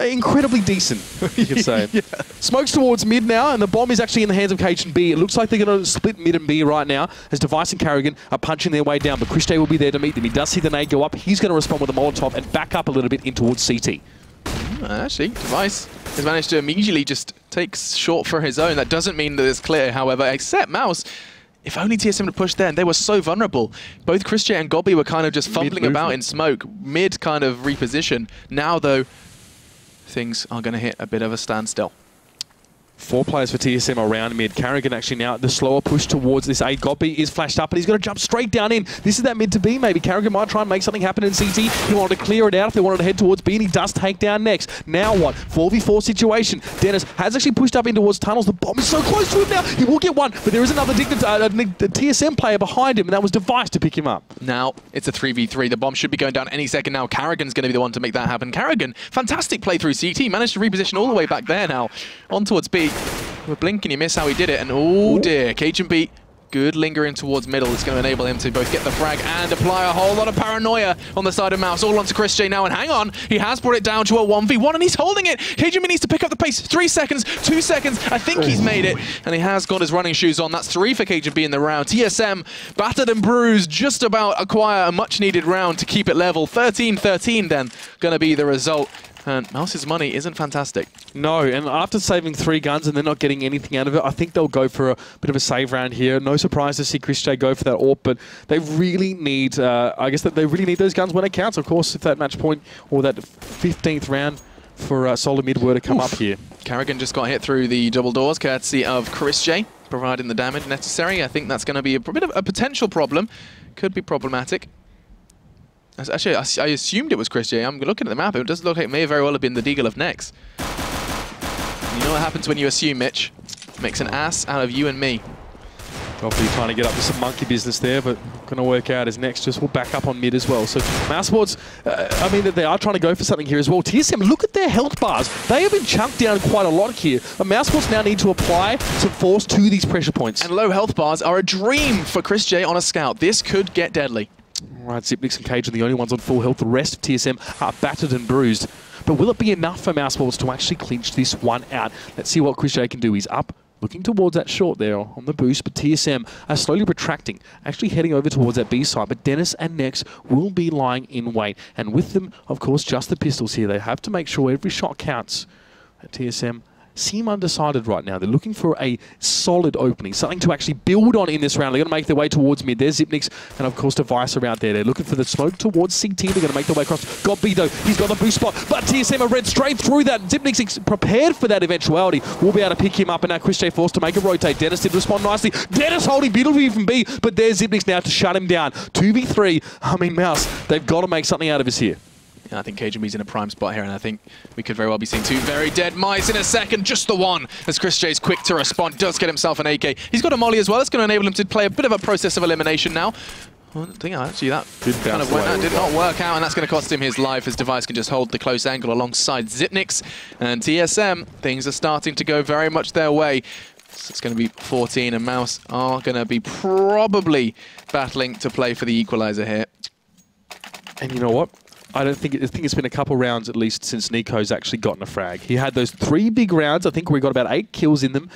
Incredibly decent, you could say. Yeah. Smokes towards mid now, and the bomb is actually in the hands of Cajun B. It looks like they're going to split mid and B right now, as Device and Carrigan are punching their way down, but Chris J will be there to meet them. He does see the nade go up. He's going to respond with a Molotov and back up a little bit in towards CT. Actually, Device has managed to immediately just take short for his own. That doesn't mean that it's clear, however, except Mouse. If only TSM had pushed there, and they were so vulnerable. Both Chris J and Gobby were kind of just fumbling about in smoke, mid kind of reposition. Now, though, things are going to hit a bit of a standstill. 4 players for TSM around mid. Carrigan actually now the slower push towards this A. Gobby is flashed up, and he's going to jump straight down in. This is that mid to B, maybe. Carrigan might try and make something happen in CT. He wanted to clear it out if they wanted to head towards B, and he does take down next. Now what? 4v4 situation. Dennis has actually pushed up in towards tunnels. The bomb is so close to him now. He will get one, but there is another TSM player behind him, and that was Device to pick him up. Now it's a 3v3. The bomb should be going down any second now. Carrigan's going to be the one to make that happen. Carrigan, fantastic play through CT. Managed to reposition all the way back there now. On towards B. With blink and you miss how he did it, and oh dear, Cajun B, good lingering towards middle. It's going to enable him to both get the frag and apply a whole lot of paranoia on the side of Mouse. All onto Chris J now, and hang on, he has brought it down to a 1v1, and he's holding it. Cajun B needs to pick up the pace. 3 seconds, 2 seconds, I think he's made it, and he has got his running shoes on. That's 3 for Cajun B in the round. TSM, battered and bruised, just about acquire a much-needed round to keep it level. 13-13 then, going to be the result. And Mouse's money isn't fantastic. No, and after saving 3 guns and they're not getting anything out of it, I think they'll go for a bit of a save round here. No surprise to see Chris J go for that AWP, but they really need, I guess that they really need those guns when it counts. Of course, if that match point or that 15th round for Solar Mid were to come up here. Carrigan just got hit through the double doors, courtesy of Chris J, providing the damage necessary. I think that's going to be a bit of a potential problem. Could be problematic. Actually, I assumed it was Chris J. I'm looking at the map. It does look like it may very well have been the Deagle of Nex. You know what happens when you assume, Mitch? Makes an ass out of you and me. Probably trying to get up to some monkey business there, but going to work out as Nex just will back up on mid as well. So Mouse Sports, I mean, they are trying to go for something here as well. TSM, look at their health bars. They have been chunked down quite a lot here. And Mouse Sports now need to apply some force to these pressure points. And low health bars are a dream for Chris J on a scout. This could get deadly. Right, Zipnix and Cage are the only ones on full health. The rest of TSM are battered and bruised. But will it be enough for Mouse Sports to actually clinch this one out? Let's see what Chris J can do. He's up, looking towards that short there on the boost, but TSM are slowly retracting, actually heading over towards that B side. But Dennis and Nex will be lying in wait. And with them, of course, just the pistols here. They have to make sure every shot counts. At TSM seem undecided right now. They're looking for a solid opening, something to actually build on in this round. They're going to make their way towards mid. There's Zipnix and, of course, Device around there. They're looking for the smoke towards CT. They're going to make their way across. Gobby, though, he's got the boost spot, but TSM are read straight through that. Zipnix prepared for that eventuality. We'll be able to pick him up, and now Chris J forced to make a rotate. Dennis did respond nicely. Dennis holding beautifully from B, but there's Zipnix now to shut him down. 2v3. I mean, Mouse, they've got to make something out of us here. Yeah, I think Cajun B's in a prime spot here, and I think we could very well be seeing 2 very dead mice in a second. Just the one, as Chris J's quick to respond, does get himself an AK. He's got a molly as well. It's going to enable him to play a bit of a process of elimination now. Well, I think actually that kind of did not work out, and that's going to cost him his life, as Device can just hold the close angle alongside Zipnix. And TSM, things are starting to go very much their way. So it's going to be 14, and Mouse are going to be probably battling to play for the equalizer here. And you know what? I think it's been a couple rounds at least since Nico's actually gotten a frag. He had those 3 big rounds, I think, where he got about 8 kills in them.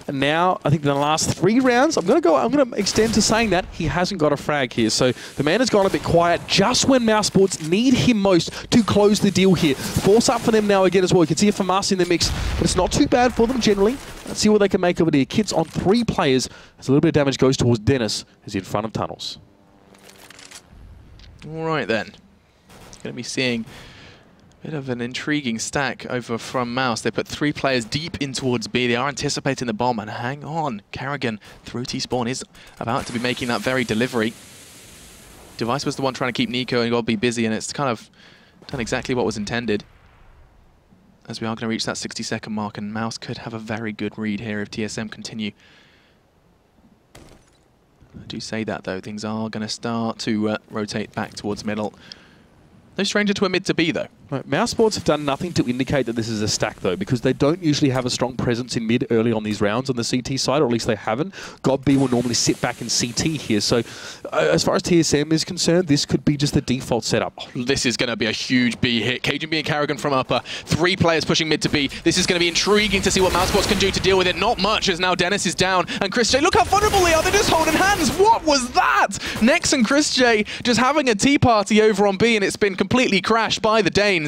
And now, I think in the last 3 rounds, I'm gonna extend to saying that he hasn't got a frag here. So the man has gone a bit quiet just when mousesports need him most to close the deal here. Force up for them now again as well. You can see a FAMAS in the mix, but it's not too bad for them generally. Let's see what they can make of it here. Kits on 3 players. As a little bit of damage goes towards Dennis, who's in front of tunnels. All right then. Going to be seeing a bit of an intriguing stack over from mouz. They put 3 players deep in towards B. They are anticipating the bomb, and hang on. Karrigan through T-Spawn is about to be making that very delivery. Device was the one trying to keep Nico and God be busy, and it's kind of done exactly what was intended. As we are going to reach that 60-second mark, and mouz could have a very good read here if TSM continue. I do say that though, things are going to start to rotate back towards middle. No stranger to a mid to B though. Right. mousesports have done nothing to indicate that this is a stack though, because they don't usually have a strong presence in mid early on these rounds on the CT side, or at least they haven't. God B will normally sit back in CT here, so as far as TSM is concerned, this could be just the default setup. This is going to be a huge B hit. Cajun B and Karrigan from upper, 3 players pushing mid to B. This is going to be intriguing to see what mousesports can do to deal with it. Not much, as now Dennis is down, and Chris J, look how vulnerable they are, they're just holding hands. What was that? Nex and Chris J just having a tea party over on B, and it's been completely crashed by the Danes.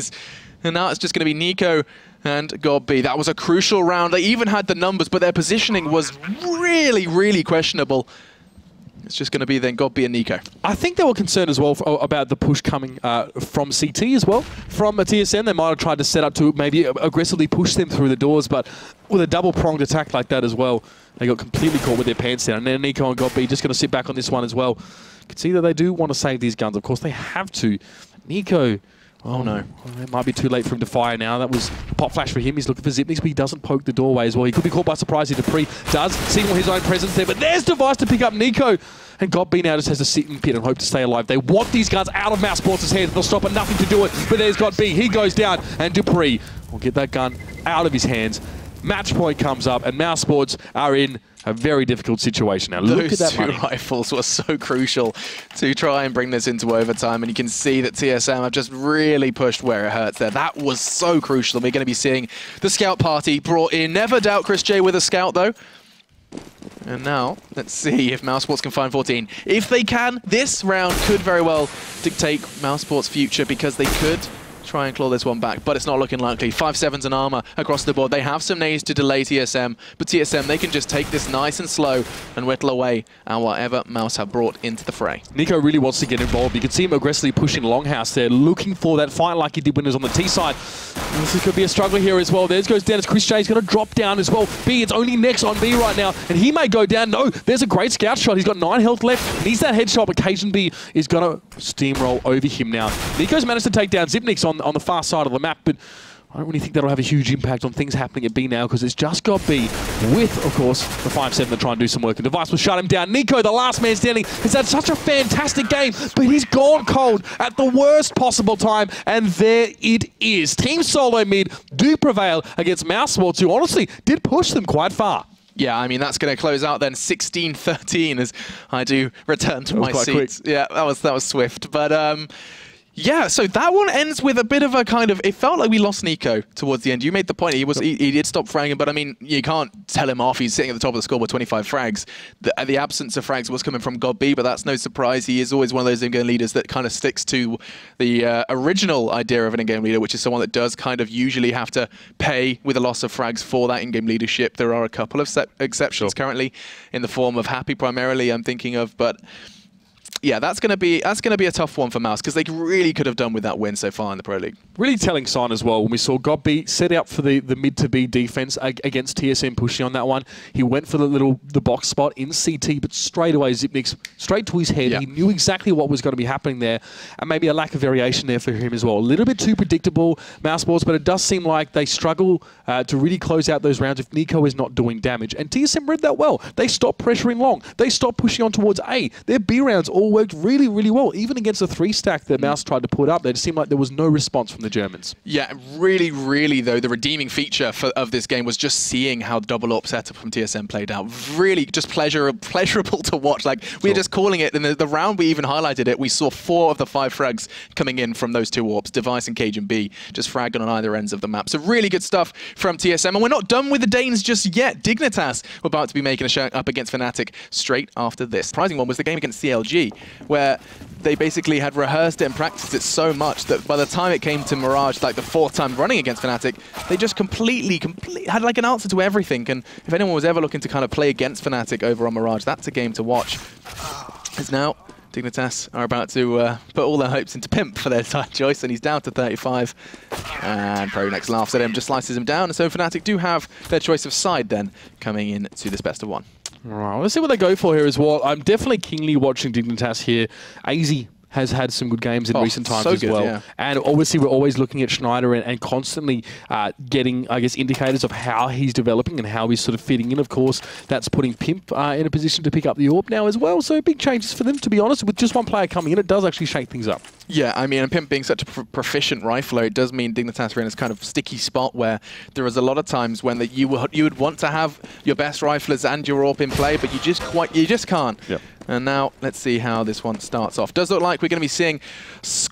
And now it's just going to be Nico and God B. That was a crucial round. They even had the numbers, but their positioning was really, really questionable. It's just going to be then God B and Nico. I think they were concerned as well about the push coming from CT as well. From a TSM, they might have tried to set up to maybe aggressively push them through the doors, but with a double-pronged attack like that as well, they got completely caught with their pants down. And then Nico and God B just going to sit back on this one as well. You can see that they do want to save these guns. Of course, they have to. Nico... Oh no. It might be too late for him to fire now. That was a pop flash for him. He's looking for Zipnix, but he doesn't poke the doorway as well. He could be caught by surprise here. Dupree does signal his own presence there, but there's Device to pick up Nico. And God B now just has to sit in pit and hope to stay alive. They want these guns out of mousesports' hands. They'll stop at nothing to do it, but there's God B. He goes down, and Dupree will get that gun out of his hands. Match point comes up, and mousesports are in a very difficult situation now. Look at that Those 2 rifles were so crucial to try and bring this into overtime, and you can see that TSM have just really pushed where it hurts there. That was so crucial. We're going to be seeing the scout party brought in. Never doubt Chris J with a scout though. And now, let's see if mousesports can find 14. If they can, this round could very well dictate mousesports' future, because they could try and claw this one back, but it's not looking likely. 5-7s and armor across the board. They have some nades to delay TSM, but TSM, they can just take this nice and slow and whittle away at whatever mouz have brought into the fray. Nico really wants to get involved. You can see him aggressively pushing Longhouse there, looking for that fight like he did when he was on the T side. This could be a struggle here as well. There goes Dennis. Chris J is going to drop down as well. B, it's only Nex on B right now, and he may go down. No, there's a great scout shot. He's got 9 health left. Needs that headshot, but Cajun B is going to steamroll over him now. Nico's managed to take down Zipnix on the far side of the map, but I don't really think that'll have a huge impact on things happening at B now, because it's just got B with, of course, the 5-7 to try and do some work. And Device will shut him down. Nico, the last man standing, has had such a fantastic game, but he's gone cold at the worst possible time, and there it is. Team Solo Mid do prevail against mousesports, who honestly did push them quite far. Yeah, I mean, that's going to close out then 16-13 as I do return to my seat. Quick. Yeah, that was swift. But yeah, so that one ends with a bit of a kind of, it felt like we lost Nico towards the end. You made the point, he did stop fragging, but I mean, you can't tell him off. He's sitting at the top of the score with 25 frags. The absence of frags was coming from God B, but that's no surprise. He is always one of those in-game leaders that kind of sticks to the original idea of an in-game leader, which is someone that does kind of usually have to pay with a loss of frags for that in-game leadership. There are a couple of exceptions currently in the form of Happy primarily, I'm thinking of, but yeah, that's gonna be a tough one for mouz, because they really could have done with that win so far in the Pro League. Really telling sign as well when we saw God B set out for the mid to B defense against TSM pushing on that one. He went for the box spot in CT, but straight away Zipnix straight to his head. Yep. He knew exactly what was going to be happening there, and maybe a lack of variation there for him as well. A little bit too predictable, mousesports, but it does seem like they struggle to really close out those rounds if Nico is not doing damage. And TSM read that well. They stopped pressuring long. They stopped pushing on towards A. Their B rounds always worked really, really well. Even against the 3-stack that mouz tried to put up, it seemed like there was no response from the Germans. Yeah, really, really, though, the redeeming feature of this game was just seeing how double up setup from TSM played out. Really just pleasurable to watch. Like, we were just calling it, and the round we even highlighted it, we saw 4 of the 5 frags coming in from those 2 AWPs, Device and Cajun B, just fragged on either ends of the map. So really good stuff from TSM, and we're not done with the Danes just yet. Dignitas were about to be making a show up against Fnatic straight after this. Surprising one was the game against CLG, where they basically had rehearsed it and practiced it so much that by the time it came to Mirage, like the 4th time running against Fnatic, they just completely had like an answer to everything. And if anyone was ever looking to kind of play against Fnatic over on Mirage, that's a game to watch. As now Dignitas are about to put all their hopes into Pimp for their side choice, and he's down to 35. And Pronex laughs at him, just slices him down. And so Fnatic do have their choice of side then coming in to this best of 1. All right, let's see what they go for here as well. I'm definitely keenly watching Dignitas here. AZ has had some good games in recent times as well. Yeah. And obviously we're always looking at Schneider and constantly getting, I guess, indicators of how he's developing and how he's sort of fitting in. Of course, that's putting Pimp in a position to pick up the AWP now as well. So big changes for them, to be honest. With just one player coming in, it does actually shake things up. Yeah, I mean, and Pimp being such a proficient rifler, it does mean Dignitas are in this kind of sticky spot where there is a lot of times when you would want to have your best riflers and your AWP in play, but you just can't. Yep. And now let's see how this one starts off. Does look like we're going to be seeing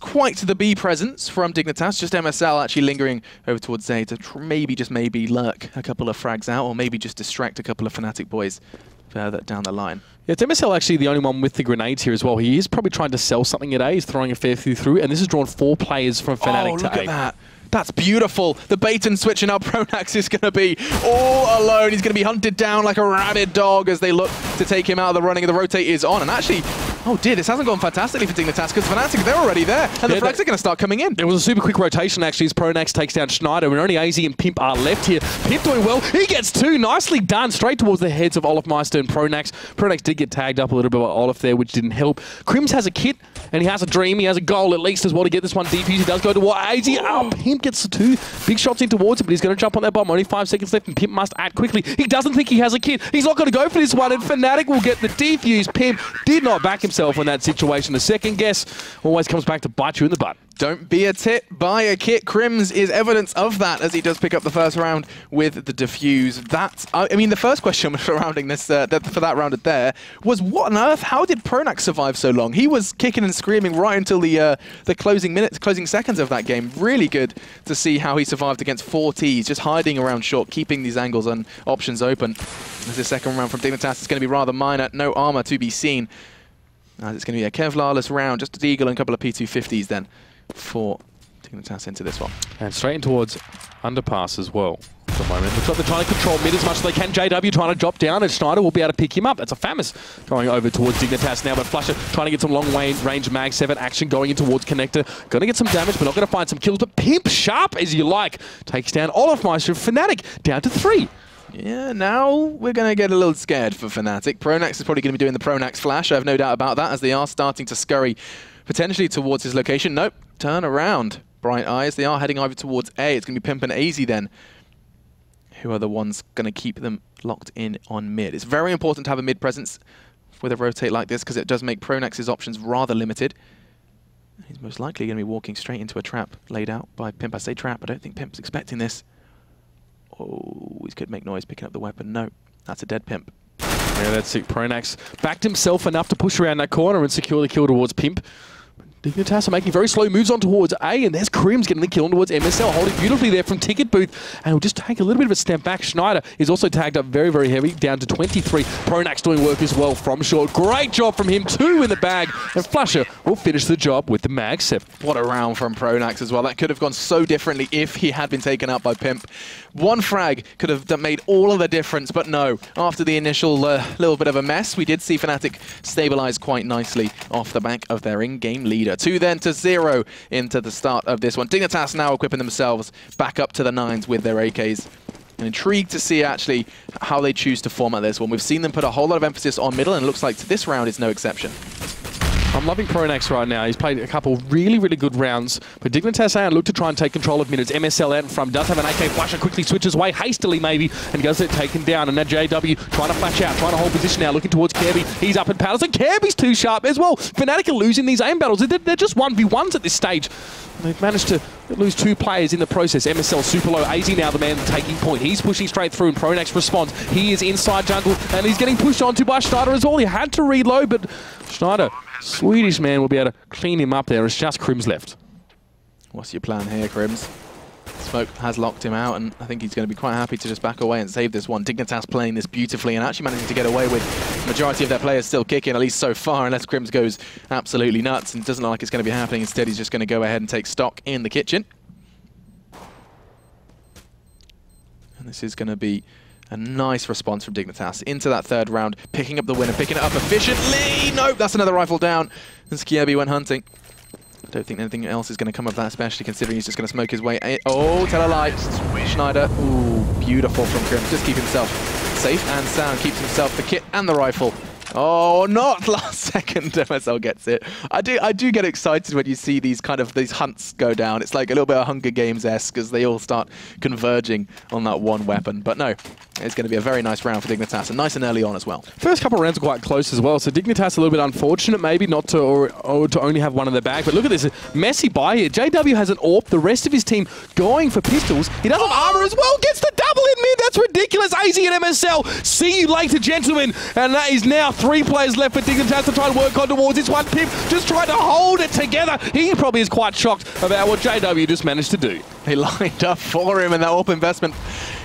quite the B presence from Dignitas. Just MSL actually lingering over towards A to maybe, just maybe, lurk a couple of frags out, or maybe just distract a couple of Fnatic boys further down the line. Yeah, it's MSL actually the only one with the grenades here as well. He is probably trying to sell something at A. He's throwing a fair few through, and this has drawn 4 players from Fnatic to A. Look at that. That's beautiful. The bait and switch, and now Pronax is going to be all alone. He's going to be hunted down like a rabid dog as they look to take him out of the running. The rotate is on, and actually, oh dear, this hasn't gone fantastically for Dignitas because Fnatic, they're already there, and the frags are going to start coming in. It was a super quick rotation actually as Pronax takes down Schneider, and only AZ and Pimp are left here. Pimp doing well. He gets 2. Nicely done. Straight towards the heads of Olafmeister and Pronax. Pronax did get tagged up a little bit by Olaf there, which didn't help. Crims has a kit, and he has a dream. He has a goal at least as well to get this one defused. He does go to what? AZ. Oh, Pimp gets the 2. Big shots in towards him, but he's going to jump on that bomb. Only 5 seconds left, and Pimp must act quickly. He doesn't think he has a kit. He's not going to go for this one, and Fnatic will get the defuse. Pimp did not back himself in that situation. The second guess always comes back to bite you in the butt. Don't be a tit, buy a kit. Crims is evidence of that as he does pick up the first round with the defuse. That's, I mean, the first question surrounding this, for that round there was, what on earth? How did Pronax survive so long? He was kicking and screaming right until the closing seconds of that game. Really good to see how he survived against 4 Ts, just hiding around short, keeping these angles and options open. As the second round from Dignitas is going to be rather minor. No armor to be seen. It's going to be a Kevlar-less round, just a Deagle and a couple of P250s then for Dignitas into this one. And straight in towards underpass as well at the moment. Looks like they're trying to control mid as much as they can. JW trying to drop down, and Schneider will be able to pick him up. That's a Famis going over towards Dignitas now, but Flusher trying to get some long range mag 7 action going in towards Connector. Going to get some damage, but not going to find some kills. But Pimp, sharp as you like, takes down Olafmeister. Fnatic down to 3. Yeah, now we're going to get a little scared for Fnatic. Pronax is probably going to be doing the Pronax flash, I have no doubt about that, as they are starting to scurry potentially towards his location. Nope, turn around, Bright Eyes. They are heading over towards A. It's going to be Pimp and AZ then, who are the ones going to keep them locked in on mid. It's very important to have a mid presence with a rotate like this because it does make Pronax's options rather limited. He's most likely going to be walking straight into a trap laid out by Pimp. I say trap, I don't think Pimp's expecting this. Oh, he could make noise picking up the weapon. No, that's a dead Pimp. Yeah, that's it. Pronax backed himself enough to push around that corner and secure the kill towards Pimp. Dignitas are making very slow moves on towards A, and there's Crims getting the kill on towards MSL, holding beautifully there from Ticket Booth, and he'll just take a little bit of a step back. Schneider is also tagged up very, very heavy, down to 23. Pronax doing work as well from short. Great job from him, 2 in the bag, and Flusher will finish the job with the mag 7. What a round from Pronax as well. That could have gone so differently if he had been taken out by Pimp. One frag could have made all of the difference, but no. After the initial little bit of a mess, we did see Fnatic stabilize quite nicely off the back of their in-game leader. 2 then to 0 into the start of this one. Dignitas now equipping themselves back up to the 9s with their AKs. I'm intrigued to see actually how they choose to format this one. We've seen them put a whole lot of emphasis on middle, and it looks like this round is no exception. I'm loving Pronax right now. He's played a couple really, really good rounds. But Dignitas look to try and take control of mid. It's MSL out in front. Does have an AK flasher, quickly switches away hastily maybe, and gets it taken down. And now JW trying to flash out, trying to hold position now, looking towards Kirby. He's up in paddles, and Kirby's too sharp as well. Fnatic are losing these aim battles. They're just 1v1s at this stage. They've managed to lose 2 players in the process. MSL super low. AZ now the man taking point. He's pushing straight through, and Pronax responds. He is inside jungle, and he's getting pushed onto by Schneider as well. He had to reload, but Schneider, Swedish man, will be able to clean him up there. It's just Crims left. What's your plan here, Crims? Smoke has locked him out, and I think he's going to be quite happy to just back away and save this one. Dignitas playing this beautifully and actually managing to get away with the majority of their players still kicking, at least so far, unless Crims goes absolutely nuts, and it doesn't look like it's going to be happening. Instead, he's just going to go ahead and take stock in the kitchen. And this is going to be a nice response from Dignitas into that 3rd round, picking up the win and picking it up efficiently. Nope, that's another rifle down, and Skierby went hunting. I don't think anything else is going to come of that, especially considering he's just going to smoke his way. Oh, tell a lie. Schneider. Ooh, beautiful from Crims. Just keep himself safe and sound. Keeps himself the kit and the rifle. Oh, not last second. MSL gets it. I do get excited when you see these hunts go down. It's like a little bit of Hunger Games-esque as they all start converging on that one weapon. But no, it's going to be a very nice round for Dignitas, and nice and early on as well. First couple of rounds are quite close as well, so Dignitas a little bit unfortunate maybe not to or to only have one in the bag. But look at this, messy buy here. JW has an AWP, the rest of his team going for pistols. He does have armor as well, gets the double in mid. That's ridiculous. AZ and MSL, see you later, gentlemen. And that is now 3 players left for Dignitas to try and work on towards this one. Pimp just trying to hold it together. He probably is quite shocked about what JW just managed to do. They lined up for him, and that AWP investment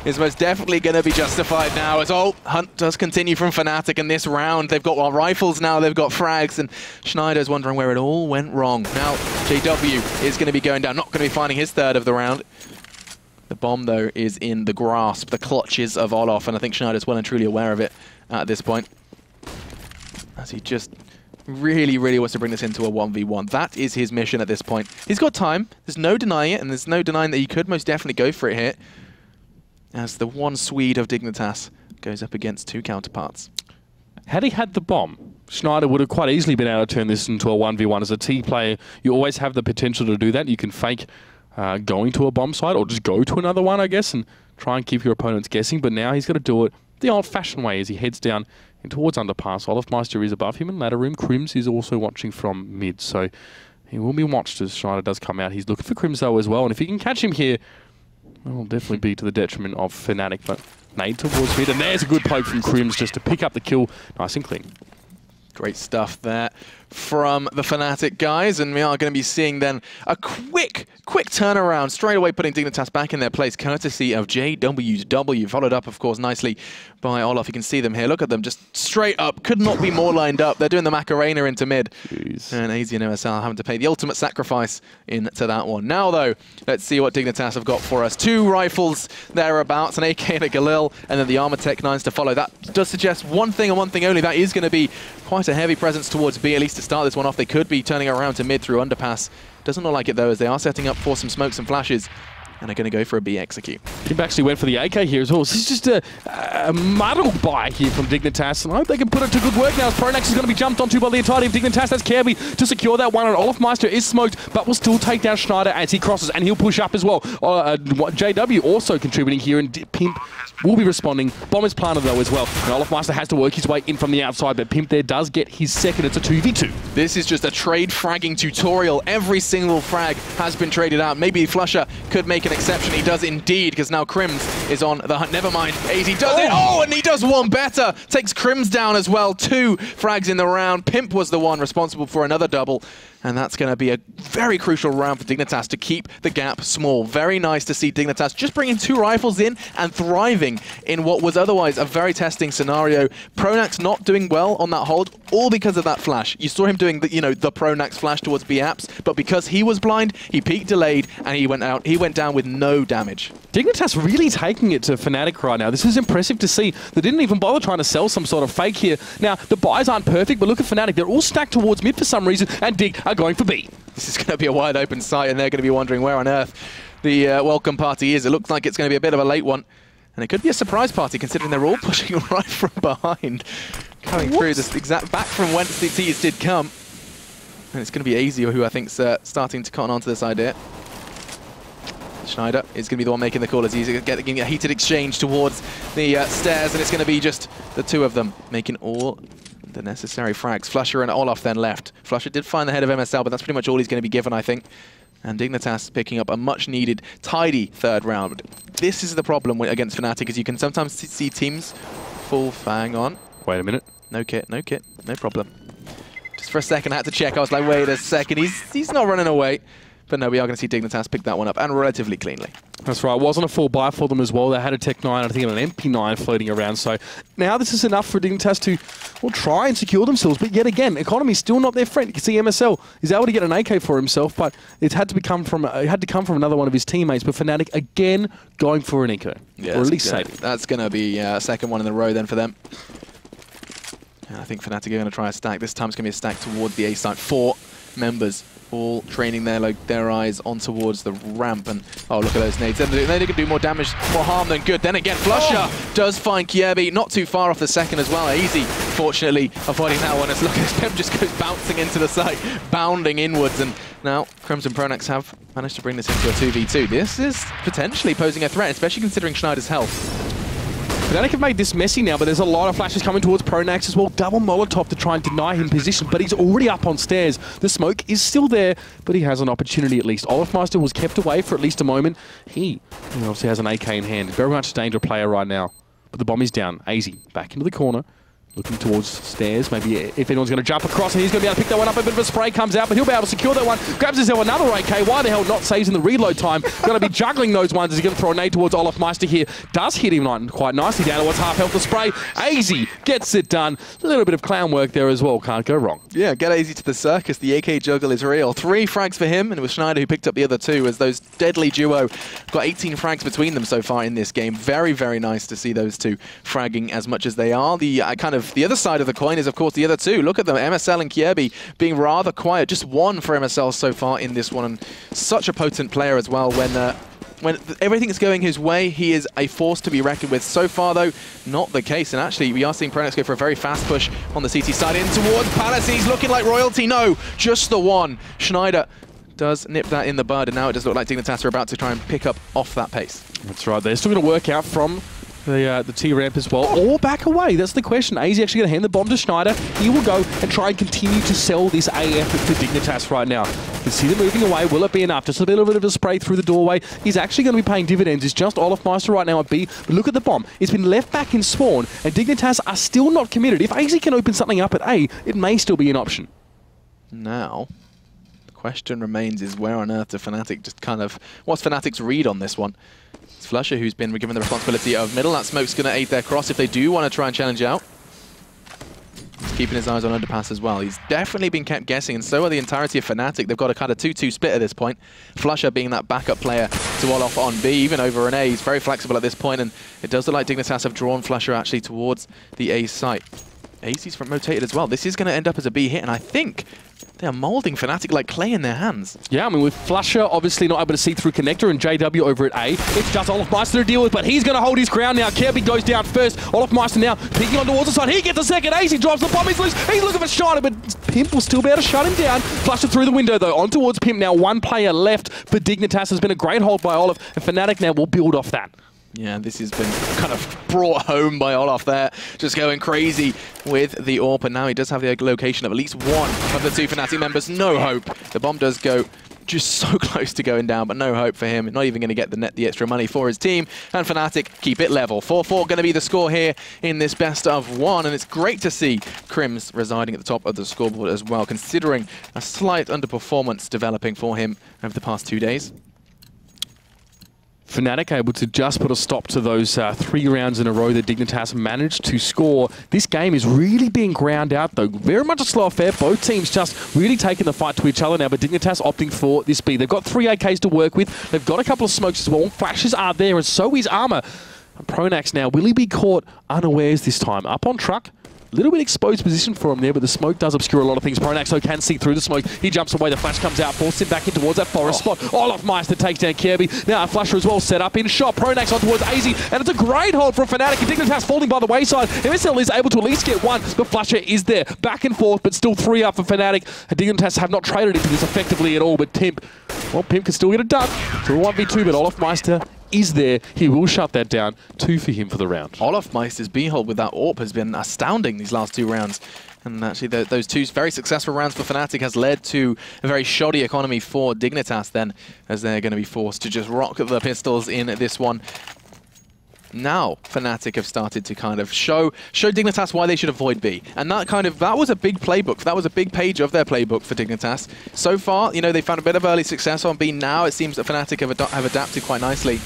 is most definitely going to be justified now, as hunt does continue from Fnatic in this round. They've got rifles now, they've got frags, and Schneider's wondering where it all went wrong. Now JW is going to be going down, not going to be finding his 3rd of the round. The bomb, though, is in the grasp, the clutches of Olof, and I think Schneider's well and truly aware of it at this point, as he just really, really wants to bring this into a 1v1. That is his mission at this point. He's got time. There's no denying it, and there's no denying that he could most definitely go for it here, as the one Swede of Dignitas goes up against 2 counterparts. Had he had the bomb, Schneider would have quite easily been able to turn this into a 1v1. As a T player, you always have the potential to do that. You can fake going to a bomb site, or just go to another one, I guess, and try and keep your opponents guessing. But now he's got to do it the old-fashioned way as he heads down towards underpass. Olofmeister is above him in ladder room. Crims is also watching from mid, so he will be watched as Schneider does come out. He's looking for Crims though as well, and if he can catch him here, it will definitely be to the detriment of Fnatic. But nade towards mid, and there's a good poke from Crims just to pick up the kill nice and clean. Great stuff there from the Fnatic guys, and we are going to be seeing then a quick turnaround, straight away putting Dignitas back in their place, courtesy of JW's W, followed up, of course, nicely by Olof. You can see them here. Look at them, just straight up, could not be more lined up. They're doing the Macarena into mid. Jeez. And AZ and MSL having to pay the ultimate sacrifice into that one. Now, though, let's see what Dignitas have got for us. 2 rifles thereabouts, an AK and a Galil, and then the Armor Tech 9s to follow. That does suggest one thing and one thing only. That is going to be quite a heavy presence towards B, at least to start this one off. They could be turning around to mid through underpass. Doesn't look like it, though, as they are setting up for some smokes and flashes, and are going to go for a B execute. Pimp actually went for the AK here as well. This is just a muddled buy here from Dignitas, and I hope they can put it to good work now, as Pronax is going to be jumped onto by the entirety of Dignitas. That's Kirby to secure that one, and Olofmeister is smoked, but will still take down Schneider as he crosses, and he'll push up as well. JW also contributing here, and Pimp will be responding. Bomb is planted though as well, and Olofmeister has to work his way in from the outside, but Pimp there does get his second. It's a 2v2. This is just a trade fragging tutorial. Every single frag has been traded out. Maybe Flusher could make an exception. He does indeed, because now Crims is on the hunt. Never mind. AZ does it. Oh, and he does one better. Takes Crims down as well. 2 frags in the round. Pimp was the one responsible for another double. And that's going to be a very crucial round for Dignitas to keep the gap small. Very nice to see Dignitas just bringing 2 rifles in and thriving in what was otherwise a very testing scenario. Pronax not doing well on that hold, all because of that flash. You saw him doing the, the Pronax flash towards B-Apps, but because he was blind, he peeked delayed, and he went out. He went down with no damage. Dignitas really taking it to Fnatic right now. This is impressive to see. They didn't even bother trying to sell some sort of fake here. Now, the buys aren't perfect, but look at Fnatic. They're all stacked towards mid for some reason, and Dig are going for B. This is going to be a wide open site, and they're going to be wondering where on earth the welcome party is. It looks like it's going to be a bit of a late one, and it could be a surprise party considering they're all pushing right from behind, coming through this exact back from whence the T's did come. And it's going to be ESEA who I think's starting to cotton onto this idea. Schneider is going to be the one making the call as he's getting a heated exchange towards the stairs, and it's going to be just the two of them making all the necessary frags. Flusher and Olaf then left. Flusher did find the head of MSL, but that's pretty much all he's going to be given, I think. And Dignitas picking up a much-needed, tidy third round. This is the problem against Fnatic, is you can sometimes see teams full fang on. Wait a minute. No kit, no problem. Just for a second, I had to check. I was like, wait a second, he's not running away. But no, we are going to see Dignitas pick that one up, and relatively cleanly. That's right. It wasn't a full buy for them as well. They had a Tech 9, I think, and an MP9 floating around. So now this is enough for Dignitas to, well, try and secure themselves. But yet again, economy's still not their friend. You can see MSL is able to get an AK for himself, but it had to come from another one of his teammates. But Fnatic again going for an eco, yeah, or at least saving. That's going to be a second one in a row then for them. And I think Fnatic are going to try a stack. This time it's going to be a stack towards the A site. 4 members all training their eyes on towards the ramp, and oh, look at those nades. They can do more damage, more harm than good. Then again, Flusher does find Kierby, not too far off the second as well. ESEA, fortunately, avoiding that one. As look at him just goes bouncing into the site, bounding inwards, and now Crimson Pronax have managed to bring this into a 2v2. This is potentially posing a threat, especially considering Schneider's health. Fnatic have made this messy now, but there's a lot of flashes coming towards Pronax as well. Double Molotov to try and deny him position, but he's already up on stairs. The smoke is still there, but he has an opportunity at least. Olafmeister was kept away for at least a moment. He obviously has an AK in hand. Very much a danger player right now. But the bomb is down. ESEA back into the corner. Looking towards stairs, maybe if anyone's going to jump across, and he's going to be able to pick that one up. A bit of a spray comes out, but he'll be able to secure that one. Grabs himself another AK. Why the hell not saves in the reload time? Going to be juggling those ones. He's going to throw a nade towards Olafmeister here. Does hit him quite nicely down towards half health. The spray. ESEA gets it done. A little bit of clown work there as well. Can't go wrong. Yeah, get ESEA to the circus. The AK juggle is real. 3 frags for him, and it was Schneider who picked up the other 2 as those deadly duo got 18 frags between them so far in this game. Very, very nice to see those 2 fragging as much as they are. The the other side of the coin is, of course, the other 2. Look at them, MSL and Kierby being rather quiet. Just 1 for MSL so far in this one, and such a potent player as well. When everything is going his way, he is a force to be reckoned with. So far, though, not the case. And actually, we are seeing Pronax go for a very fast push on the CT side in towards Palace. He's looking like royalty. No, just the 1. Schneider does nip that in the bud, and now it does look like Dignitas are about to try and pick up off that pace. That's right. They're still going to work out from the T-ramp as well, or back away. That's the question. ESEA actually going to hand the bomb to Schneider. He will go and try and continue to sell this AF to Dignitas right now. You can see them moving away. Will it be enough? Just a little bit of a spray through the doorway. He's actually going to be paying dividends. It's just Olafmeister right now at B. But look at the bomb. It's been left back in spawn, and Dignitas are still not committed. If ESEA can open something up at A, it may still be an option. Now, the question remains is where on earth do Fnatic just what's Fnatic's read on this one? It's Flusher who's been given the responsibility of middle. That smoke's going to aid their cross if they do want to try and challenge out. He's keeping his eyes on underpass as well. He's definitely been kept guessing, and so are the entirety of Fnatic. They've got a kind of 2-2 split at this point. Flusher being that backup player to Olaf on B, even over an A. He's very flexible at this point, and it does look like Dignitas have drawn Flusher actually towards the A site. ESEA's front rotated as well. This is going to end up as a B hit, and I think they're moulding Fnatic like clay in their hands. Yeah, I mean, with Flusher obviously not able to see through connector and JW over at A, it's just Olafmeister to deal with, but he's going to hold his ground now. Kierby goes down first. Olafmeister now picking on towards the side. He gets a second. ESEA drops the bomb. He's loose. He's looking for Schneider, but Pimp will still be able to shut him down. Flusher through the window, though, on towards Pimp now. 1 player left for Dignitas. Has been a great hold by Olaf, and Fnatic now will build off that. Yeah, this has been kind of brought home by Olaf there, just going crazy with the AWP, and now he does have the location of at least 1 of the 2 Fnatic members. No hope. The bomb does go just so close to going down, but no hope for him. Not even going to get the extra money for his team, and Fnatic keep it level. 4-4 going to be the score here in this best of 1, and it's great to see Crims residing at the top of the scoreboard as well, considering a slight underperformance developing for him over the past 2 days. Fnatic able to just put a stop to those 3 rounds in a row that Dignitas managed to score. This game is really being ground out, though. Very much a slow affair. Both teams just really taking the fight to each other now, but Dignitas opting for this B. They've got 3 AKs to work with. They've got a couple of smokes as well. Flashes are there, and so is Armor. And Pronax now, will he be caught unawares this time? Up on truck. little bit exposed position for him there, but the smoke does obscure a lot of things. Pronax though can see through the smoke. He jumps away, the flash comes out, forces him back in towards that forest spot. Olofmeister takes down Kirby. Now a flasher as well set up in shot. Pronax on towards AZ, and it's a great hold from Fnatic. Dignitas falling by the wayside. MSL is able to at least get one, but flasher is there. Back and forth, but still 3 up for Fnatic. Dignitas have not traded into this effectively at all, but Pimp can still get it done. To a 1v2, but Olofmeister is there. He will shut that down. 2 for him for the round. Olofmeister's B-hold with that AWP has been astounding these last 2 rounds. And actually those 2 very successful rounds for Fnatic has led to a very shoddy economy for Dignitas then, as they're going to be forced to just rock the pistols in this one. Now Fnatic have started to kind of show Dignitas why they should avoid B, and that was a big playbook. That was a big page of their playbook for Dignitas. So far, you know, they found a bit of early success on B. Now it seems that Fnatic have adapted quite nicely,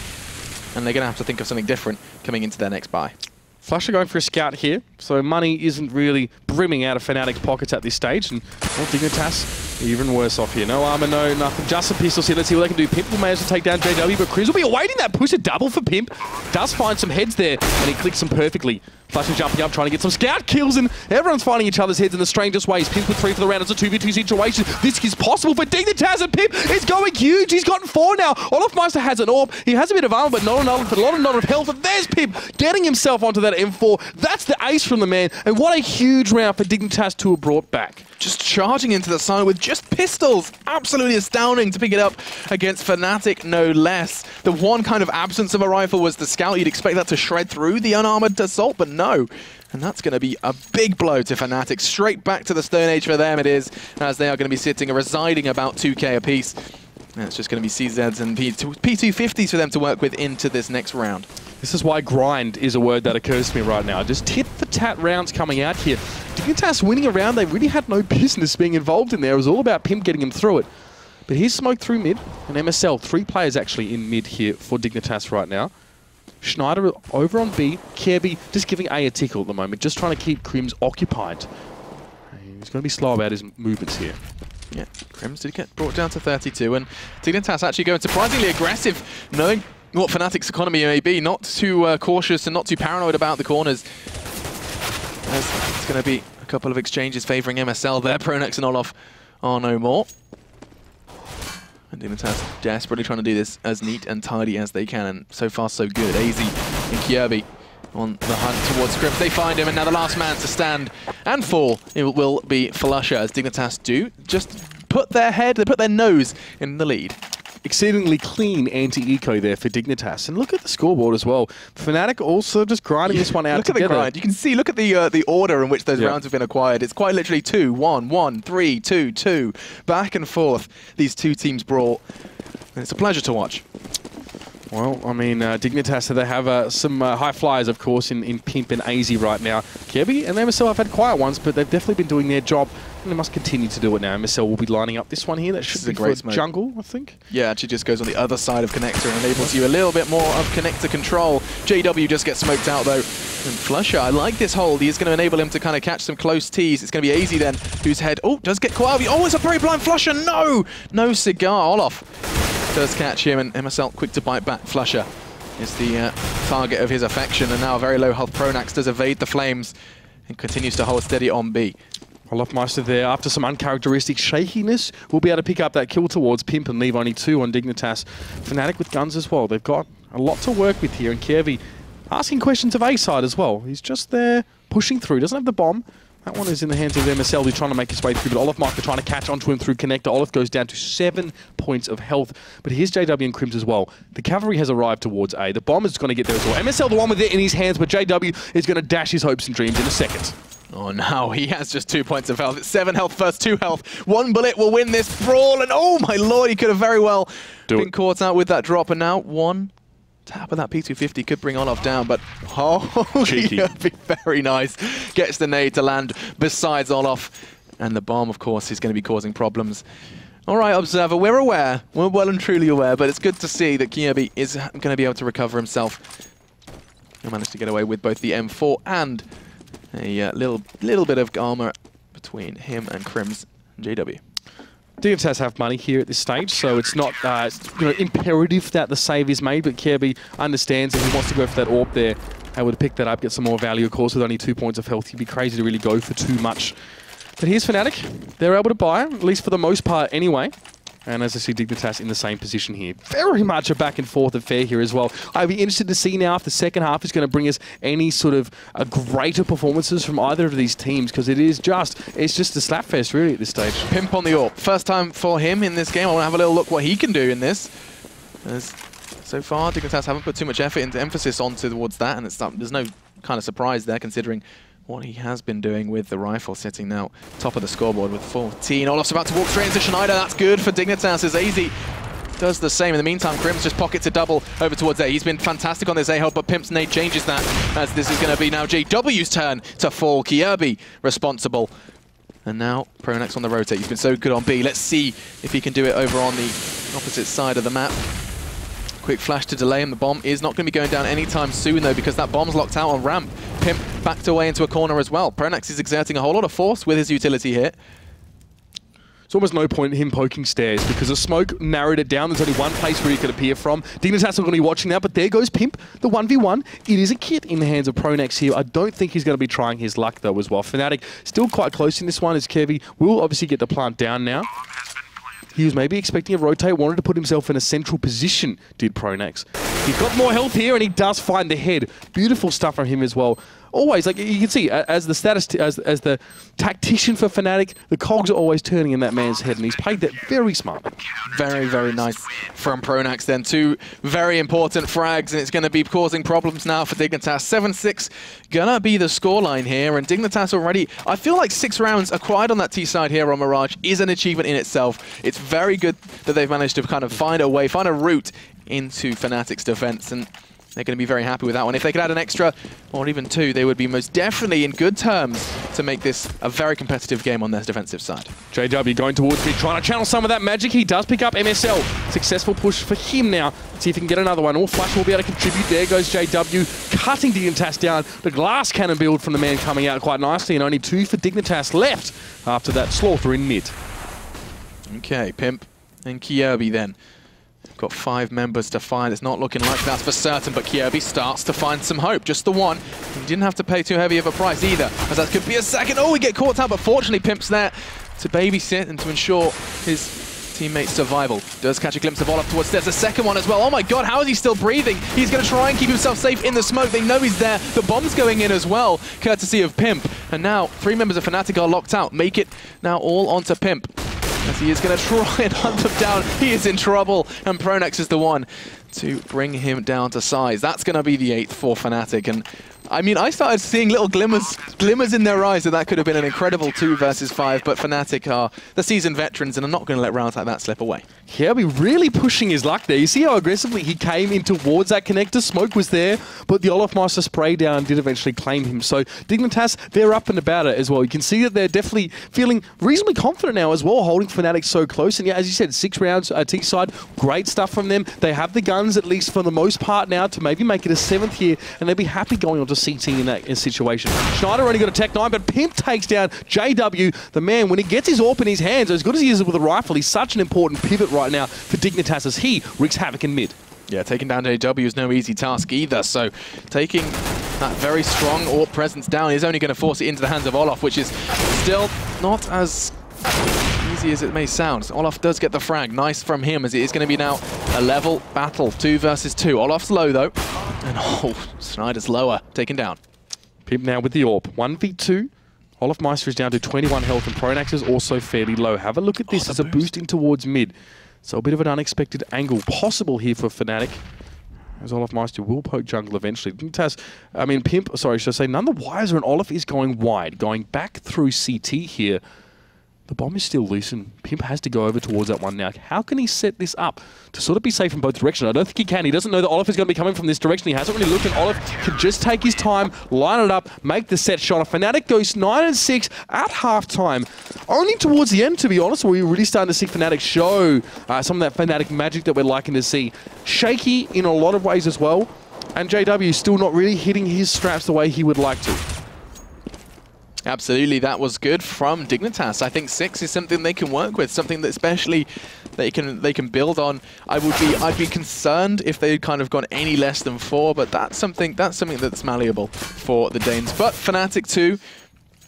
and they're going to have to think of something different coming into their next buy. Flasher going for a scout here, so money isn't really brimming out of Fnatic's pockets at this stage, and well, Dignitas even worse off here. No armor, no nothing, just a pistol here. Let's see what they can do. Pimp will manage to take down JW, but Chris will be awaiting that push, a double for Pimp. Does find some heads there, and he clicks them perfectly. Flasher jumping up, trying to get some scout kills, and everyone's finding each other's heads in the strangest ways. Pimp with 3 for the round. It's a 2v2 situation. This is possible for Dignitas, and Pimp is going huge. He's gotten 4 now. Olofmeister has an AWP. He has a bit of armor, but not enough, a lot of health. And there's Pimp getting himself onto that M4. That's the ace from the man, and what a huge round for Dignitas to have brought back. Just charging into the side with just pistols. Absolutely astounding to pick it up against Fnatic, no less. The one kind of absence of a rifle was the scout. You'd expect that to shred through the unarmored assault, but no. And that's going to be a big blow to Fnatic. Straight back to the Stone Age for them it is, as they are going to be sitting and residing about 2k apiece. And it's just going to be CZs and P250s for them to work with into this next round. This is why grind is a word that occurs to me right now. Just tit-for-tat rounds coming out here. Dignitas winning a round they really had no business being involved in there. It was all about Pimp getting him through it. But here's smoke through mid, and MSL, 3 players actually in mid here for Dignitas right now. Schneider over on B, Kirby just giving A a tickle at the moment, just trying to keep Crims occupied. He's going to be slow about his movements here. Yeah, Crims did get brought down to 32, and Dignitas actually going surprisingly aggressive, knowing what Fnatic's economy may be, not too cautious and not too paranoid about the corners. As it's going to be a couple of exchanges favouring MSL there. Pronax and Olof are no more. And Dignitas desperately trying to do this as neat and tidy as they can, and so far so good. AZ and Kirby on the hunt towards Crims. They find him, and now the last man to stand and fall, it will be Flusher, as Dignitas do just put their nose in the lead. Exceedingly clean anti-eco there for Dignitas. And look at the scoreboard as well. Fnatic also just grinding this one out look together. Look at the grind. You can see, look at the order in which those rounds have been acquired. It's quite literally 2, 1, 1, 3, 2, 2. Back and forth, these 2 teams brawl. And it's a pleasure to watch. Well, I mean, Dignitas, they have some high flyers, of course, in Pimp and AZ right now. Kirby and MSL have had quiet ones, but they've definitely been doing their job, and they must continue to do it now. MSL will be lining up this one here. That should be for jungle, I think. Yeah, actually just goes on the other side of Connector and enables you a little bit more of Connector control. JW just gets smoked out, though. And Flusher, I like this hold. He's going to enable him to kind of catch some close tees. It's going to be AZ then, whose head, does get caught out. Oh, it's a very blind Flusher. No! No cigar. Olaf does catch him, and MSL quick to bite back. Flusher is the target of his affection, and now a very low health Pronax does evade the flames and continues to hold steady on B. Olofmeister there, after some uncharacteristic shakiness, will be able to pick up that kill towards Pimp and leave only 2 on Dignitas. Fnatic with guns as well. They've got a lot to work with here, and Kirby asking questions of A side as well. He's just there pushing through, doesn't have the bomb. That one is in the hands of MSL, who's trying to make his way through, but Olofmeister trying to catch onto him through Connector. Olaf goes down to 7 points of health, but here's JW and Crims as well. The cavalry has arrived towards A. The bomb is going to get there as well. MSL the one with it in his hands, but JW is going to dash his hopes and dreams in a second. Oh, now he has just 2 points of health. It's 7 health, first 2 health. 1 bullet will win this brawl, and oh my lord, he could have very well been caught out with that drop, and now 1 tap of that P250 could bring Olaf down, but cheeky. Be very nice. Gets the nade to land besides Olaf, and the bomb, of course, is going to be causing problems. All right, Observer, we're aware. We're well and truly aware, but it's good to see that Kirby is going to be able to recover himself. He managed to get away with both the M4 and a little bit of armor between him and Crims and JW. Dignitas have money here at this stage, so it's not imperative that the save is made, but Kirby understands and he wants to go for that AWP there. able to pick that up, get some more value. Of course, with only 2 points of health, you'd be crazy to really go for too much. But here's Fnatic. They're able to buy, at least for the most part anyway. And as I see, Dignitas in the same position here. Very much a back and forth affair here as well. I'd be interested to see now if the second half is going to bring us any sort of greater performances from either of these teams, because it's just a slapfest really at this stage. Pimp on the AWP. First time for him in this game. I want to have a little look what he can do in this. So far, Dignitas haven't put too much effort into emphasis towards that, and there's no kind of surprise there considering what he has been doing with the rifle, sitting now top of the scoreboard with 14. Olaf's about to walk straight into Schneider. That's good for Dignitas as AZ does the same. In the meantime, Crim's just pockets a double over towards A. He's been fantastic on this A-hold, but Pimp's nade changes that as this is going to be now JW's turn to fall. Kierby responsible. And now Pronax on the rotate. He's been so good on B. Let's see if he can do it over on the opposite side of the map. Quick flash to delay him. The bomb is not going to be going down anytime soon, though, because that bomb's locked out on ramp. Pimp backed away into a corner as well. Pronax is exerting a whole lot of force with his utility here. It's almost no point in him poking stairs because the smoke narrowed it down. There's only one place where he could appear from. Dignitas are going to be watching now, but there goes Pimp, the 1v1. It is a kit in the hands of Pronax here. I don't think he's going to be trying his luck, though, as well. Fnatic still quite close in this one as Kevy will obviously get the plant down now. He was maybe expecting a rotate, wanted to put himself in a central position, did Pronax. He's got more health here, and he does find the head. Beautiful stuff from him as well. Always, like you can see, as the tactician for Fnatic, the cogs are always turning in that man's head, and he's played that very smart. Very, very nice from Pronax then. Two very important frags, and it's going to be causing problems now for Dignitas. 7-6 gonna be the scoreline here, and Dignitas already, I feel like 6 rounds acquired on that T side here on Mirage is an achievement in itself. It's very good that they've managed to kind of find a way, find a route into Fnatic's defense, and they're going to be very happy with that one. If they could add an extra, or even 2, they would be most definitely in good terms to make this a very competitive game on their defensive side. JW going towards me, trying to channel some of that magic. He does pick up MSL. Successful push for him now. Let's see if he can get another one. Or Flash will be able to contribute. There goes JW, cutting Dignitas down. The glass cannon build from the man coming out quite nicely, and only 2 for Dignitas left after that slaughter in mid. Okay, Pimp and Kierby then. Got 5 members to find. It's not looking like that's for certain, but Kierby starts to find some hope. Just the one. He didn't have to pay too heavy of a price either, as that could be a second. Oh, we get caught out, but fortunately Pimp's there to babysit and to ensure his teammate's survival. Does catch a glimpse of Olaf towards there's a second one as well. Oh my god, how is he still breathing? He's going to try and keep himself safe in the smoke. They know he's there. The bomb's going in as well, courtesy of Pimp. And now 3 members of Fnatic are locked out. Make it now all onto Pimp, as he is going to try and hunt them down. He is in trouble, and Pronax is the one to bring him down to size. That's going to be the 8th for Fnatic, and I mean, I started seeing little glimmers in their eyes that could have been an incredible 2 versus 5, but Fnatic are the seasoned veterans and are not going to let rounds like that slip away. Yeah, we're really pushing his luck there. You see how aggressively he came in towards that connector? Smoke was there, but the Olafmeister spray down did eventually claim him. So Dignitas, they're up and about it as well. You can see that they're definitely feeling reasonably confident now as well, holding Fnatic so close. And yeah, as you said, 6 rounds T-side, great stuff from them. They have the guns, at least for the most part now, to maybe make it a 7th here, and they'll be happy going on to CT in that situation. Schneider only got a Tech 9, but Pimp takes down JW, the man. When he gets his AWP in his hands, as good as he is with a rifle, he's such an important pivot right now for Dignitas as he wreaks havoc in mid. Yeah, taking down JW is no easy task either, so taking that very strong AWP presence down is only going to force it into the hands of Olaf, which is still not as easy as it may sound. Olaf does get the frag. Nice from him, as it is going to be now a level battle. 2 versus 2. Olaf's low, though. And oh, Schneider's lower. Taken down. Pimp now with the AWP. 1v2. Olafmeister is down to 21 health, and Pronax is also fairly low. Have a look at this as a boosting towards mid. So a bit of an unexpected angle possible here for Fnatic, as Olafmeister will poke jungle eventually. Pimp, sorry, should I say, none the wiser, and Olaf is going wide, going back through CT here. The bomb is still loose, and Pimp has to go over towards that one now. How can he set this up to sort of be safe in both directions? I don't think he can. He doesn't know that Olaf is going to be coming from this direction. He hasn't really looked, and Olaf can just take his time, line it up, make the set shot. Fnatic goes 9-6 at halftime. Only towards the end, to be honest, where we're really starting to see Fnatic show some of that Fnatic magic that we're liking to see. Shaky in a lot of ways as well, and JW still not really hitting his straps the way he would like to. Absolutely, that was good from Dignitas. I think 6 is something they can work with, something that especially they can build on. I'd be concerned if they'd kind of gone any less than 4, but that's something that's malleable for the Danes. But Fnatic too,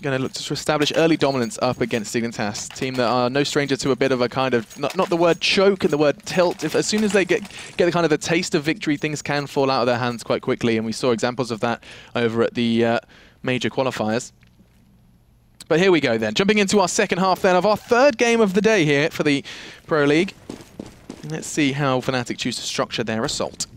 going to look to establish early dominance up against Dignitas, team that are no stranger to a bit of a kind of, not the word choke and the word tilt. As soon as they get the kind of the taste of victory, things can fall out of their hands quite quickly, and we saw examples of that over at the major qualifiers. But here we go then, jumping into our second half then of our third game of the day here for the Pro League. Let's see how Fnatic choose to structure their assault.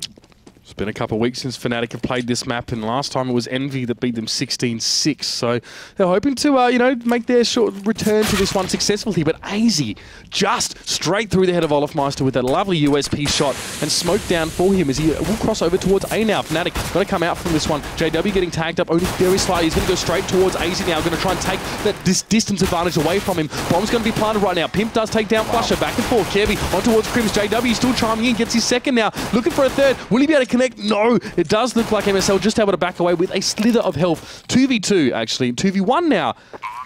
It's been a couple of weeks since Fnatic have played this map, and last time it was Envy that beat them 16-6. So they're hoping to, you know, make their short return to this one successfully. But AZ just straight through the head of Olafmeister with that lovely USP shot, and smoke down for him as he will cross over towards A now. Fnatic got to come out from this one. JW getting tagged up only very slightly. He's going to go straight towards AZ now. Going to try and take that distance advantage away from him. Bomb's going to be planted right now. Pimp does take down Flusher. Back and forth. Kirby on towards Crims. JW still chiming in. Gets his second now. Looking for a third. Will he be able to connect? No, it does look like MSL just able to back away with a slither of health. 2v2, actually. 2v1 now.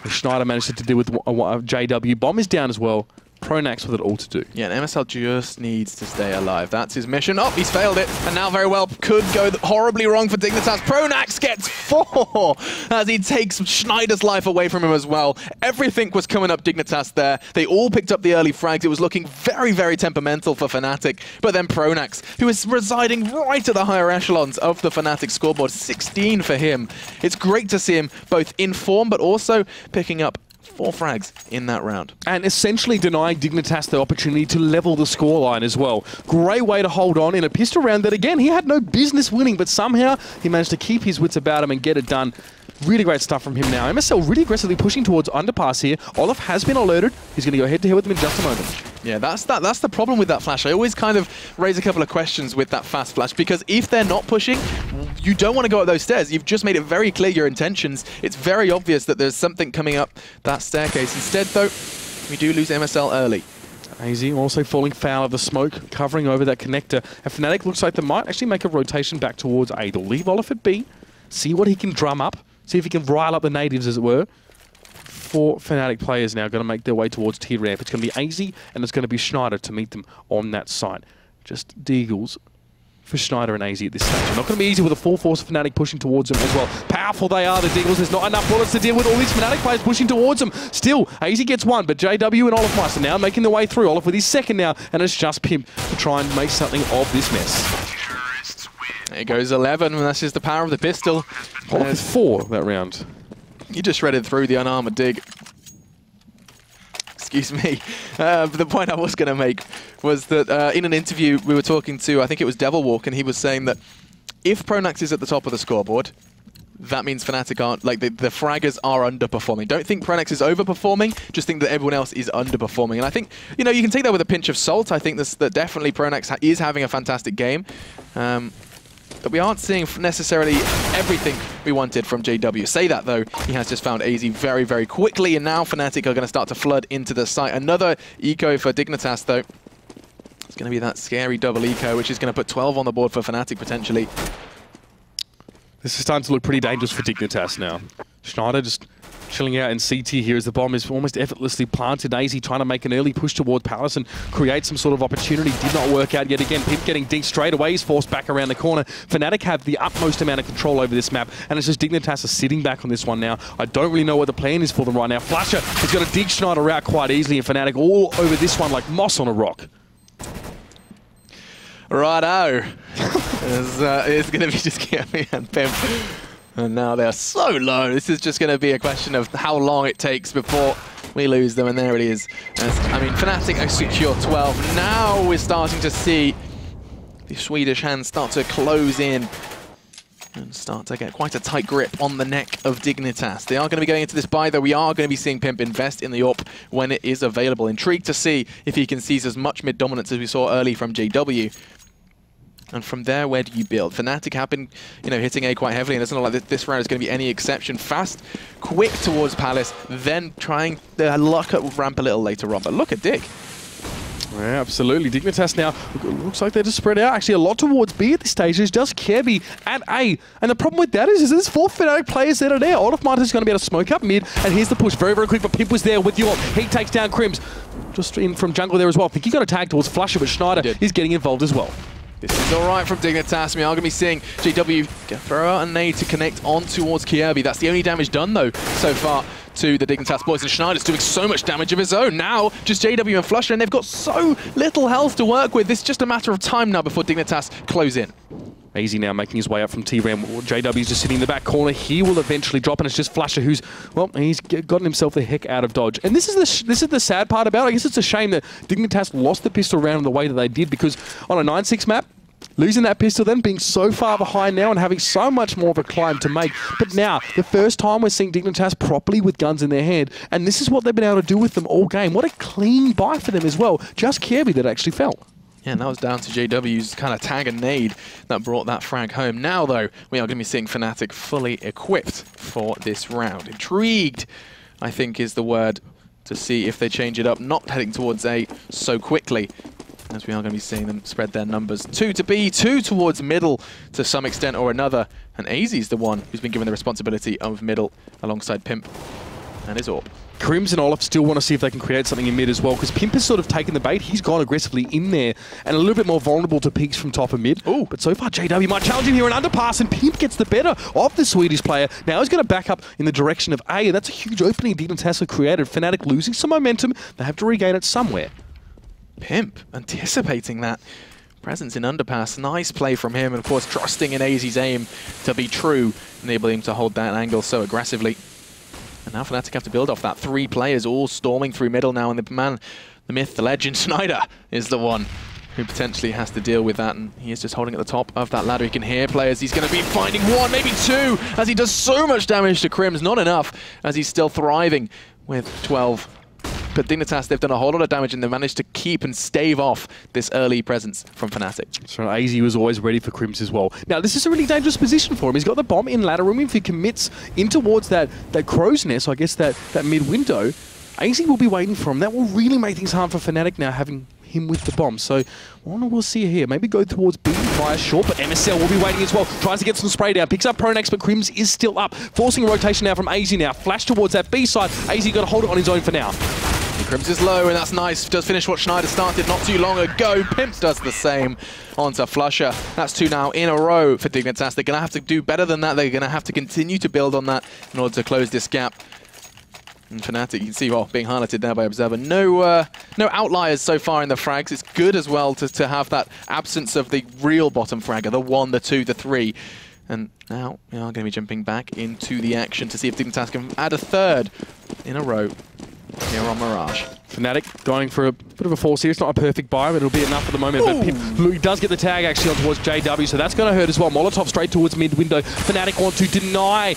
Schneider managed to deal with JW. Bomb is down as well. Pronax with it all to do. Yeah, and MSL just needs to stay alive. That's his mission. Oh, he's failed it. And now very well could go horribly wrong for Dignitas. Pronax gets 4 as he takes Schneider's life away from him as well. Everything was coming up Dignitas there. They all picked up the early frags. It was looking very, very temperamental for Fnatic. But then Pronax, who is residing right at the higher echelons of the Fnatic scoreboard, 16 for him. It's great to see him both in form, but also picking up 4 frags in that round. And essentially denying Dignitas the opportunity to level the scoreline as well. Great way to hold on in a pistol round that, again, he had no business winning, but somehow he managed to keep his wits about him and get it done. Really great stuff from him now. MSL really aggressively pushing towards underpass here. Olaf has been alerted. He's going to go head-to-head with them in just a moment. Yeah, that's the problem with that flash. I always kind of raise a couple of questions with that fast flash, because if they're not pushing, you don't want to go up those stairs. You've just made it very clear your intentions. It's very obvious that there's something coming up that staircase. Instead, though, we do lose MSL early. AZ also falling foul of the smoke, covering over that connector. And Fnatic looks like they might actually make a rotation back towards A. They'll leave Olaf at B, see what he can drum up, see if he can rile up the natives, as it were. 4 Fnatic players now going to make their way towards tier ramp. It's going to be AZ, and it's going to be Schneider to meet them on that site. Just Deagles for Schneider and AZ at this stage. Not going to be easy with a full force of Fnatic pushing towards them as well. Powerful they are, the Deagles. There's not enough bullets to deal with all these Fnatic players pushing towards them. Still, AZ gets 1, but JW and Olafmeister now making their way through. Olaf with his second now, and it's just Pimp to try and make something of this mess. There goes 11, and that's just the power of the pistol. Olaf with 4 that round. You just shredded through the unarmored dig. Excuse me. The point I was going to make was that in an interview we were talking to, I think it was Devilwalk, and he was saying that if Pronax is at the top of the scoreboard, that means Fnatic aren't, like, the fraggers are underperforming. Don't think Pronax is overperforming, just think that everyone else is underperforming. And I think, you know, you can take that with a pinch of salt. I think that definitely Pronax is having a fantastic game. But we aren't seeing necessarily everything we wanted from JW. Say that, though, he has just found AZ very, very quickly, and now Fnatic are going to start to flood into the site. Another eco for Dignitas, though. It's going to be that scary double eco, which is going to put 12 on the board for Fnatic, potentially. This is starting to look pretty dangerous for Dignitas now. Schneider just chilling out in CT here as the bomb is almost effortlessly planted. AZ trying to make an early push towards Palace and create some sort of opportunity. Did not work out yet again. Pimp getting deep straight away. He's forced back around the corner. Fnatic have the utmost amount of control over this map, and it's just Dignitas are sitting back on this one now. I don't really know what the plan is for them right now. Flasher is going to dig Schneider out quite easily, and Fnatic all over this one like moss on a rock. Righto. It's going to be just Kirby and Pimp. And now they're so low. This is just going to be a question of how long it takes before we lose them. And there it is. I mean, Fnatic secure 12. Now we're starting to see the Swedish hands start to close in and start to get quite a tight grip on the neck of Dignitas. They are going to be going into this buy, though. We are going to be seeing Pimp invest in the AWP when it is available. Intrigued to see if he can seize as much mid dominance as we saw early from JW. And from there, where do you build? Fnatic have been, you know, hitting A quite heavily, and it doesn't look like this round is going to be any exception. Fast, quick towards Palace, then trying their luck at ramp a little later on. But look at Dig. Yeah, absolutely. Dignitas now, looks like they're just spread out. Actually, a lot towards B at this stage. There's just Kirby and A. And the problem with that is there's 4 Fnatic players that are there. Olafmeister is going to be able to smoke up mid, and here's the push. Very, very quick, but Pimp was there with you. He takes down Crims. just in from jungle there as well. I think he got a tag towards Flusher, but Schneider is getting involved as well. This is alright from Dignitas. We are going to be seeing JW throw out a nade to connect on towards Kjaerbye. That's the only damage done, though, so far to the Dignitas boys. And Schneider's doing so much damage of his own. Now, just JW and Flusher, and they've got so little health to work with. It's just a matter of time now before Dignitas close in. Easy now making his way up from T-Ram. JW's just sitting in the back corner. He will eventually drop, and it's just Flusher who's, well, he's gotten himself the heck out of dodge. And this is the sad part about it. I guess it's a shame that Dignitas lost the pistol round in the way that they did, because on a 9-6 map, losing that pistol then, being so far behind now and having so much more of a climb to make. But now, the first time we're seeing Dignitas properly with guns in their hand, and this is what they've been able to do with them all game. What a clean buy for them as well. Just Kjaerbye that actually fell. Yeah, and that was down to JW's kind of tag and nade that brought that frag home. Now, though, we are going to be seeing Fnatic fully equipped for this round. Intrigued, I think, is the word, to see if they change it up, not heading towards A so quickly, as we are going to be seeing them spread their numbers. 2 to B, 2 towards middle to some extent or another. And AZ's the one who's been given the responsibility of middle alongside Pimp and his AWP. Crims and Olaf still want to see if they can create something in mid as well, because Pimp has sort of taken the bait. He's gone aggressively in there and a little bit more vulnerable to peaks from top of mid. Ooh. But so far, JW might challenge him here, an underpass, and Pimp gets the better of the Swedish player. Now he's going to back up in the direction of A, and that's a huge opening Dignitas have created. Fnatic losing some momentum. They have to regain it somewhere. Pimp anticipating that presence in underpass. Nice play from him, and of course trusting in AZ's aim to be true, enabling him to hold that angle so aggressively. And now Fnatic have to build off that. 3 players all storming through middle now, and the man, the myth, the legend, Schneider is the one who potentially has to deal with that, and he is just holding at the top of that ladder. He can hear players. He's going to be finding 1, maybe 2, as he does so much damage to Crims. Not enough, as he's still thriving with 12. But Dignitas, they've done a whole lot of damage, and they've managed to keep and stave off this early presence from Fnatic. So AZ was always ready for Crims as well. Now, this is a really dangerous position for him. He's got the bomb in ladder room. If he commits in towards that crow's nest, I guess that mid window, AZ will be waiting for him. That will really make things hard for Fnatic now, having him with the bomb. So we'll see here. Maybe go towards B via short, but MSL will be waiting as well. Tries to get some spray down. Picks up Pronax, but Crims is still up. Forcing a rotation now from AZ now. Flash towards that B side. AZ got to hold it on his own for now. Crims is low, and that's nice. Does finish what Schneider started not too long ago. Pimp does the same onto Flusher. That's 2 now in a row for Dignitas. They're going to have to do better than that. They're going to have to continue to build on that in order to close this gap. And Fnatic, you can see, well, being highlighted there by Observer. No outliers so far in the frags. It's good as well to have that absence of the real bottom fragger, the 1, the 2, the 3. And now we are going to be jumping back into the action to see if Dignitas can add a 3rd in a row here on Mirage. Fnatic going for a bit of a force here. It's not a perfect buy, but it'll be enough at the moment. Ooh. But Pimp, he does get the tag actually on towards JW, so that's going to hurt as well. Molotov straight towards mid window. Fnatic want to deny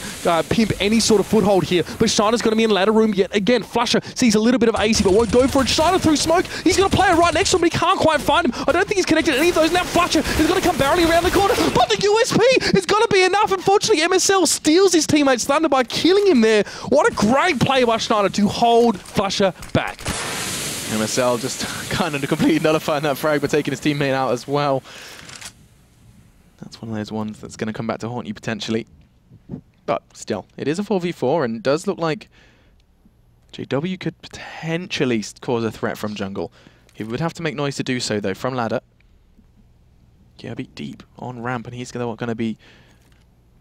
Pimp any sort of foothold here, but Schneider's going to be in ladder room yet again. Flusher sees a little bit of AC, but won't go for it. Schneider through smoke. He's going to play it right next to him, but he can't quite find him. I don't think he's connected any of those. Now Flusher is going to come barreling around the corner, but the USP is going to be enough. Unfortunately, MSL steals his teammate's thunder by killing him there. What a great play by Schneider to hold Flusher back. MSL just kind of completely nullifying that frag, but taking his teammate out as well. That's one of those ones that's going to come back to haunt you potentially. But still, it is a 4v4, and it does look like JW could potentially cause a threat from jungle. He would have to make noise to do so, though, from ladder. Kjaerbye deep on ramp, and he's going to be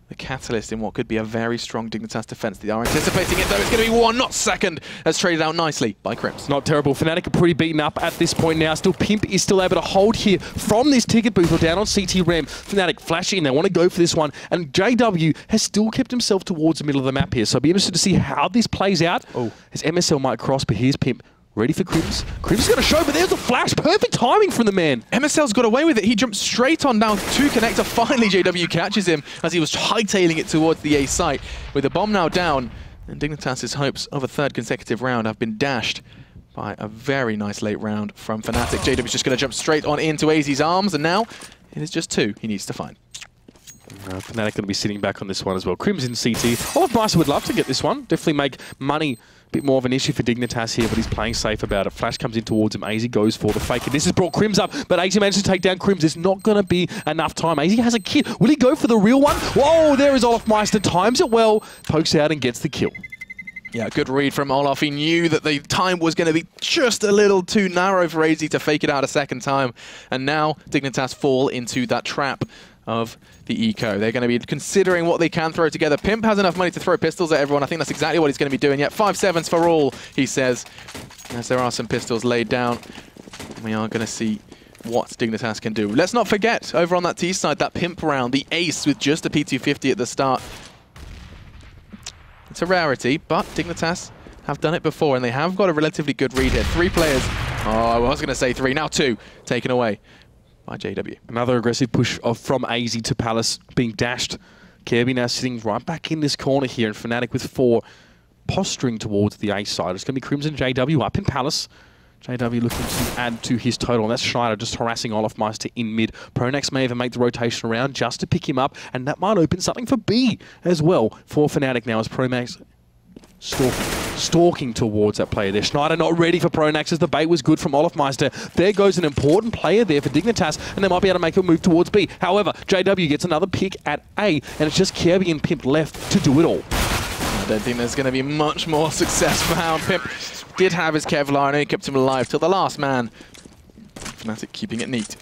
the catalyst in what could be a very strong Dignitas defense. They are anticipating it, though. It's going to be 1, not second, as traded out nicely by Crims. Not terrible. Fnatic are pretty beaten up at this point now. Still, Pimp is still able to hold here from this ticket booth or down on CT Ram. Fnatic flashing. They want to go for this one. And JW has still kept himself towards the middle of the map here. So I'll be interested to see how this plays out. Oh, as MSL might cross, but here's Pimp. Ready for Crims. Crims is going to show, but there's a flash. Perfect timing from the man. MSL's got away with it. He jumped straight on down to connector. Finally, JW catches him as he was hightailing it towards the A site. With the bomb now down, and Dignitas' hopes of a 3rd consecutive round have been dashed by a very nice late round from Fnatic. JW's just going to jump straight on into AZ's arms, and now it is just 2 he needs to find. Fnatic going to be sitting back on this one as well. Crims in CT. Olaf Bryce would love to get this one. Definitely make money. Bit more of an issue for Dignitas here, but he's playing safe about it. Flash comes in towards him. AZ goes for the fake, and this has brought Crims up, but AZ manages to take down Crims. It's not going to be enough time. AZ has a kit. Will he go for the real one? Whoa, there is Olaf Meister. Times it well, pokes out and gets the kill. Yeah, good read from Olaf. He knew that the time was going to be just a little too narrow for AZ to fake it out a second time. And now Dignitas fall into that trap of the eco. They're going to be considering what they can throw together. Pimp has enough money to throw pistols at everyone. I think that's exactly what he's going to be doing. Yet 5-7s for all, he says, as there are some pistols laid down. We are going to see what Dignitas can do. Let's not forget, over on that T side, that Pimp round, the ace with just a P250 at the start. It's a rarity, but Dignitas have done it before, and they have got a relatively good read here. 3 players. Oh, I was going to say 3, now 2 taken away by JW. Another aggressive push from AZ to Palace being dashed. Kirby now sitting right back in this corner here, and Fnatic with 4 posturing towards the A side. It's going to be Crimson JW up in Palace. JW looking to add to his total, and that's Schneider just harassing Olaf Meister in mid. Pronax may even make the rotation around just to pick him up, and that might open something for B as well for Fnatic now as Pronax stalking towards that player there. Schneider not ready for Pronax as the bait was good from Olaf Meister. There goes an important player there for Dignitas, and they might be able to make a move towards B. However, JW gets another pick at A, and it's just Kirby and Pimp left to do it all. I don't think there's going to be much more success for Hound. Pimp did have his Kevlar and he kept him alive till the last man. Fnatic keeping it neat.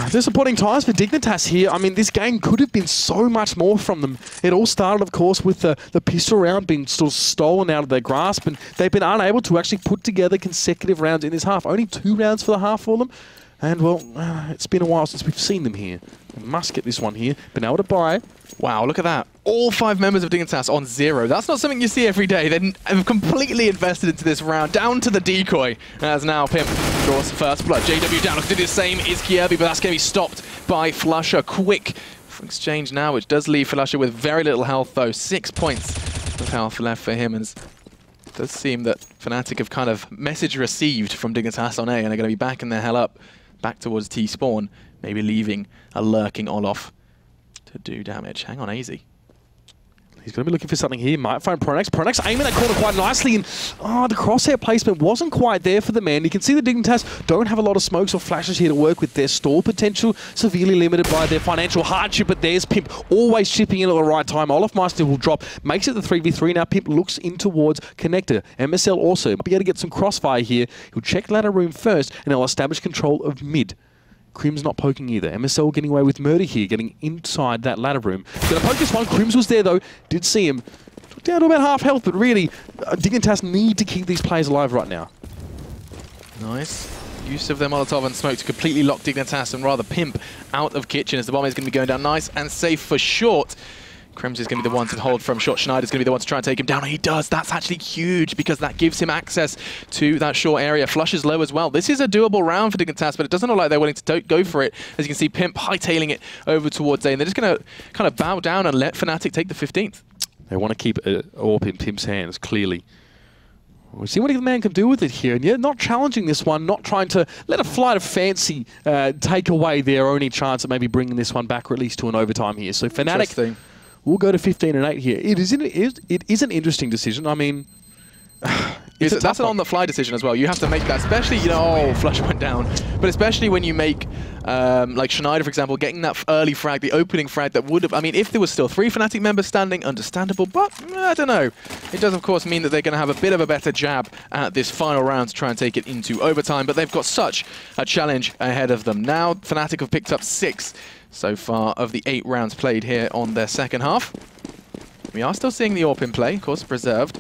Disappointing times for Dignitas here. I mean, this game could have been so much more from them. It all started, of course, with the pistol round being sort of stolen out of their grasp, and they've been unable to actually put together consecutive rounds in this half. Only 2 rounds for the half for them. And, well, it's been a while since we've seen them here. They must get this one here. Been able to buy. Wow, look at that. All 5 members of Dignitas on 0. That's not something you see every day. They've completely invested into this round, down to the decoy, as now Pimp draws first blood. JW down, do the same is Kirby, but that's going to be stopped by Flusher. Quick exchange now, which does leave Flusher with very little health, though. 6 points of health left for him, and it does seem that Fnatic have kind of message received from Dignitas on A, and they're going to be backing their hell up, back towards T-spawn, maybe leaving a lurking Olaf to do damage. Hang on, AZ. He's going to be looking for something here. Might find Pronax. Pronax aiming that corner quite nicely, and the crosshair placement wasn't quite there for the man. You can see the Dignitas don't have a lot of smokes or flashes here to work with. Their stall potential severely limited by their financial hardship, but there's Pimp always chipping in at the right time. Olaf Meister will drop, makes it the 3v3. Now Pimp looks in towards Connector. MSL also might be able to get some crossfire here. He'll check ladder room first, and he'll establish control of mid. Crims not poking either. MSL getting away with murder here, getting inside that ladder room. Gonna poke this one. Crims was there though. Did see him. Took down to about half health, but really, Dignitas need to keep these players alive right now. Nice. Use of their Molotov and smoke to completely lock Dignitas and rather Pimp out of kitchen as the bomb is going to be going down nice and safe for short. Crims is going to be the one to hold from short. Schneider's going to be the one to try and take him down. And he does. That's actually huge because that gives him access to that short area. Flush is low as well. This is a doable round for Dignitas, but it doesn't look like they're willing to go for it. As you can see, Pimp hightailing it over towards A. And they're just going to kind of bow down and let Fnatic take the 15th. They want to keep it all in Pimp's hands, clearly. We'll see what the man can do with it here. And yeah, not challenging this one, not trying to let a flight of fancy take away their only chance at maybe bringing this one back or at least to an overtime here. So Fnatic we'll go to 15-8 here. It is an interesting decision. I mean, that's an on-the-fly decision as well. You have to make that, especially, you know, oh, Flush went down. But especially when you make, like Schneider, for example, getting that early frag, the opening frag that would have, I mean, if there was still 3 Fnatic members standing, understandable, but I don't know. It does, of course, mean that they're going to have a bit of a better jab at this final round to try and take it into overtime, but they've got such a challenge ahead of them. Now, Fnatic have picked up 6 so far of the 8 rounds played here on their second half. We are still seeing the AWP in play, of course, preserved.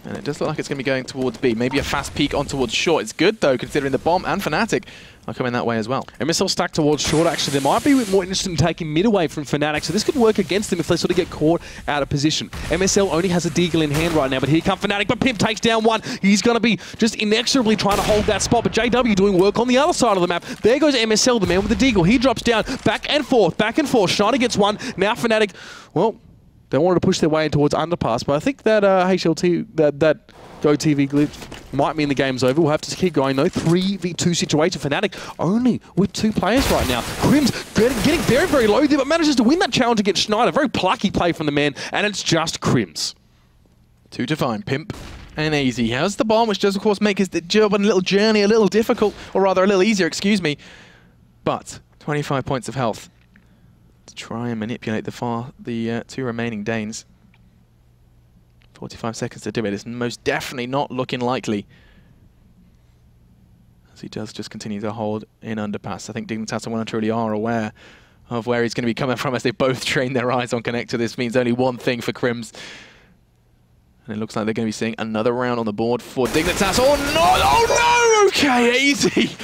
And it does look like it's going to be going towards B. Maybe a fast peek on towards short. It's good, though, considering the bomb and Fnatic are coming that way as well. MSL stuck towards short, actually. They might be more interested in taking mid away from Fnatic, so this could work against them if they sort of get caught out of position. MSL only has a deagle in hand right now, but here comes Fnatic, but Pimp takes down one. He's going to be just inexorably trying to hold that spot, but JW doing work on the other side of the map. There goes MSL, the man with the deagle. He drops down, back and forth, back and forth. Schneider gets one. Now Fnatic, well, they wanted to push their way in towards underpass, but I think that HLT, that GoTV glitch might mean the game's over. We'll have to keep going though. 3v2 situation. Fnatic only with 2 players right now. Crims getting very, very low there, but manages to win that challenge against Schneider. Very plucky play from the man, and it's just Crims. 2 to find. Pimp and AZ has the bomb, which does, of course, make his job and little journey a little difficult, or rather a little easier, excuse me. But 25 points of health to try and manipulate the 2 remaining Danes. 45 seconds to do it. It's most definitely not looking likely. As he does just continue to hold in underpass. I think Dignitas and truly are aware of where he's going to be coming from as they both train their eyes on Connector. This means only one thing for Crims. And it looks like they're going to be seeing another round on the board for Dignitas. Oh no! Oh no! Okay, easy!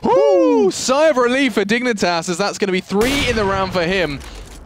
Woo! Sigh of relief for Dignitas, as that's going to be 3 in the round for him.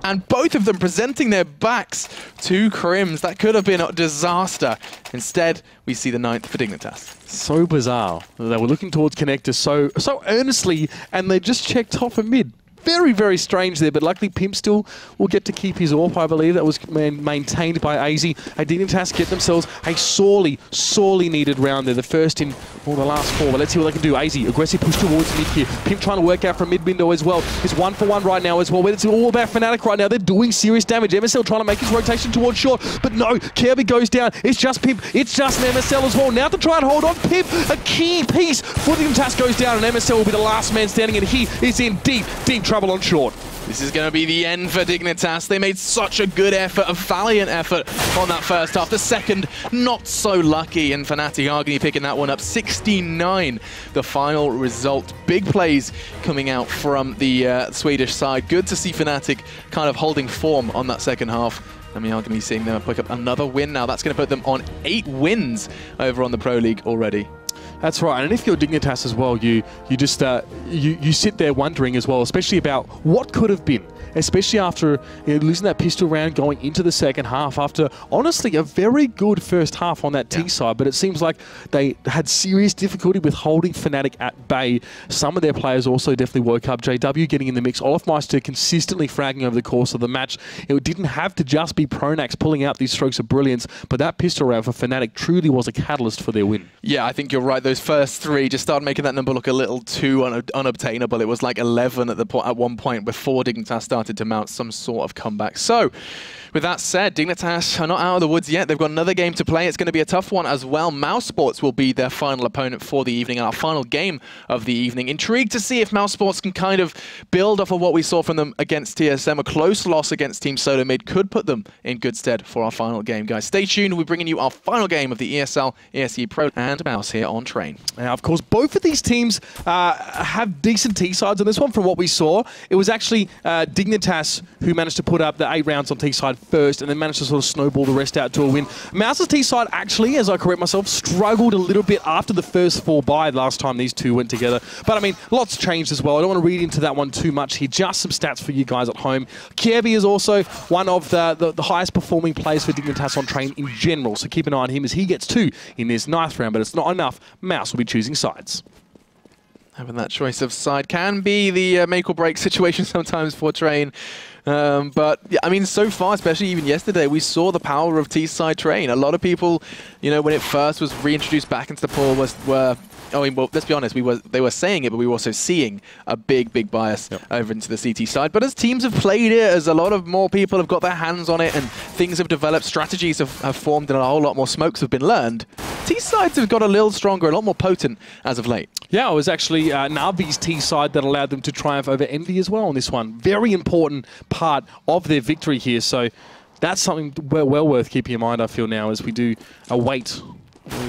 And both of them presenting their backs to Crims. That could have been a disaster. Instead, we see the 9th for Dignitas. So bizarre. They were looking towards Connector so earnestly, and they just checked top and mid. Very, very strange there, but luckily Pimp still will get to keep his AWP, I believe. That was maintained by AZ. Dignitas get themselves a sorely needed round there. The first in the last 4, but let's see what they can do. AZ, aggressive push towards mid here. Pimp trying to work out from mid window as well. It's 1-for-1 right now as well. It's all about Fnatic right now. They're doing serious damage. MSL trying to make his rotation towards short, but no, Kirby goes down. It's just Pimp. It's just an MSL as well. Now to try and hold on. Pimp, a key piece for Dignitas goes down, and MSL will be the last man standing, and he is in deep trouble on short. This is going to be the end for Dignitas. They made such a good effort, a valiant effort on that first half. The second, not so lucky, and Fnatic are going to be picking that one up. 69, the final result. Big plays coming out from the Swedish side. Good to see Fnatic kind of holding form on that second half. And we are going to be seeing them pick up another win now. That's going to put them on 8 wins over on the Pro League already. That's right, and if you're Dignitas as well, you just you sit there wondering as well, especially about what could have been, especially after losing that pistol round going into the second half. After honestly a very good first half on that T side, but it seems like they had serious difficulty with holding Fnatic at bay. Some of their players also definitely woke up. JW getting in the mix, Olafmeister consistently fragging over the course of the match. It didn't have to just be Pronax pulling out these strokes of brilliance, but that pistol round for Fnatic truly was a catalyst for their win. Yeah, I think you're right. Those first 3 just started making that number look a little too unobtainable. It was like 11 at one point before Dignitas started to mount some sort of comeback. So, with that said, Dignitas are not out of the woods yet. They've got another game to play. It's going to be a tough one as well. Mouse Sports will be their final opponent for the evening, our final game of the evening. Intrigued to see if Mouse Sports can kind of build off of what we saw from them against TSM. A close loss against Team Solo Mid could put them in good stead for our final game, guys. Stay tuned. We're bringing you our final game of the ESL, ESEA Pro, and Mouse here on Train. Now, of course, both of these teams have decent T-sides on this one from what we saw. It was actually Dignitas who managed to put up the 8 rounds on T-side first and then managed to sort of snowball the rest out to a win. Mouse's T-side actually, as I correct myself, struggled a little bit after the first 4 bye last time these two went together. But I mean, lots changed as well. I don't want to read into that one too much here. Just some stats for you guys at home. Kirby is also one of the highest performing players for Dignitas on Train in general. So keep an eye on him as he gets 2 in this 9th round, but it's not enough. Mouse will be choosing sides. Having that choice of side can be the make or break situation sometimes for Train. But yeah, I mean, so far, especially even yesterday, we saw the power of T-side Train. A lot of people, you know, when it first was reintroduced back into the pool, were I mean, well, let's be honest, they were saying it, but we were also seeing a big bias over into the CT side. But as teams have played it, as a lot of more people have got their hands on it, and things have developed, strategies have formed, and a whole lot more smokes have been learned, T-sides have got a little stronger, a lot more potent as of late. Yeah, it was actually Navi's T-side that allowed them to triumph over Envy as well on this one. Very important part of their victory here. So that's something well worth keeping in mind, I feel, now, as we do await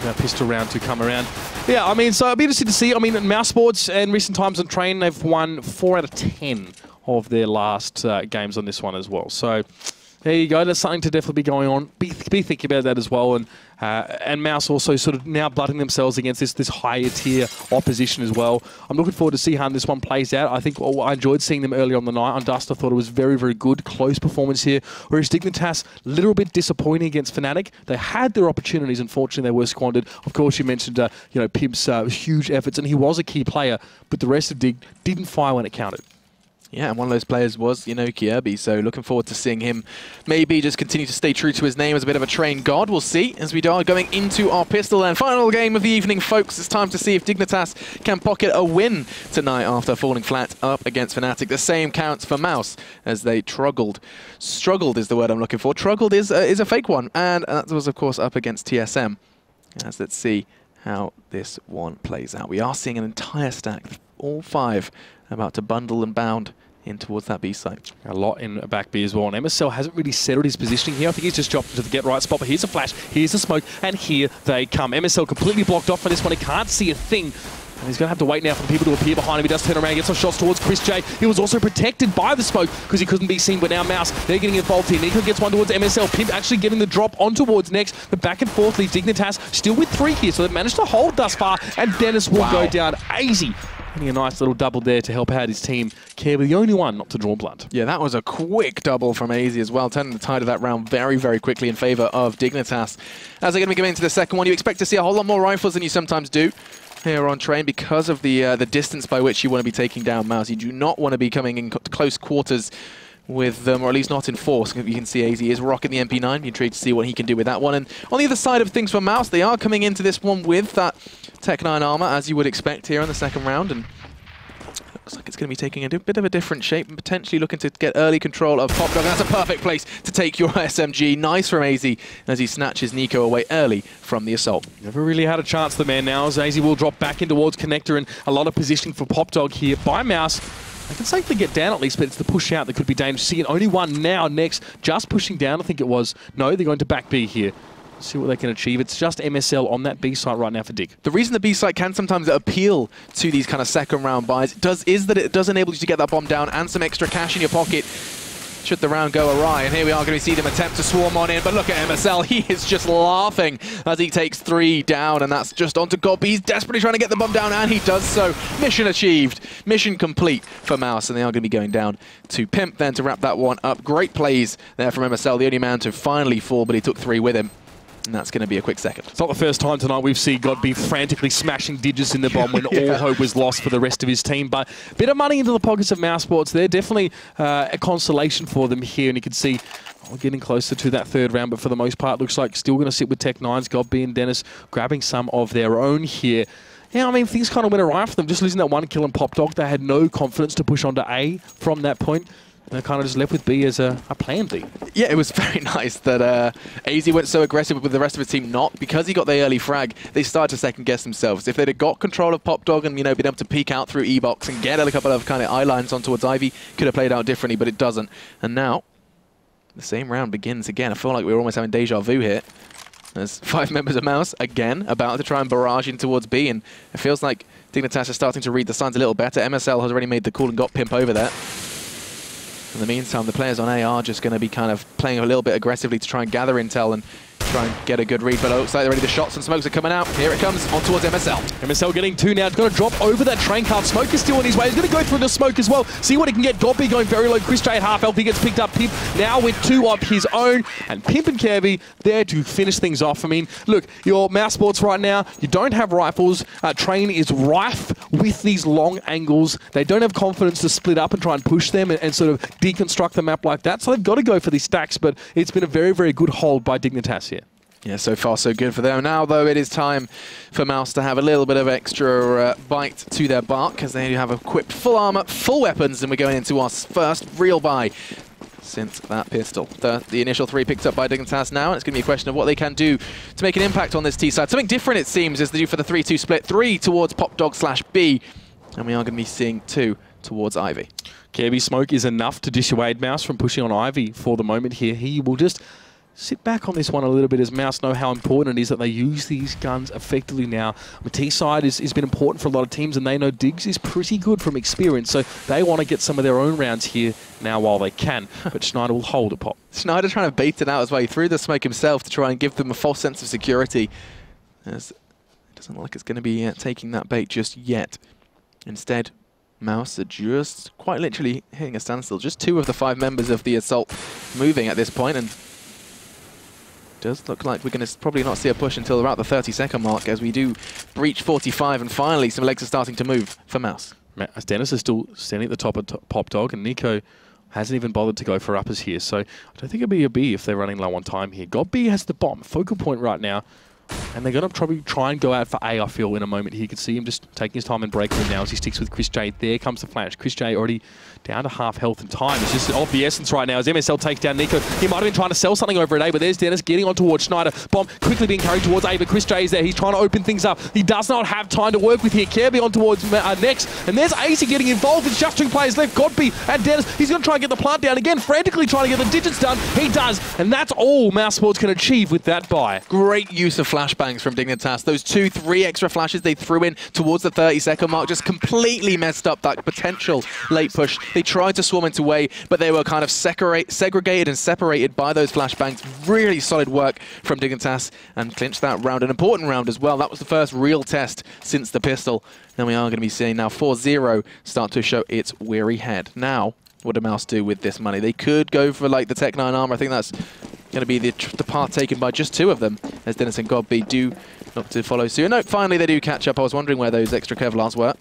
that pistol round to come around. Yeah, I mean, so it'll be interesting to see. I mean, Mouse Sports in recent times on Train, they've won 4 out of 10 of their last games on this one as well. So there you go. That's something to definitely be going on. Be thinking about that as well. And Mouse also sort of now blooding themselves against this higher tier opposition as well. I'm looking forward to see how this one plays out. I think I enjoyed seeing them earlier on the night. On Dust, I thought it was very good, close performance here. Whereas Dignitas, a little bit disappointing against Fnatic. They had their opportunities, unfortunately they were squandered. Of course, you mentioned you know, Pimp's huge efforts, and he was a key player, but the rest of Dig didn't fire when it counted. Yeah, and one of those players was, you know, Kirby, so looking forward to seeing him maybe just continue to stay true to his name as a bit of a Train god. We'll see as we are going into our pistol and final game of the evening, folks. It's time to see if Dignitas can pocket a win tonight after falling flat up against Fnatic. The same counts for Mouse as they struggled. Struggled is the word I'm looking for. Struggled is a fake one, and that was, of course, up against TSM. As let's see how this one plays out. We are seeing an entire stack, all 5 about to bundle and bound in towards that B site. A lot in back B as well. And MSL hasn't really settled his positioning here. I think he's just dropped into the get right spot. But here's a flash, here's a smoke, and here they come. MSL completely blocked off for this one. He can't see a thing. And he's going to have to wait now for the people to appear behind him. He does turn around, gets some shots towards Chris J. He was also protected by the smoke because he couldn't be seen. But now mouz, they're getting involved here. Nico gets one towards MSL. Pimp actually getting the drop on towards next. The back and forth lead. Dignitas still with 3 here, so they've managed to hold thus far. And Dennis will go down. Easy. Getting a nice little double there to help out his team. Kirby, the only one not to draw blood. Yeah, that was a quick double from ESEA as well, turning the tide of that round very, very quickly in favor of Dignitas. As they're going to be going into the second one, you expect to see a whole lot more rifles than you sometimes do here on Train because of the distance by which you want to be taking down mouz. You do not want to be coming in close quarters with them, or at least not in force. You can see ESEA is rocking the MP9. You're intrigued to see what he can do with that one. And on the other side of things for mouz, they are coming into this one with that Tech 9 armor, as you would expect here in the second round. And looks like it's going to be taking a bit of a different shape and potentially looking to get early control of Popdog. That's a perfect place to take your SMG. Nice from ESEA as he snatches Nico away early from the assault. Never really had a chance the man now as ESEA will drop back in towards Connector, and a lot of positioning for Popdog here by mouz. They can safely get down at least, but it's the push out that could be dangerous. Seeing only one now next, just pushing down I think it was. No, they're going to back B here. See what they can achieve. It's just MSL on that B site right now for Dig. The reason the B site can sometimes appeal to these kind of second round buys is that it does enable you to get that bomb down and some extra cash in your pocket should the round go awry. And here we are going to see them attempt to swarm on in, but look at MSL. He is just laughing as he takes 3 down, and that's just onto Gob. He's desperately trying to get the bomb down, and he does so. Mission achieved. Mission complete for mouz, and they are going to be going down to Pimp then to wrap that one up. Great plays there from MSL, the only man to finally fall, but he took 3 with him. And that's going to be a quick second. It's not the first time tonight we've seen God be frantically smashing digits in the bomb when all hope was lost for the rest of his team. But a bit of money into the pockets of mouz Sports there. Definitely a consolation for them here. And you can see we're getting closer to that third round. But for the most part, looks like still going to sit with Tech 9s. God B and Dennis grabbing some of their own here. Yeah, I mean, things kind of went awry for them. Just losing that 1 kill in Popdog. They had no confidence to push on to A from that point. And they're kind of just left with B as a plan B. Yeah, it was very nice that ESEA went so aggressive with the rest of his team not. Because he got the early frag, they started to second-guess themselves. If they'd have got control of Popdog and, been able to peek out through E-Box and get a couple of kind of eye lines on towards Ivy, could have played out differently, but it doesn't. And now, the same round begins again. I feel like we're almost having deja vu here. There's 5 members of mouz, again, about to try and barrage in towards B, and it feels like Dignitas is starting to read the signs a little better. MSL has already made the call and got Pimp over there. In the meantime, the players on A are just going to be kind of playing a little bit aggressively to try and gather intel and try and get a good read, but it looks like already the shots and smokes are coming out. Here it comes, on towards MSL. MSL getting 2 now. It's going to drop over that train cart. Smoke is still on his way. He's going to go through the smoke as well. See what he can get. Gobby going very low. Chris J at half health. He gets picked up. Pimp now with 2 of his own. And Pimp and Kirby there to finish things off. I mean, look, your mouz Sports right now, you don't have rifles. Train is rife with these long angles. They don't have confidence to split up and try and push them and sort of deconstruct the map like that. So they've got to go for these stacks, but it's been a very, very good hold by Dignitas here. Yeah, so far so good for them. Now, though, it is time for mouz to have a little bit of extra bite to their bark as they have equipped full armor, full weapons, and we're going into our first real buy since that pistol. The initial 3 picked up by Dignitas now, and it's going to be a question of what they can do to make an impact on this T side. Something different, it seems, is they do for the 3-2 split. 3 towards Popdog/B, and we are going to be seeing 2 towards Ivy. Kirby smoke is enough to dissuade mouz from pushing on Ivy for the moment here. He will just sit back on this one a little bit as mouz know how important it is that they use these guns effectively now. The T side has been important for a lot of teams, and they know Diggs is pretty good from experience, so they want to get some of their own rounds here now while they can. But Schneider will hold it, Pop. Schneider trying to bait it out as well. He threw the smoke himself to try and give them a false sense of security. As it doesn't look like it's going to be taking that bait just yet. Instead, mouz are just quite literally hitting a standstill. Just 2 of the 5 members of the assault moving at this point, and does look like we're going to probably not see a push until about the 30-second mark as we do breach 45, and finally some legs are starting to move for mouz. As Dennis is still standing at the top of Popdog, and Nico hasn't even bothered to go for uppers here, so I don't think it'll be a B if they're running low on time here. God B has the bomb, focal point right now And they're going to probably try and go out for A, I feel, in a moment here. You can see him just taking his time and breaking now as he sticks with Chris J. There comes the flash. Chris J already down to half health and time. It's just of the essence right now as MSL takes down Nico. He might have been trying to sell something over at A, but there's Dennis getting on towards Schneider. Bomb quickly being carried towards A, but Chris J is there. He's trying to open things up. He does not have time to work with here. Kirby on towards next. And there's AC getting involved. It's just 2 players left. Godby and Dennis. He's going to try and get the plant down again, frantically trying to get the digits done. He does. And that's all mousesports can achieve with that buy. Great use of flashbangs from Dignitas. Those 2-3 extra flashes they threw in towards the 30-second mark just completely messed up that potential late push. They tried to swarm into A, but they were kind of segregated and separated by those flashbangs. Really solid work from Dignitas and clinched that round. An important round as well. That was the first real test since the pistol. And we are going to be seeing now 4-0 start to show its weary head. Now, what do Mouse do with this money? They could go for like the Tech 9 armor. I think that's going to be the part taken by just 2 of them, as Dennis and Godby do look to follow suit. No, finally they do catch up. I was wondering where those extra Kevlars were.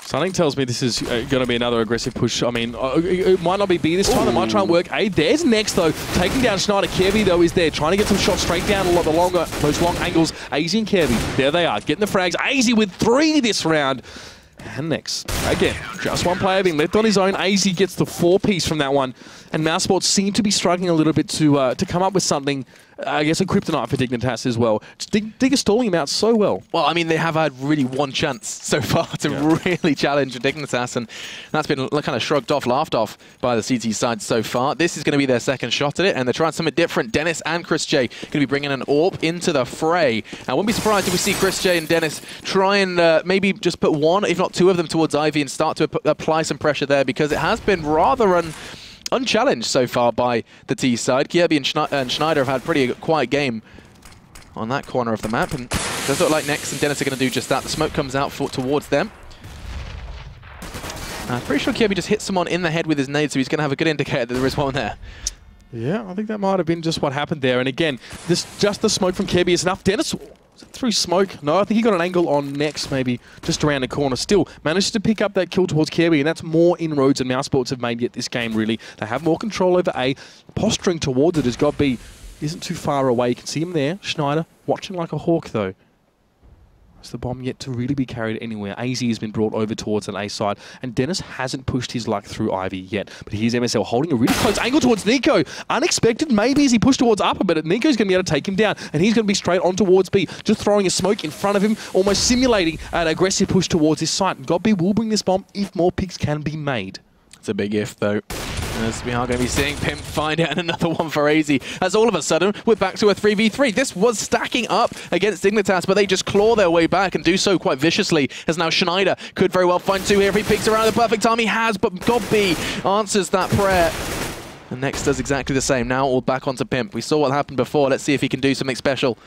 Something tells me this is going to be another aggressive push. I mean, it might not be B this time. They might try and work A. There's next, though. Taking down Schneider. Kirby, though, is there. Trying to get some shots straight down those long angles. AZ and Kirby. There they are. Getting the frags. AZ with 3 this round. And next, again, just 1 player being left on his own. AZ gets the 4-piece from that one. And mousesports seem to be struggling a little bit to come up with something, I guess, a kryptonite for Dignitas as well. Digger stalling him out so well. Well, I mean, they have had really 1 chance so far to really challenge Dignitas, and that's been kind of shrugged off, laughed off by the CT side so far. This is going to be their second shot at it, and they're trying something different. Dennis and Chris J going to be bringing an AWP into the fray. I wouldn't be surprised if we see Chris J and Dennis try and maybe just put 1, if not 2 of them towards Ivy and start to apply some pressure there, because it has been rather unchallenged so far by the T side. Kirby and Schneider have had a pretty quiet game on that corner of the map, and it does look like Nex and Dennis are going to do just that. The smoke comes out towards them. I'm pretty sure Kirby just hit someone in the head with his nade, so he's going to have a good indicator that there is one there. Yeah, I think that might have been just what happened there. And again, just the smoke from Kirby is enough. Dennis, was it through smoke? No, I think he got an angle on Nex, maybe just around the corner. Still managed to pick up that kill towards Kirby, and that's more inroads than mousesports have made yet this game, really. They have more control over A. Posturing towards it has got B. Isn't too far away. You can see him there. Schneider watching like a hawk, though. Is the bomb yet to really be carried anywhere? AZ has been brought over towards an A side, and Dennis hasn't pushed his luck through Ivy yet. But here's MSL holding a really close angle towards Nico. Unexpected, maybe, as he pushed towards upper, but Nico's going to be able to take him down, and he's going to be straight on towards B, just throwing a smoke in front of him, almost simulating an aggressive push towards his site. And Godby will bring this bomb if more picks can be made. It's a big if, though. As we are going to be seeing Pimp find out another one for AZ. As all of a sudden, we're back to a 3v3. This was stacking up against Dignitas, but they just claw their way back and do so quite viciously. As now Schneider could very well find 2 here if he picks around the perfect time. He has, but Godby answers that prayer. And Nex does exactly the same. Now all back onto Pimp. We saw what happened before. Let's see if he can do something special.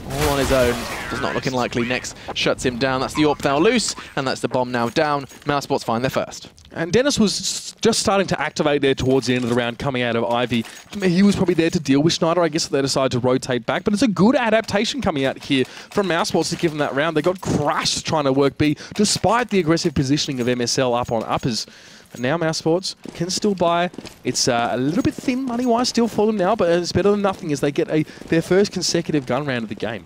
All on his own. Does not looking likely. Nex shuts him down. That's the AWP now loose, and that's the bomb now down. mousesports find their first. And Dennis was just starting to activate there towards the end of the round, coming out of Ivy. He was probably there to deal with Schneider. I guess they decided to rotate back, but it's a good adaptation coming out here from mousesports to give them that round. They got crushed trying to work B, despite the aggressive positioning of MSL up on uppers. And now mousesports can still buy. It's a little bit thin money-wise still for them now, but it's better than nothing as they get their first consecutive gun round of the game.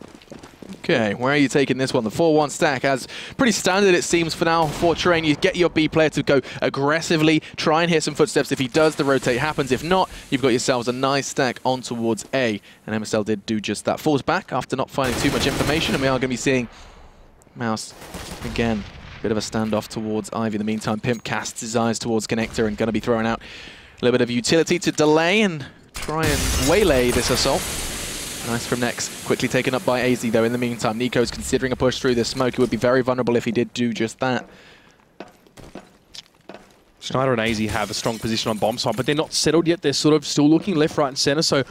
Okay, where are you taking this one? The 4-1 stack, as pretty standard it seems for now for Train. You get your B player to go aggressively, try and hear some footsteps. If he does, the rotate happens. If not, you've got yourselves a nice stack on towards A. And MSL did do just that. Falls back after not finding too much information, and we are going to be seeing Mouse again. Bit of a standoff towards Ivy. In the meantime, Pimp casts his eyes towards Connector and going to be throwing out a little bit of utility to delay and try and waylay this assault. Nice from Nex. Quickly taken up by AZ, though. In the meantime, Nico's considering a push through this smoke. He would be very vulnerable if he did do just that. Schneider and AZ have a strong position on bomb side, but they're not settled yet. They're sort of still looking left, right, and center. So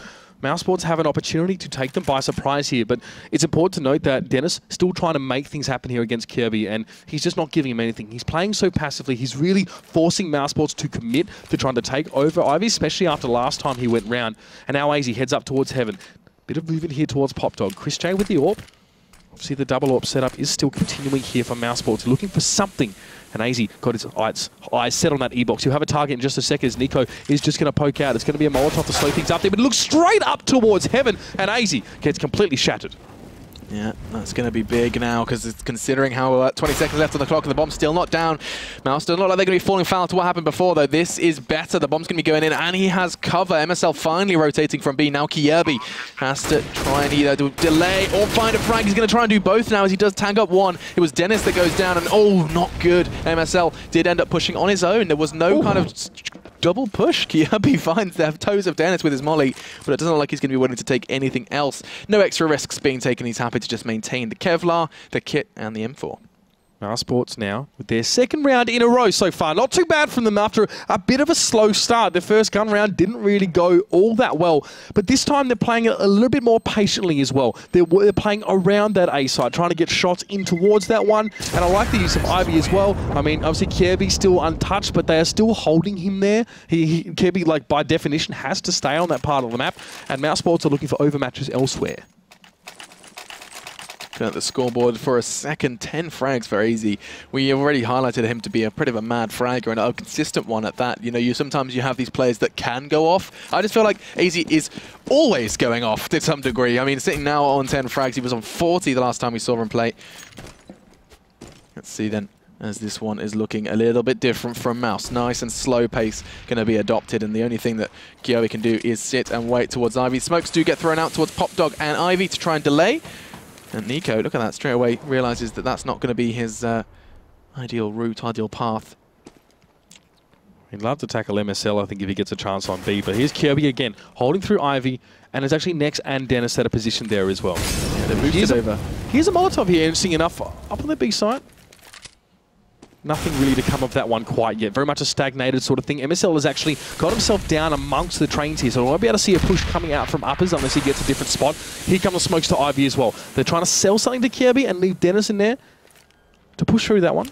mousesports have an opportunity to take them by surprise here. But it's important to note that Dennis still trying to make things happen here against Kirby, and he's just not giving him anything. He's playing so passively. He's really forcing mousesports to commit to trying to take over Ivy, especially after last time he went round. And now AZ heads up towards Heaven. Bit of movement here towards Pop Dog. Chris J with the AWP. See, the double AWP setup is still continuing here for mousesports, looking for something. And AZ got his eyes set on that E-box. He'll have a target in just a second as Nico is just going to poke out. It's going to be a Molotov to slow things up there, but it looks straight up towards heaven, and AZ gets completely shattered. Yeah, that's going to be big now, because it's considering how 20 seconds left on the clock and the bomb's still not down. Mouse doesn't look like they're going to be falling foul to what happened before, though. This is better. The bomb's going to be going in, and he has cover. MSL finally rotating from B. Now Kierby has to try and either delay or find a frag. He's going to try and do both now as he does tag up one. It was Dennis that goes down, and oh, not good. MSL did end up pushing on his own. There was no kind of double push. Kierby finds the toes of Dennis with his molly, but it doesn't look like he's going to be willing to take anything else. No extra risks being taken. He's happy to just maintain the Kevlar, the kit, and the M4. mousesports now with their second round in a row so far. Not too bad from them after a bit of a slow start. Their first gun round didn't really go all that well, but this time they're playing a little bit more patiently as well. They're playing around that A side, trying to get shots in towards that one, and I like the use of Ivy as well. I mean, obviously Kirby's still untouched, but they are still holding him there. Kirby, like, by definition, has to stay on that part of the map, and mousesports are looking for overmatches elsewhere. At the scoreboard for a second, 10 frags for AZ. We already highlighted him to be a pretty of a mad fragger and a consistent one at that. You know, sometimes you have these players that can go off. I just feel like AZ is always going off to some degree. I mean, sitting now on 10 frags, he was on 40 the last time we saw him play. Let's see then, as this one is looking a little bit different from Mouse. Nice and slow pace going to be adopted, and the only thing that Kyoe can do is sit and wait towards Ivy. Smokes do get thrown out towards Pop Dog and Ivy to try and delay. And Nico, look at that, straight away realizes that that's not going to be his ideal route, ideal path. He'd love to tackle MSL, I think, if he gets a chance on B. But here's Kirby again, holding through Ivy, and it's actually Nex and Dennis that are positioned there as well. Yeah, they're boosted over. Here's a Molotov here, interesting enough, up on the B side. Nothing really to come of that one quite yet. Very much a stagnated sort of thing. MSL has actually got himself down amongst the trains here, so we won't be able to see a push coming out from uppers unless he gets a different spot. Here come the smokes to Ivy as well. They're trying to sell something to Kirby and leave Dennis in there to push through that one.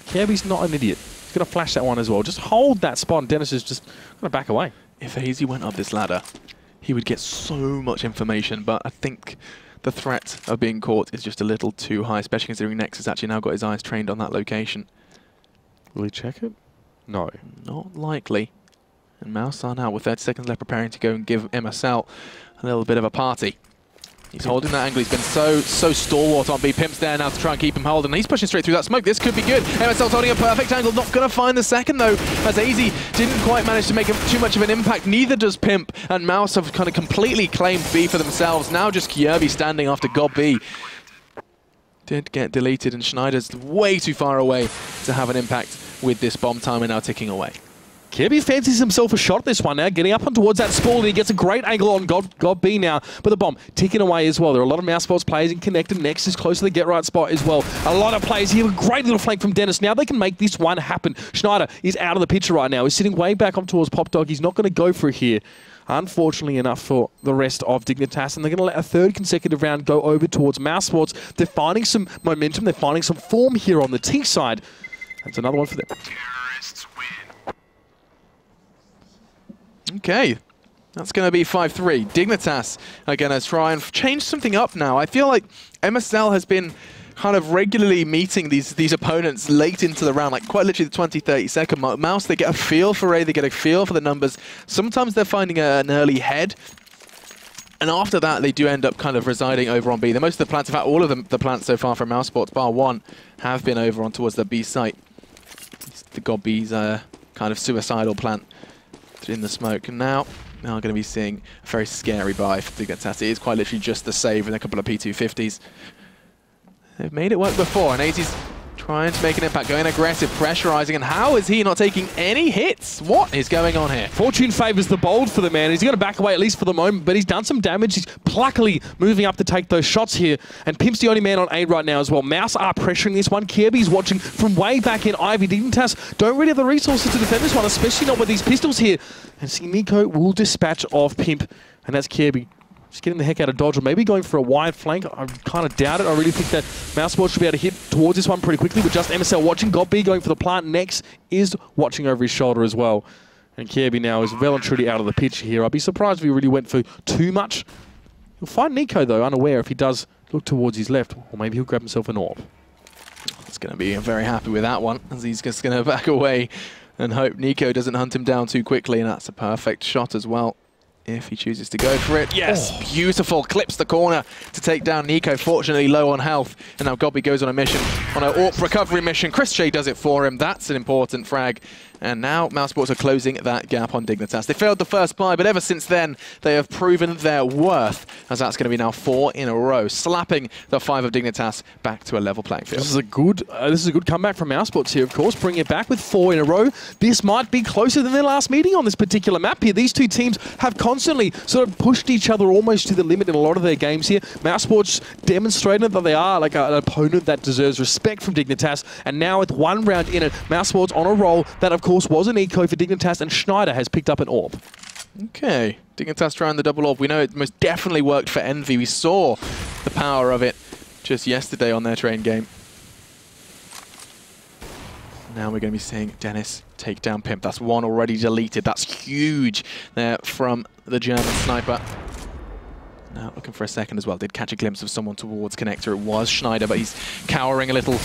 Kirby's not an idiot. He's going to flash that one as well. Just hold that spot, and Dennis is just going to back away. If AZ went up this ladder, he would get so much information, but I think the threat of being caught is just a little too high, especially considering Nex has actually now got his eyes trained on that location. Will he check it? No. Not likely. And Mouse are now with 30 seconds left preparing to go and give MSL a little bit of a party. He's holding that angle. He's been so stalwart on B. Pimp's there now to try and keep him holding. He's pushing straight through that smoke. This could be good. MSL's holding a perfect angle. Not going to find the second, though, as AZ didn't quite manage to make too much of an impact. Neither does Pimp. And Mouse have kind of completely claimed B for themselves. Now just Kierby standing after God B. Did get deleted, and Schneider's way too far away to have an impact with this bomb timer now ticking away. Kirby fancies himself a shot at this one now, getting up on towards that spawn, and he gets a great angle on God B now, but the bomb ticking away as well. There are a lot of mousesports players in connected. Next is close to the get-right spot as well. A lot of players here, a great little flank from Dennis. Now they can make this one happen. Schneider is out of the picture right now. He's sitting way back up towards Pop Dog. He's not going to go for it here. Unfortunately enough for the rest of Dignitas, and they're going to let a third consecutive round go over towards mousesports. They're finding some momentum. They're finding some form here on the T side. That's another one for them. Okay, that's going to be 5-3. Dignitas are going to try and change something up now. I feel like MSL has been kind of regularly meeting these opponents late into the round, like quite literally the 20-30 second mark. Mouse, they get a feel for A, they get a feel for the numbers. Sometimes they're finding an early head, and after that they do end up kind of residing over on B. Most of the plants, in fact all of the plants so far from mousesports, bar one, have been over on towards the B site. The God B's kind of suicidal plant in the smoke, and now going to be seeing a very scary buy for Dignitas. It is quite literally just the save and a couple of P250s. They've made it work before, and AZ's trying to make an impact, going aggressive, pressurizing, and how is he not taking any hits? What is going on here? Fortune favours the bold for the man. He's going to back away at least for the moment, but he's done some damage. He's pluckily moving up to take those shots here, and Pimp's the only man on A right now as well. Mouse are pressuring this one. Kirby's watching from way back in. Ivy. Dignitas don't really have the resources to defend this one, especially not with these pistols here. And see, Nico will dispatch off Pimp, and that's Kirby. Just getting the heck out of dodge, or maybe going for a wide flank. I kind of doubt it. I really think that mousesports should be able to hit towards this one pretty quickly, with just MSL watching. God B going for the plant. Next is watching over his shoulder as well. And Kirby now is well and truly out of the picture here. I'd be surprised if he really went for too much. He'll find Nico, though, unaware if he does look towards his left. Or maybe he'll grab himself an AWP. He's going to be very happy with that one, as he's just going to back away and hope Nico doesn't hunt him down too quickly, and that's a perfect shot as well, if he chooses to go for it. Yes, beautiful, clips the corner to take down Nico, fortunately low on health, and now Gobby goes on a mission, on an AWP recovery mission. Chris J does it for him, that's an important frag. And now mousesports are closing that gap on Dignitas. They failed the first buy, but ever since then, they have proven their worth, as that's going to be now 4 in a row, slapping the 5 of Dignitas back to a level playing field. This is a good comeback from mousesports here, of course, bringing it back with 4 in a row. This might be closer than their last meeting on this particular map here. These two teams have constantly sort of pushed each other almost to the limit in a lot of their games here. Mousesports demonstrated that they are like an opponent that deserves respect from Dignitas, and now with 1 round in it, mousesports on a roll that, of course, was an eco for Dignitas, and Schneider has picked up an AWP. Okay, Dignitas trying the double AWP. We know it most definitely worked for Envy. We saw the power of it just yesterday on their train game. Now we're going to be seeing Dennis take down Pimp. That's 1 already deleted. That's huge there from the German sniper. Now looking for a second as well. Did catch a glimpse of someone towards Connector. It was Schneider, but he's cowering a little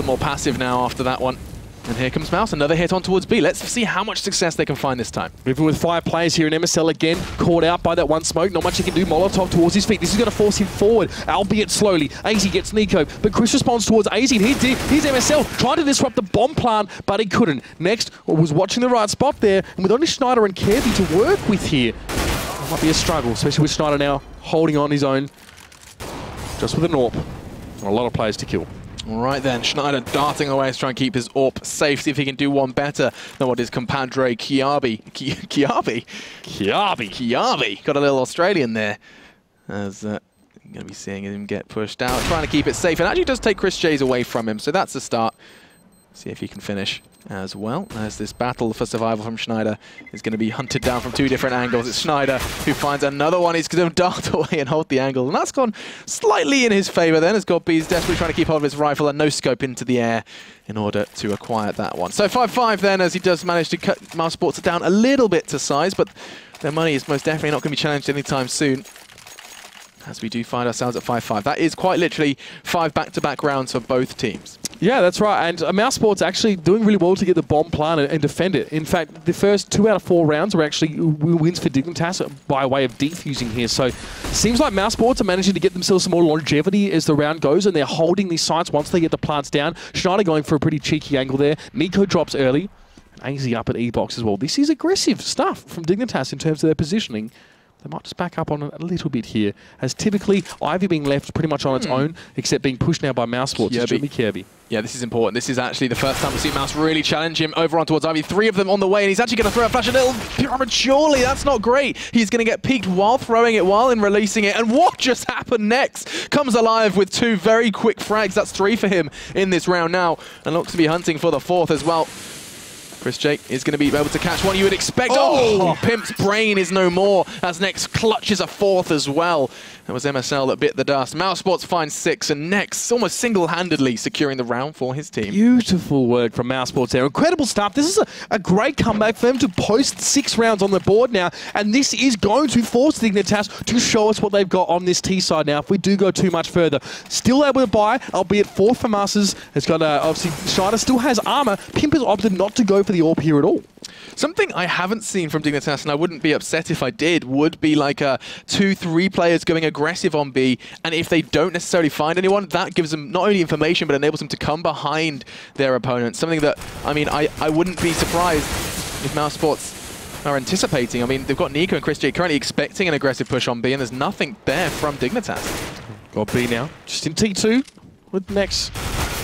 more passive now after that one. And here comes Mouse, another hit on towards B. Let's see how much success they can find this time. Moving with 5 players here in MSL again, caught out by that one smoke. Not much he can do. Molotov towards his feet. This is going to force him forward, albeit slowly. AZ gets Nico, but Chris responds towards AZ. Here's MSL, trying to disrupt the bomb plant, but he couldn't. Next, was watching the right spot there, and with only Schneider and Kirby to work with here, it might be a struggle, especially with Schneider now holding on his own, just with an AWP. A lot of players to kill. All right then, Schneider darting away to try and keep his AWP safe, see if he can do one better than what his compadre Kiabi. Kiabi! Got a little Australian there. As going to be seeing him get pushed out, trying to keep it safe, and actually does take Chris J's away from him, so that's the start. See if he can finish as well. As this battle for survival from Schneider is going to be hunted down from 2 different angles. It's Schneider who finds another one. He's going to dart away and hold the angle. And that's gone slightly in his favor then, as Godby's desperately trying to keep hold of his rifle and no scope into the air in order to acquire that one. So 5-5 then, as he does manage to cut mousesports down a little bit to size, but their money is most definitely not going to be challenged anytime soon, as we do find ourselves at 5-5. That is quite literally 5 back-to-back rounds for both teams. Yeah, that's right. And mousesports actually doing really well to get the bomb plant and defend it. In fact, the first 2 out of 4 rounds were actually wins for Dignitas by way of defusing here. So it seems like mousesports are managing to get themselves some more longevity as the round goes, and they're holding these sites once they get the plants down. Schneider going for a pretty cheeky angle there. Nico drops early. AZ up at E-box as well. This is aggressive stuff from Dignitas in terms of their positioning. They might just back up on it a little bit here, as typically Ivy being left pretty much on its own, except being pushed now by mousesports. It's Jimmy Kirby. Yeah, this is important. This is actually the first time we've seen Mouse really challenge him over on towards Ivy. 3 of them on the way, and he's actually going to throw a flash a little prematurely. That's not great. He's going to get peeked while throwing it, while in releasing it. And what just happened next? Comes alive with 2 very quick frags. That's 3 for him in this round now, and looks to be hunting for the 4th as well. Chris J is going to be able to catch one you would expect. Oh, Pimp's brain is no more, as Nex clutches a 4th as well. That was MSL that bit the dust. mousesports finds 6, and Nex almost single-handedly securing the round for his team. Beautiful work from mousesports there. Incredible stuff. This is a great comeback for them to post 6 rounds on the board now, and this is going to force Dignitas to show us what they've got on this T side now if we do go too much further. Still able to buy, albeit 4 for Masters. It's got, obviously, Schneider still has armor. Pimp has opted not to go for the AWP here at all. Something I haven't seen from Dignitas, and I wouldn't be upset if I did, would be like 2-3 players going aggressive on B, and if they don't necessarily find anyone, that gives them not only information, but enables them to come behind their opponent. Something that, I mean, I wouldn't be surprised if mousesports are anticipating. I mean, they've got Nico and Chris J currently expecting an aggressive push on B, and there's nothing there from Dignitas. Got B now, just in T2 with Nex.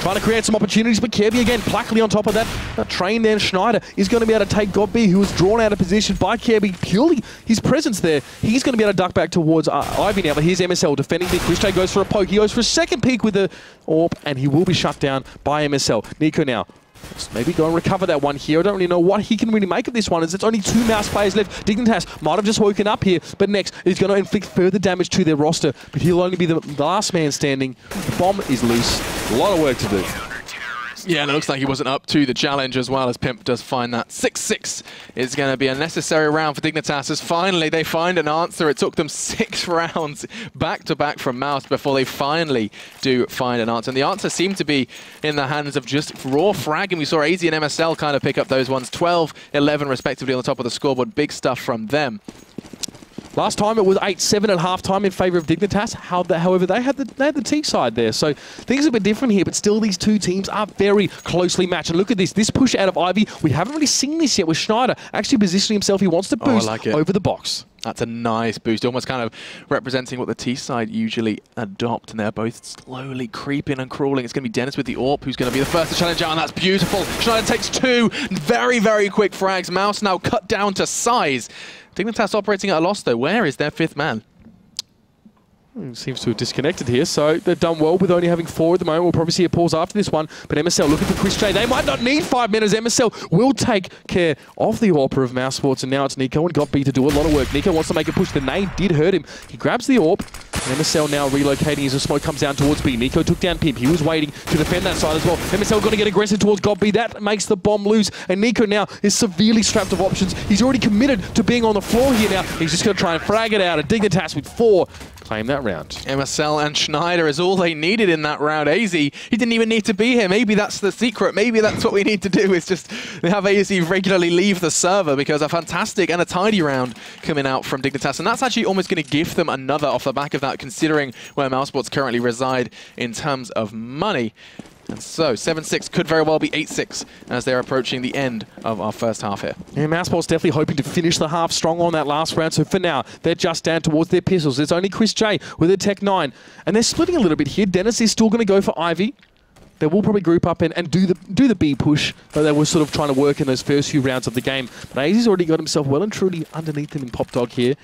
Trying to create some opportunities, but Kirby again, pluckily on top of that. That train there, Schneider is going to be able to take Godby, who was drawn out of position by Kirby. Purely his presence there. He's going to be able to duck back towards Ivy now, but here's MSL defending big. Chris J goes for a poke. He goes for a second peek with the AWP, and he will be shut down by MSL. Nico now. Let's maybe go and recover that one here. I don't really know what he can really make of this one, as it's only 2 mouse players left. Dignitas might have just woken up here, but Nex is going to inflict further damage to their roster, but he'll only be the last man standing. The bomb is loose. A lot of work to do. Yeah, and it looks like he wasn't up to the challenge as well, as Pimp does find that 6-6 is going to be a necessary round for Dignitas, as finally they find an answer. It took them 6 rounds back-to-back from mouz before they finally do find an answer. And the answer seemed to be in the hands of just raw fragging. We saw ESEA and MSL kind of pick up those ones, 12, 11 respectively on the top of the scoreboard. Big stuff from them. Last time it was 8-7 at halftime in favour of Dignitas. However, they had the T side there. So things are a bit different here, but still these two teams are very closely matched. And look at this. This push out of Ivy, we haven't really seen this yet with Schneider actually positioning himself. He wants to boost over the box. That's a nice boost, almost kind of representing what the T side usually adopt, and they're both slowly creeping and crawling. It's going to be Dennis with the AWP who's going to be the first to challenge out, and that's beautiful. Schneider takes 2 very, very quick frags. mouz now cut down to size. Dignitas operating at a loss, though. Where is their 5th man? Seems to have disconnected here, so they've done well with only having 4 at the moment. We'll probably see a pause after this one, but MSL looking for Chris J. They might not need 5 minutes. MSL will take care of the AWP of mouz Sports, and now it's Nico and Got B to do a lot of work. Nico wants to make a push. The nade did hurt him. He grabs the AWP, and MSL now relocating as the smoke comes down towards B. Nico took down Pimp. He was waiting to defend that side as well. MSL going to get aggressive towards Got B. That makes the bomb lose, and Nico now is severely strapped of options. He's already committed to being on the floor here now. He's just going to try and frag it out, and Dignitas with 4 claim that round. MSL and Schneider is all they needed in that round. AZ, he didn't even need to be here. Maybe that's the secret. Maybe that's what we need to do, is just have AZ regularly leave the server, because a fantastic and a tidy round coming out from Dignitas. And that's actually almost going to give them another off the back of that, considering where mouz Sports currently reside in terms of money. And so 7-6 could very well be 8-6 as they're approaching the end of our first half here. Yeah, mouz Sports definitely hoping to finish the half strong on that last round. So for now, they're just down towards their pistols. There's only Chris J with a Tech 9. And they're splitting a little bit here. Dennis is still going to go for Ivy. They will probably group up and do the B push, but they were sort of trying to work in those first few rounds of the game. But AZ's already got himself well and truly underneath them in Pop Dog here.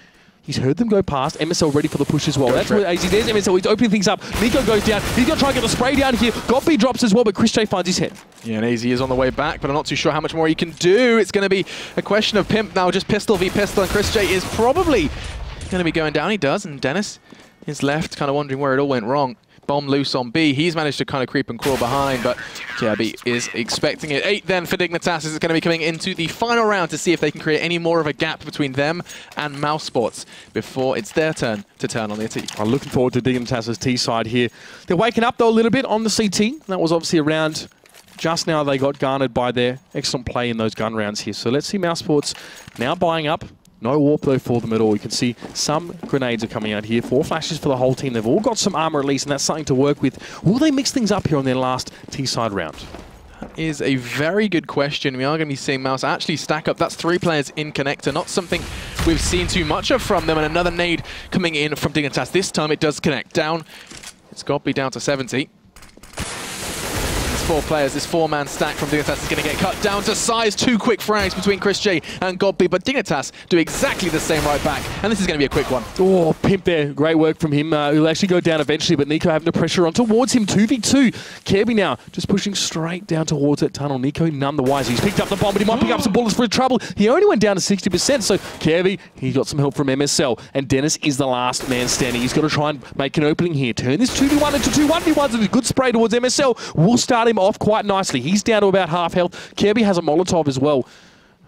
He's heard them go past. MSL ready for the push as well. That's where AZ, there's MSL. He's opening things up. Nico goes down. He's going to try and get the spray down here. Goppy drops as well, but Chris J finds his head. Yeah, and AZ is on the way back, but I'm not too sure how much more he can do. It's going to be a question of Pimp now, just pistol v pistol, and Chris J is probably going to be going down. He does, and Dennis is left kind of wondering where it all went wrong. Bomb loose on B. He's managed to kind of creep and crawl behind, but Kirby is expecting it. 8 then for Dignitas is going to be coming into the final round to see if they can create any more of a gap between them and mouz Sports before it's their turn to turn on their T. I'm looking forward to Dignitas' T side here. They're waking up though a little bit on the CT. That was obviously a round just now they got garnered by their excellent play in those gun rounds here. So let's see mouz Sports now buying up. No warp though for them at all. You can see some grenades are coming out here. 4 flashes for the whole team. They've all got some armor at least, and that's something to work with. Will they mix things up here on their last T-side round? That is a very good question. We are going to be seeing mouz actually stack up. That's 3 players in connector. Not something we've seen too much of from them. And another nade coming in from Dignitas. This time it does connect. Down. It's got to be down to 70. 4 players, this 4-man stack from Dignitas is going to get cut down to size. 2 quick frags between Chris J and Godby, but Dignitas do exactly the same right back, and this is going to be a quick one. Oh, Pimp there. Great work from him. He'll actually go down eventually, but Nico having the pressure on towards him. 2v2. Kirby now just pushing straight down towards that tunnel. Nico none the wiser. He's picked up the bomb, but he might pick up some bullets for his trouble. He only went down to 60%, so Kirby, he got some help from MSL, and Dennis is the last man standing. He's got to try and make an opening here. Turn this 2v1 into 2 1v1s with a good spray towards MSL. Will start him off quite nicely. He's down to about half health. Kirby has a Molotov as well.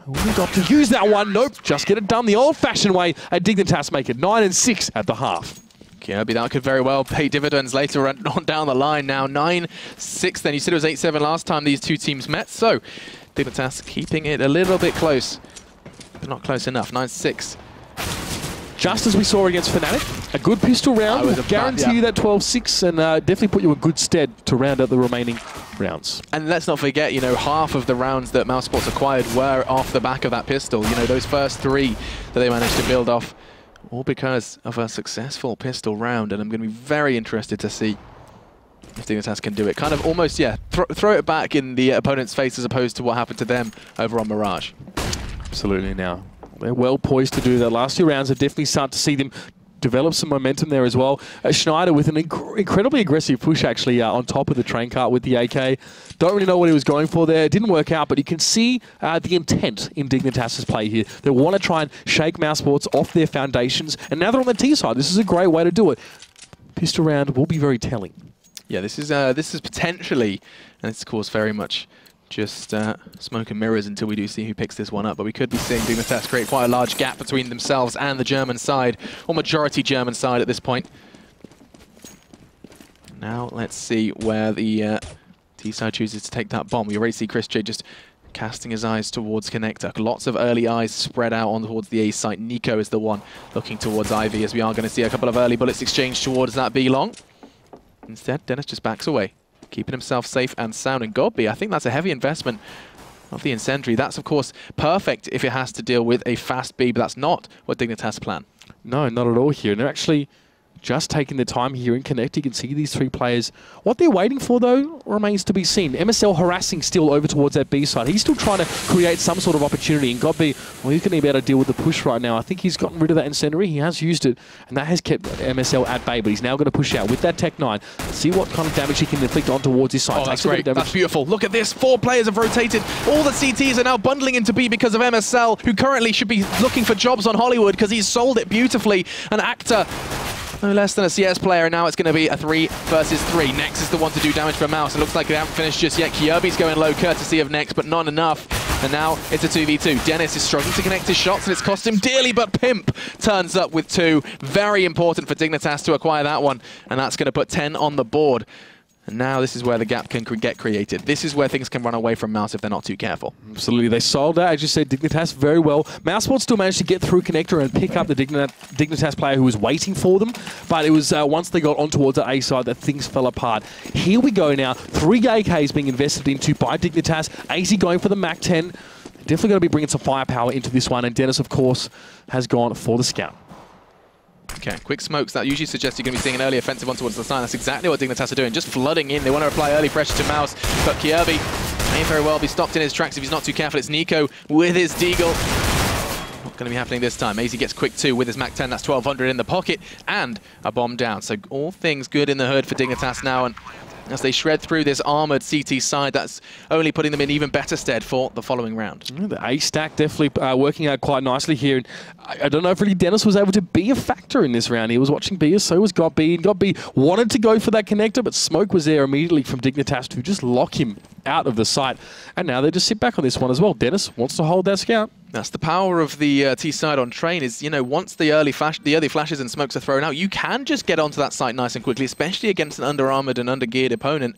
We've got to use that one. Nope, just get it done the old-fashioned way. At Dignitas make it 9-6 at the half. Kirby, that could very well pay dividends later on down the line now. 9-6 then. You said it was 8-7 last time these two teams met, so Dignitas keeping it a little bit close, but not close enough. 9-6. Just as we saw against Fnatic, a good pistol round will guarantee you that 12-6 and definitely put you in good stead to round out the remaining rounds. And let's not forget, you know, half of the rounds that mouz Sports acquired were off the back of that pistol. You know, those first 3 that they managed to build off, all because of a successful pistol round. And I'm going to be very interested to see if Dignitas can do it. Kind of almost, yeah, throw it back in the opponent's face as opposed to what happened to them over on Mirage. Absolutely now. They're well poised to do that. Last 2 rounds have definitely started to see them develop some momentum there as well. Schneider with an incredibly aggressive push actually on top of the train cart with the AK. Don't really know what he was going for there. It didn't work out, but you can see the intent in Dignitas' play here. They want to try and shake mouz Sports off their foundations, and now they're on the T side. This is a great way to do it. Pistol round will be very telling. Yeah, this is potentially, and it's of course very much just smoke and mirrors until we do see who picks this one up. But we could be seeing Dignitas create quite a large gap between themselves and the German side, or majority German side at this point. Now let's see where the T side chooses to take that bomb. We already see Chris J just casting his eyes towards Connector. Lots of early eyes spread out on towards the A site. Nico is the one looking towards Ivy, as we are going to see a couple of early bullets exchanged towards that B long. Instead, Dennis just backs away, keeping himself safe and sound. And Godby, I think that's a heavy investment of the incendiary. That's, of course, perfect if it has to deal with a fast B, but that's not what Dignitas plan. No, not at all here. And they're actually just taking the time here in Connect. You can see these three players. What they're waiting for, though, remains to be seen. MSL harassing still over towards that B side. He's still trying to create some sort of opportunity. And Godby, well, he's going to be able to deal with the push right now. I think he's gotten rid of that incendiary. He has used it, and that has kept MSL at bay. But he's now going to push out with that Tech 9. See what kind of damage he can inflict on towards his side. Oh, that's great. That's beautiful. Look at this. 4 players have rotated. All the CTs are now bundling into B because of MSL, who currently should be looking for jobs on Hollywood because he's sold it beautifully. An actor, no less than a CS player, and now it's going to be a 3 versus 3. Nex is the one to do damage for mouz. It looks like they haven't finished just yet. Kyobi's going low, courtesy of Nex, but not enough. And now it's a 2v2. Dennis is struggling to connect his shots, and it's cost him dearly, but Pimp turns up with 2. Very important for Dignitas to acquire that one, and that's going to put 10 on the board. And now this is where the gap can get created. This is where things can run away from mouz if they're not too careful. Absolutely. They sold that, as you said, Dignitas very well. mouzsport still managed to get through Connector and pick up the Dignitas player who was waiting for them. But it was once they got on towards the A side that things fell apart. Here we go now. 3 AKs being invested into by Dignitas. AZ going for the MAC-10. Definitely going to be bringing some firepower into this one. And Dennis, of course, has gone for the scout. Okay, quick smokes. That usually suggests you're going to be seeing an early offensive one towards the side. That's exactly what Dignitas are doing, just flooding in. They want to apply early pressure to mouz, but Kyobi may very well be stopped in his tracks if he's not too careful. It's Nico with his Deagle. Not going to be happening this time. AZ gets quick 2 with his MAC-10. That's 1200 in the pocket and a bomb down. So all things good in the hood for Dignitas now. And as they shred through this armoured CT side, that's only putting them in even better stead for the following round. The A stack definitely working out quite nicely here. And I don't know if really Dennis was able to be a factor in this round. He was watching B, so was Godby. And Godby wanted to go for that connector, but Smoke was there immediately from Dignitas to just lock him out of the site. And now they just sit back on this one as well. Dennis wants to hold that scout. That's the power of the T side on train is, you know, once the early flashes and smokes are thrown out, you can just get onto that site nice and quickly, especially against an under-armored and under-geared opponent.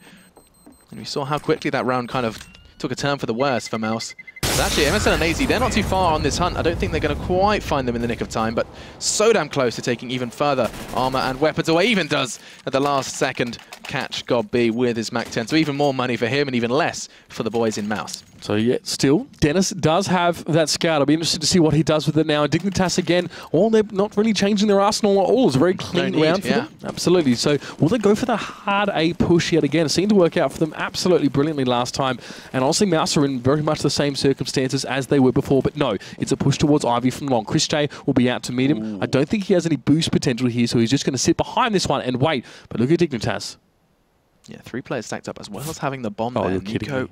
And we saw how quickly that round kind of took a turn for the worse for mouz. Actually, MSL and AZ, they're not too far on this hunt. I don't think they're going to quite find them in the nick of time, but so damn close to taking even further armor and weapons away. Even does, at the last second, catch Godby with his MAC-10. So even more money for him and even less for the boys in mouz. So yeah, still, Dennis does have that scout. I'll be interested to see what he does with it now. Dignitas again, they're not really changing their arsenal at all. It's a very clean round for them. Absolutely. So will they go for the hard A push yet again? It seemed to work out for them absolutely brilliantly last time. And honestly, mouz are in very much the same circumstances as they were before. But no, it's a push towards Ivy from long. Chris J will be out to meet him. Ooh. I don't think he has any boost potential here, so he's just going to sit behind this one and wait. But look at Dignitas. Yeah, 3 players stacked up as well as having the bomb there. You're kidding me.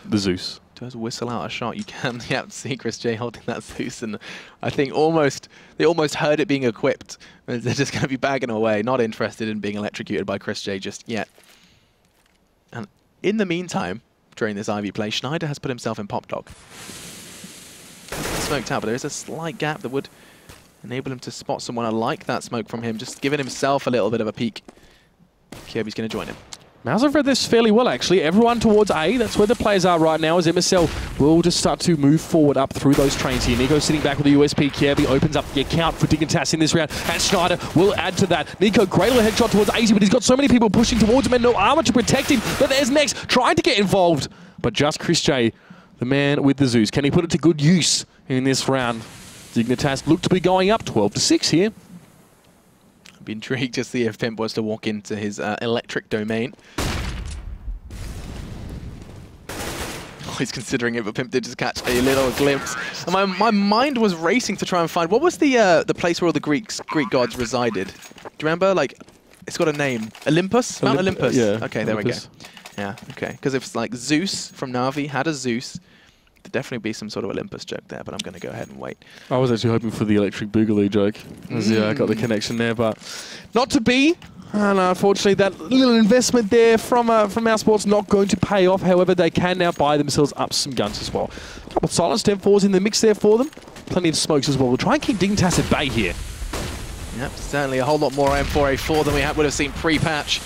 The Zeus does whistle out a shot. You can see Chris J holding that Zeus, and I think they almost heard it being equipped. They're just going to be bagging away, not interested in being electrocuted by Chris J just yet. And in the meantime, during this Ivy play, Schneider has put himself in pop dog. Smoked out, but there is a slight gap that would enable him to spot someone. I like that smoke from him, just giving himself a little bit of a peek. Kirby's going to join him. mouz have read this fairly well, actually. Everyone towards A, that's where the players are right now, as MSL will just start to move forward up through those trains here. Nico sitting back with the USP. Kirby opens up the account for Dignitas in this round, and Schneider will add to that. Nico, great little headshot towards AZ, but he's got so many people pushing towards him and no armor to protect him. But there's Nex trying to get involved, but just Chris J, the man with the Zeus. Can he put it to good use in this round? Dignitas look to be going up 12-6 here. I'd be intrigued to see if Pimp was to walk into his electric domain. Oh, he's considering it, but Pimp did just catch a little glimpse. And my mind was racing to try and find, what was the place where all the Greek gods resided? Do you remember? Like, it's got a name. Olympus? Mount Olympus? Yeah. Okay, there Olympus. We go. Yeah, okay. Because if it's like Zeus from Na'Vi had a Zeus, there'd definitely be some sort of Olympus joke there, but I'm going to go ahead and wait. I was actually hoping for the electric boogaloo joke. I got the connection there, but not to be. And unfortunately, that little investment there from mousesports not going to pay off. However, they can now buy themselves up some guns as well. A couple of silent step fours in the mix there for them. Plenty of smokes as well. We'll try and keep Dignitas at bay here. Yep, certainly a whole lot more M4A4 than we would have seen pre-patch.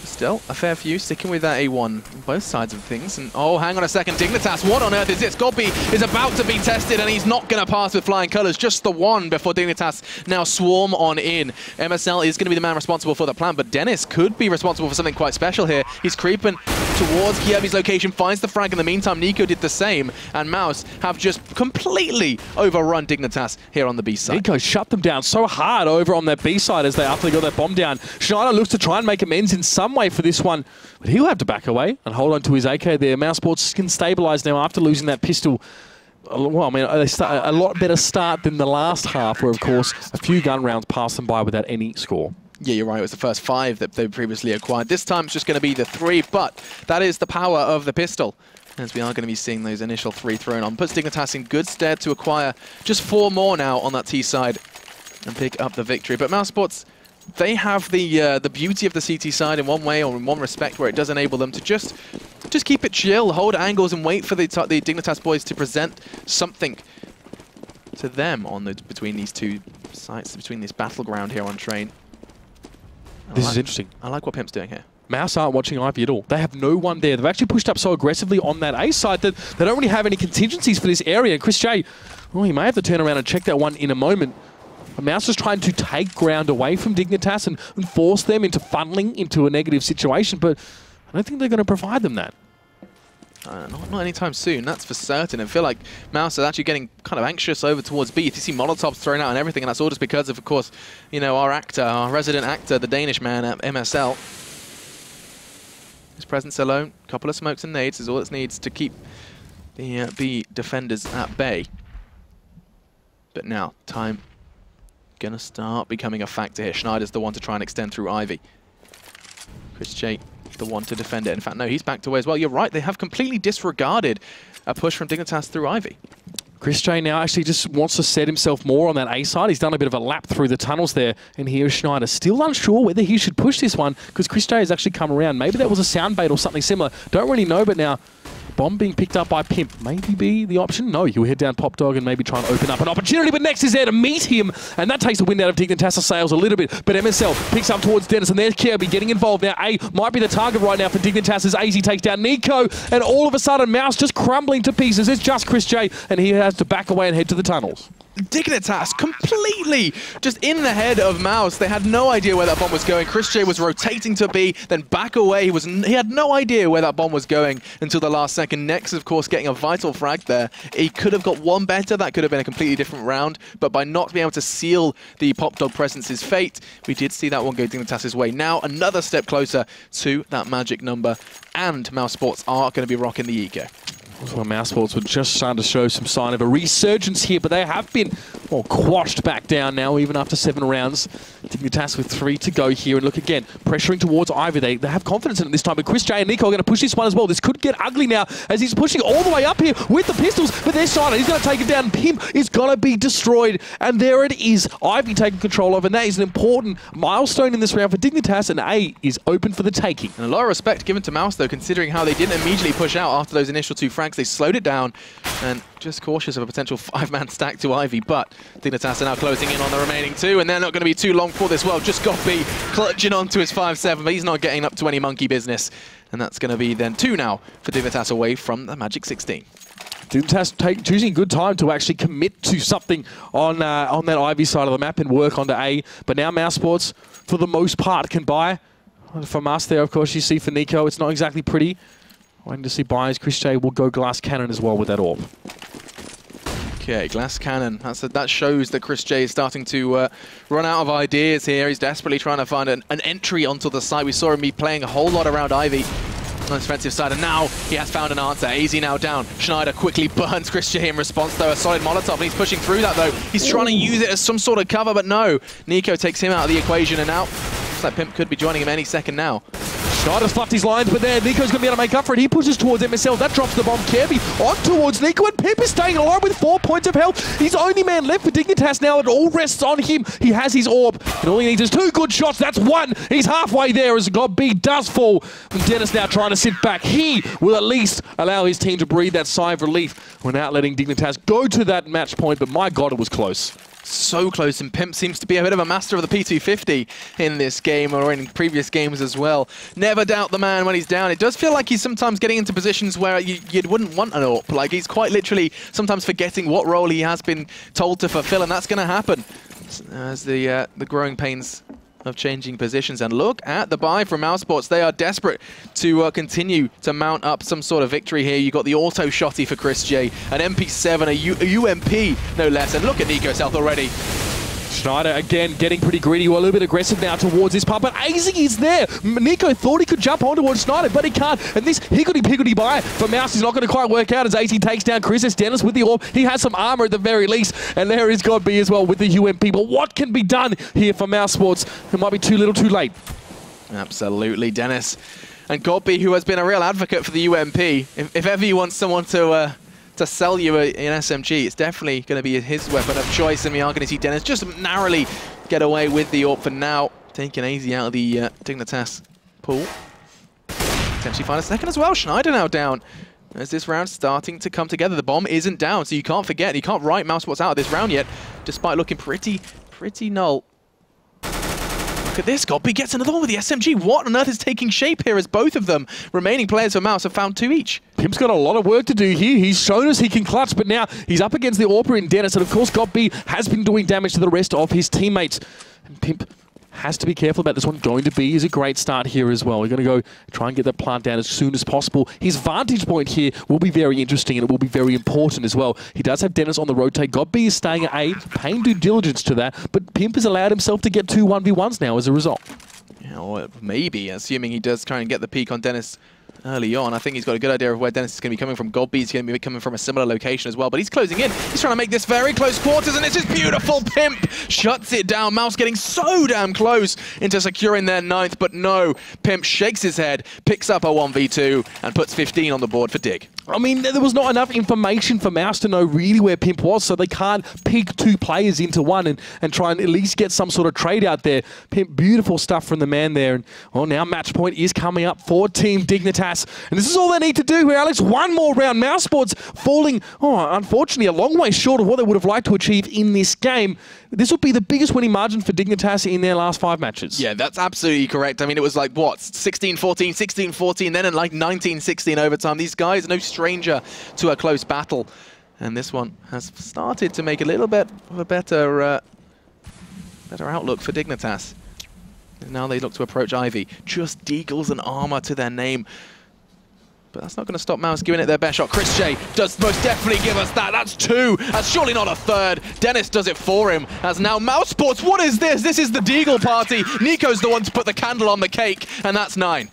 Still, a fair few, sticking with that A1 on both sides of things. And oh, hang on a second, Dignitas, what on earth is this? Godby is about to be tested, and he's not going to pass with flying colours. Just the one before Dignitas now swarm on in. MSL is going to be the man responsible for the plant, but Dennis could be responsible for something quite special here. He's creeping towards Kievi's location, finds the frag. In the meantime, Nico did the same, and mouz have just completely overrun Dignitas here on the B side. Nico shut them down so hard over on that B side as after they got that bomb down. Schneider looks to try and make amends in some way for this one, but he'll have to back away and hold on to his AK there. mousesports can stabilise now after losing that pistol. Well, I mean, they start a lot better start than the last half, where, of course, a few gun rounds passed them by without any score. Yeah, you're right. It was the first 5 that they previously acquired. This time it's just going to be the 3, but that is the power of the pistol, as we are going to be seeing those initial 3 thrown on. Puts Dignitas in good stead to acquire just 4 more now on that T side and pick up the victory. But mousesports, they have the beauty of the CT side in one way or in one respect, where it does enable them to just keep it chill, hold angles, and wait for the Dignitas boys to present something to them on between these two sites, between this battleground here on train. This is interesting. I like what Pimp's doing here. mouz aren't watching Ivy at all. They have no one there. They've actually pushed up so aggressively on that A side that they don't really have any contingencies for this area. Chris J, well, he may have to turn around and check that one in a moment. But mouz is trying to take ground away from Dignitas and force them into funneling into a negative situation, but I don't think they're going to provide them that. Not anytime soon, that's for certain. I feel like mouz is actually getting kind of anxious over towards B. You see Molotovs thrown out and everything, and that's all just because of course, you know, our resident actor, the Danish man at MSL. His presence alone, a couple of smokes and nades is all it needs to keep the B defenders at bay. But now, time gonna start becoming a factor here. Schneider's the one to try and extend through Ivy. Chris J, the one to defend it. In fact, no, he's backed away as well. You're right, they have completely disregarded a push from Dignitas through Ivy. Chris J now actually just wants to set himself more on that A side. He's done a bit of a lap through the tunnels there, and here's Schneider. Still unsure whether he should push this one, because Chris J has actually come around. Maybe that was a sound bait or something similar. Don't really know, but now bomb being picked up by Pimp. Maybe be the option? No, he'll head down Pop Dog and maybe try and open up an opportunity, but Next is there to meet him, and that takes the wind out of Dignitas' sails a little bit, but MSL picks up towards Dennis, and there's Kirby getting involved now. A might be the target right now for Dignitas as AZ takes down Nico, and all of a sudden, mouz just crumbling to pieces. It's just Chris J, and he has to back away and head to the tunnels. Dignitas completely just in the head of mouz. They had no idea where that bomb was going. Chris J was rotating to B, then back away. He had no idea where that bomb was going until the last second. Next, of course, getting a vital frag there. He could have got one better. That could have been a completely different round. But by not being able to seal the Pop Dog presence's fate, we did see that one go Dignitas' way. Now, another step closer to that magic number. And mousesports are going to be rocking the eco. Well, mousesports were just starting to show some sign of a resurgence here, but they have been, well, quashed back down now, even after 7 rounds. Dignitas with 3 to go here, and look again, pressuring towards Ivy. They have confidence in it this time, but Chris J and Nico are going to push this one as well. This could get ugly now, as he's pushing all the way up here with the pistols, but there's Schneider. He's going to take it down. Pimp is going to be destroyed, and there it is. Ivy taking control of, and that is an important milestone in this round for Dignitas, and A is open for the taking. And a lot of respect given to mouz, though, considering how they didn't immediately push out after those initial 2 frags. They slowed it down and just cautious of a potential 5-man stack to Ivy, but Dignitas are now closing in on the remaining 2, and they're not going to be too long for this. Well, just got B clutching onto his 5-7, but he's not getting up to any monkey business, and that's going to be then 2 now for Dignitas away from the Magic 16. Dignitas choosing a good time to actually commit to something on that Ivy side of the map and work onto A, but now mousesports, for the most part, can buy. From us there, of course, you see for Nico, it's not exactly pretty. Waiting to see buys. Chris J will go Glass Cannon as well with that orb. Okay, Glass Cannon. That shows that Chris J is starting to run out of ideas here. He's desperately trying to find an entry onto the side. We saw him be playing a whole lot around Ivy on the defensive side, and now he has found an answer. AZ now down. Schneider quickly burns Chris J in response, though. A solid Molotov, and he's pushing through that, though. He's trying to use it as some sort of cover, but no. Nico takes him out of the equation, and now looks like Pimp could be joining him any second now. Schneider's fluffed his lines, but there, Nico's going to be able to make up for it. He pushes towards MSL. That drops the bomb. Kirby on towards Nico, and Pip is staying alive with 4 points of health. He's the only man left for Dignitas now. It all rests on him. He has his orb, and all he needs is 2 good shots. That's 1. He's halfway there as God B does fall. And Dennis now trying to sit back. He will at least allow his team to breathe that sigh of relief without letting Dignitas go to that match point, but my God, it was close. So close, and Pimp seems to be a bit of a master of the P250 in this game, or in previous games as well. Never doubt the man when he's down. It does feel like he's sometimes getting into positions where you wouldn't want an AWP. Like, he's quite literally sometimes forgetting what role he has been told to fulfill, and that's going to happen as the growing pains of changing positions. And look at the buy from mousesports. They are desperate to continue to mount up some sort of victory here. You got the auto shotty for Chris J, an MP7, a UMP no less, and look at Nico's health already. Schneider again getting pretty greedy, a little bit aggressive now towards this part, but AZ is there. Nico thought he could jump on towards Schneider, but he can't. And this higgledy-piggledy buy for Mouse is not going to quite work out as AZ takes down Chris. It's Dennis with the orb. He has some armor at the very least, and there is God B as well with the UMP. But what can be done here for mousesports? It might be too little too late. Absolutely, Dennis. And God B, who has been a real advocate for the UMP, if ever you want someone to sell you an SMG, it's definitely going to be his weapon of choice, and we are going to see Dennis just narrowly get away with the AWP for now, taking AZ out of the Dignitas pool. Potentially find a second as well. Schneider now down as this round starting to come together. The bomb isn't down, so you can't forget, you can't write mousesports out of this round yet, despite looking pretty null. Look at this, Godby gets another one with the SMG. What on earth is taking shape here as both of them, remaining players for Mouse, have found 2 each? Pimp's got a lot of work to do here. He's shown us he can clutch, but now he's up against the AWPer in Dennis, and of course Godby has been doing damage to the rest of his teammates. And Pimp has to be careful about this one. Going to be is a great start here as well. We're going to go try and get the plant down as soon as possible. His vantage point here will be very interesting, and it will be very important as well. He does have Dennis on the rotate. Godby is staying at A, paying due diligence to that, but Pimp has allowed himself to get 2 1v1s now as a result. Yeah, or maybe, assuming he does try and get the peak on Dennis early on. I think he's got a good idea of where Dennis is going to be coming from. Godby's going to be coming from a similar location as well, but he's closing in. He's trying to make this very close quarters, and it's just beautiful. Pimp shuts it down. Mouse getting so damn close into securing their 9th, but no. Pimp shakes his head, picks up a 1v2, and puts 15 on the board for Dig. I mean, there was not enough information for Mouse to know really where Pimp was, so they can't pick 2 players into one and try and at least get some sort of trade out there. Pimp, beautiful stuff from the man there. And well, now match point is coming up for Team Dignitas. And this is all they need to do here, Alex. 1 more round. Mousesports falling, unfortunately, a long way short of what they would have liked to achieve in this game. This would be the biggest winning margin for Dignitas in their last 5 matches. Yeah, that's absolutely correct. I mean, it was like, what, 16-14, 16-14, then in like 19-16 overtime. These guys are no stranger to a close battle. And this one has started to make a little bit of a better outlook for Dignitas. And now they look to approach Ivy. Just Deagles and armor to their name. But that's not going to stop Mouse giving it their best shot. Chris J does most definitely give us that. That's 2. That's surely not a 3rd. Dennis does it for him. As now Mousesports, what is this? This is the Deagle party. Nico's the one to put the candle on the cake, and that's 9.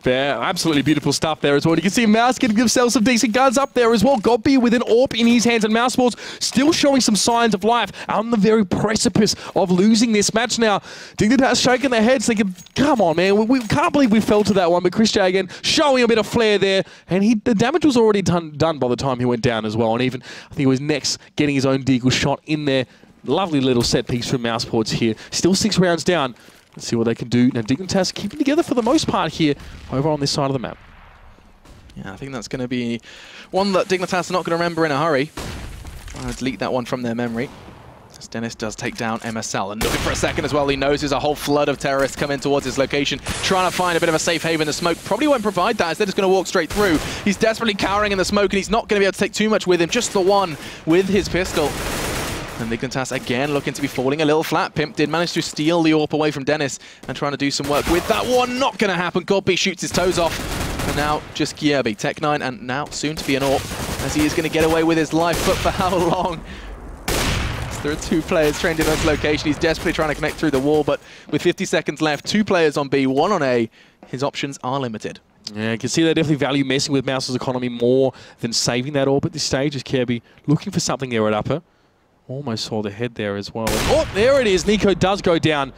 Yeah, absolutely beautiful stuff there as well. You can see Mouse getting themselves some decent guns up there as well. Godby with an AWP in his hands, and Mousesports still showing some signs of life on the very precipice of losing this match now. Dignitas shaking their heads thinking, come on, man, we can't believe we fell to that one. But Chris J again showing a bit of flair there, and the damage was already done by the time he went down as well. And even, I think it was next getting his own Deagle shot in there. Lovely little set piece from Mousesports here. Still 6 rounds down. Let's see what they can do. Now, Dignitas keeping together for the most part here over on this side of the map. Yeah, I think that's going to be one that Dignitas are not going to remember in a hurry. I'll delete that one from their memory. As Dennis does take down MSL, and looking for a second as well. He knows there's a whole flood of terrorists coming towards his location, trying to find a bit of a safe haven. The smoke probably won't provide that, as they're just going to walk straight through. He's desperately cowering in the smoke, and he's not going to be able to take too much with him, just the one with his pistol. And Dignitas again looking to be falling a little flat. Pimp did manage to steal the AWP away from Dennis and trying to do some work with that one. Not going to happen. Godby shoots his toes off. And now just Gierby, Tech9, and now soon to be an AWP, as he is going to get away with his life. But for how long? So there are 2 players trained in this location. He's desperately trying to connect through the wall, but with 50 seconds left, 2 players on B, 1 on A, his options are limited. Yeah, you can see they definitely value messing with Mouse's economy more than saving that AWP at this stage, as Kirby looking for something there at upper. Almost saw the head there as well. Oh, there it is. Nico does go down.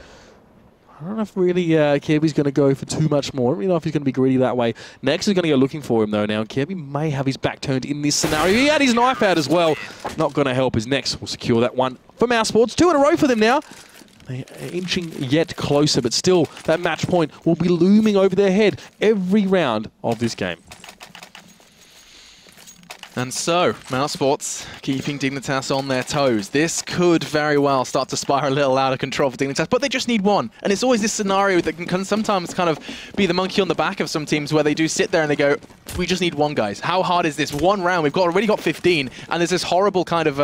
I don't know if really Kirby's going to go for too much more. I don't really know if he's going to be greedy that way. Nex is going to go looking for him, though, now. Kirby may have his back turned in this scenario. He had his knife out as well. Not going to help as Nex will secure that one for mousesports. 2 in a row for them now. They're inching yet closer, but still, that match point will be looming over their head every round of this game. And so, mousesports keeping Dignitas on their toes. This could very well start to spiral a little out of control for Dignitas, but they just need one. And it's always this scenario that can sometimes kind of be the monkey on the back of some teams where they do sit there and they go, we just need one, guys. How hard is this? One round, we've already got 15, and there's this horrible kind of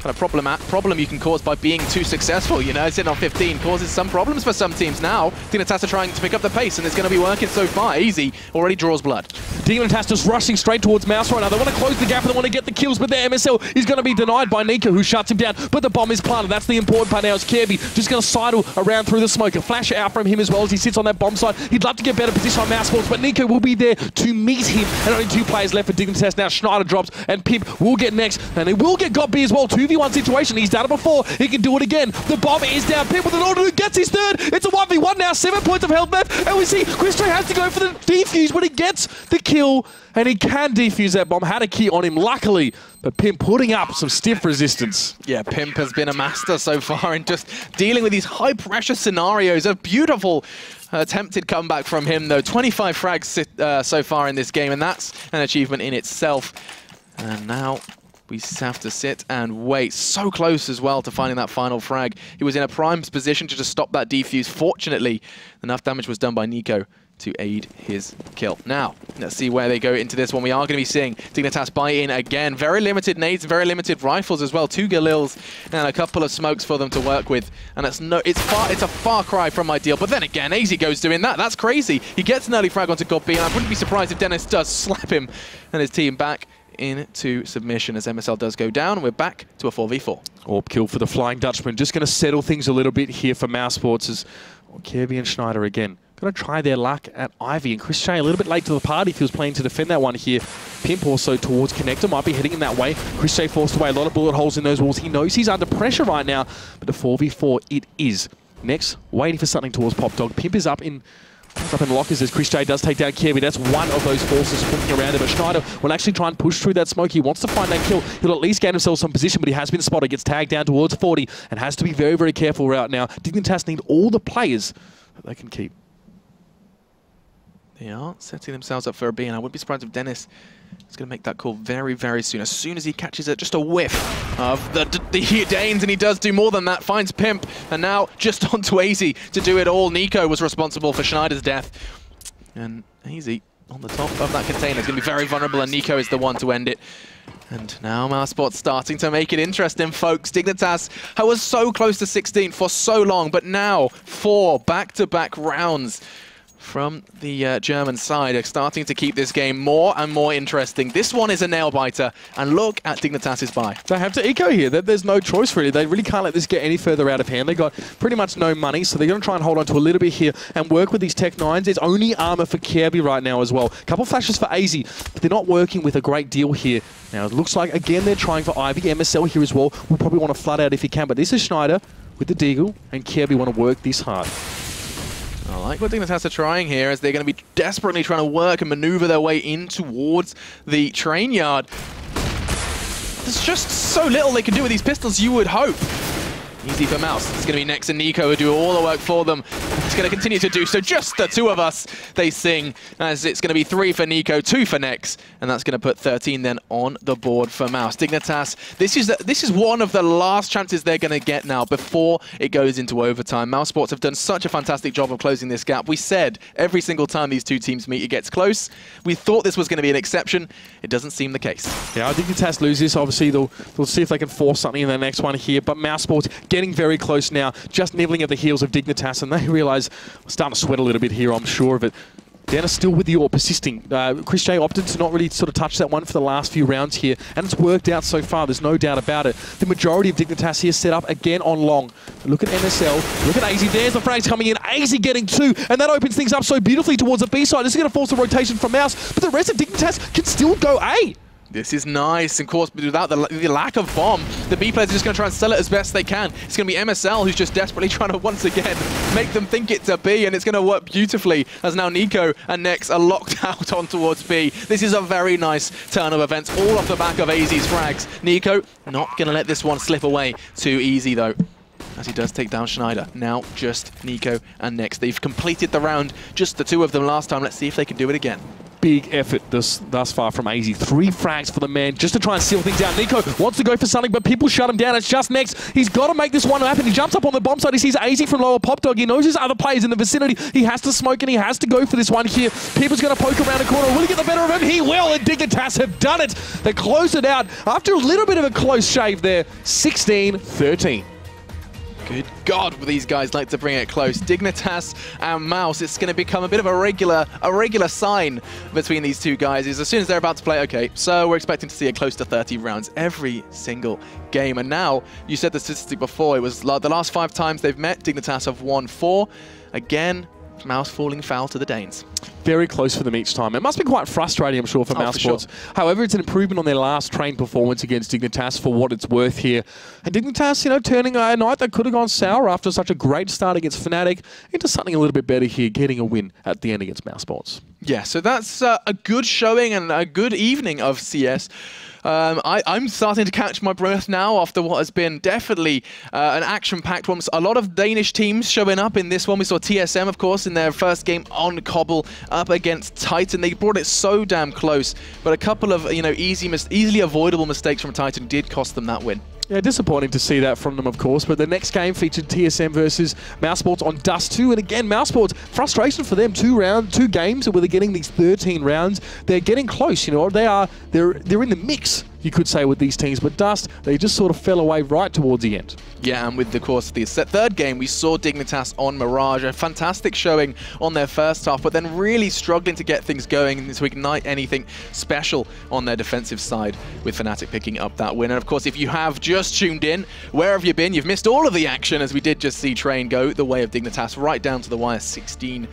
problem you can cause by being too successful, you know, sitting on 15 causes some problems for some teams. Now, Dignitas are trying to pick up the pace, and it's going to be working so far. Easy already draws blood. Dignitas just rushing straight towards Mouse right now. They want to close the gap and they want to get the kills, but their MSL is going to be denied by Nico, who shuts him down. But the bomb is planted. That's the important part now. Is Kirby just going to sidle around through the smoke. A flash out from him as well as he sits on that bomb side. He'd love to get better position on mousesports, but Nico will be there to meet him. And only 2 players left for Dignitas now. Schneider drops and Pimp will get next, and he will get Got B as well. 2v1 situation. He's done it before. He can do it again. The bomb is down. Pimp with an order who gets his third. It's a 1v1 now. 7 points of health left. And we see Christo has to go for the defuse, but he gets the kill. And he can defuse that bomb. Had a key on him, luckily. But Pimp putting up some stiff resistance. Yeah, Pimp has been a master so far in just dealing with these high-pressure scenarios. A beautiful attempted comeback from him, though. 25 frags so far in this game, and that's an achievement in itself. And now we have to sit and wait. So close as well to finding that final frag. He was in a prime position to just stop that defuse. Fortunately, enough damage was done by Nico to aid his kill. Now, let's see where they go into this one. We are going to be seeing Dignitas buy in again. Very limited nades, very limited rifles as well. 2 Galils and a couple of smokes for them to work with. And it's a far cry from ideal. But then again, AZ goes doing that. That's crazy. He gets an early frag onto God B, and I wouldn't be surprised if Dennis does slap him and his team back into submission as MSL does go down. We're back to a 4v4. Orb kill for the Flying Dutchman. Just going to settle things a little bit here for mousesports as Kirby and Schneider again going to try their luck at Ivy. And Chris J a little bit late to the party if he was planning to defend that one here. Pimp also towards Connector, might be heading in that way. Chris J forced away a lot of bullet holes in those walls. He knows he's under pressure right now, but the 4v4 it is. Next, waiting for something towards Pop Dog. Pimp is up in lockers as Chris J does take down Kirby. That's one of those forces looking around him. But Schneider will actually try and push through that smoke. He wants to find that kill. He'll at least gain himself some position, but he has been spotted. Gets tagged down towards 40 and has to be very, very careful right now. Dignitas need all the players that they can keep. They are setting themselves up for a B, and I wouldn't be surprised if Dennis is going to make that call very, very soon. As soon as he catches just a whiff of the Danes, and he does do more than that, finds Pimp, and now just onto AZ to do it all. Nico was responsible for Schneider's death, and AZ on the top of that container is going to be very vulnerable, and Nico is the one to end it. And now mousesports starting to make it interesting, folks. Dignitas was so close to 16 for so long, but now 4 back-to-back rounds from the German side are starting to keep this game more and more interesting. This one is a nail-biter, and look at Dignitas' buy. They have to eco here. There's no choice really. They really can't let this get any further out of hand. They got pretty much no money, so they're going to try and hold on to a little bit here and work with these Tech 9s. It's only armor for Kirby right now as well. A couple flashes for AZ, but they're not working with a great deal here. Now, it looks like, again, they're trying for Ivy. MSL here as well. Will probably want to flood out if he can, but this is Schneider with the Deagle, and Kirby want to work this hard. I like what Dignitas are trying here, as they're going to be desperately trying to work and maneuver their way in towards the train yard. There's just so little they can do with these pistols, you would hope. Easy for Mouse. It's going to be Nex and Nico who do all the work for them. It's going to continue to do so. Just the 2 of us, they sing, as it's going to be 3 for Nico, 2 for Nex, and that's going to put 13 then on the board for Mouse. Dignitas, this is one of the last chances they're going to get now before it goes into overtime. mousesports have done such a fantastic job of closing this gap. We said every single time these 2 teams meet, it gets close. We thought this was going to be an exception. It doesn't seem the case. Yeah, I think Dignitas lose this. Obviously, they'll see if they can force something in the next one here, but mousesports getting very close now, just nibbling at the heels of Dignitas, and they realise we're starting to sweat a little bit here, I'm sure of it. Dennis still with the AWP, persisting. Chris J opted to not really sort of touch that one for the last few rounds here, and it's worked out so far, there's no doubt about it. The majority of Dignitas here set up again on long. Look at MSL, look at AZ, there's the frags coming in, AZ getting 2, and that opens things up so beautifully towards the B side. This is going to force a rotation from Mouse, but the rest of Dignitas can still go A. This is nice, of course, but without the lack of bomb, the B players are just going to try and sell it as best they can. It's going to be MSL who's just desperately trying to, once again, make them think it's a B, and it's going to work beautifully as now Nico and Nex are locked out on towards B. This is a very nice turn of events, all off the back of AZ's frags. Nico not going to let this one slip away too easy, though, as he does take down Schneider. Now just Nico and Nex. They've completed the round, just the two of them last time. Let's see if they can do it again. Big effort thus far from AZ. 3 frags for the man just to try and seal things out. Nico wants to go for something, but people shut him down. It's just Nex. He's got to make this one happen. He jumps up on the bomb side. He sees AZ from lower Pop Dog. He knows there's other players in the vicinity. He has to smoke and he has to go for this one here. People's going to poke around the corner. Will he get the better of him? He will, and Dignitas have done it. They close it out after a little bit of a close shave there. 16-13. Good God, these guys like to bring it close. Dignitas and mouz, it's going to become a bit of a regular sign between these two guys. Is as soon as they're about to play, okay, so we're expecting to see a close to 30 rounds every single game. And now, you said the statistic before, it was the last 5 times they've met, Dignitas have won 4. Again, mouz falling foul to the Danes. Very close for them each time. It must be quite frustrating, I'm sure, for mouz Sports. Sure. However, it's an improvement on their last trained performance against Dignitas for what it's worth here. And Dignitas, you know, turning a night that could have gone sour after such a great start against Fnatic into something a little bit better here, getting a win at the end against mouz Sports. Yeah, so that's a good showing and a good evening of CS. I'm starting to catch my breath now after what has been definitely an action-packed one. A lot of Danish teams showing up in this one. We saw TSM, of course, in their first game on Cobble up against Titan. They brought it so damn close, but a couple of easily avoidable mistakes from Titan did cost them that win. Yeah, disappointing to see that from them, of course, but the next game featured TSM versus mouz Sports on Dust 2, and again, mouz Sports, frustration for them, 2 games where they're getting these 13 rounds. They're getting close, you know, they're in the mix, you could say, with these teams, but Dust, they just sort of fell away right towards the end. Yeah, and with the course of the third game, we saw Dignitas on Mirage, a fantastic showing on their first half, but then really struggling to get things going to ignite anything special on their defensive side, with Fnatic picking up that win. And of course, if you have just tuned in, where have you been? You've missed all of the action, as we did just see Train go the way of Dignitas right down to the wire, 16-13.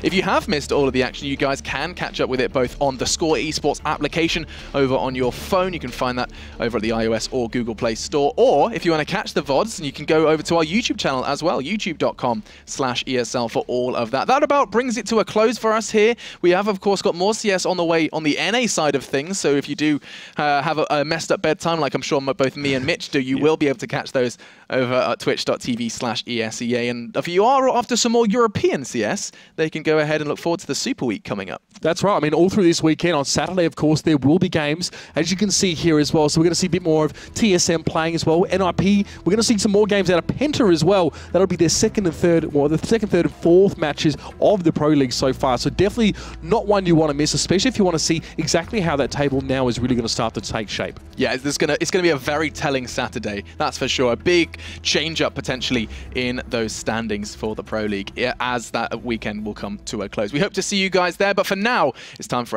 If you have missed all of the action, you guys can catch up with it both on the Score Esports application over on your phone. You can find that over at the iOS or Google Play Store, or if you want to catch the VODs, you can go over to our YouTube channel as well, youtube.com/ESL for all of that. That about brings it to a close for us here. We have, of course, got more CS on the way on the NA side of things, so if you do have a messed up bedtime, like I'm sure both me and Mitch do, you will be able to catch those over at twitch.tv/ESEA. And if you are after some more European CS, they can go ahead and look forward to the Super Week coming up. That's right. I mean, all through this weekend, on Saturday, of course, there will be games, as you can see here as well. So we're going to see a bit more of TSM playing as well. NIP, we're going to see some more games out of Penta as well. That'll be their second, third, and fourth matches of the Pro League so far. So definitely not one you want to miss, especially if you want to see exactly how that table now is really going to start to take shape. Yeah, it's going to be a very telling Saturday, that's for sure. A big change-up potentially in those standings for the Pro League as that weekend will come to a close. We hope to see you guys there, but for now, it's time for us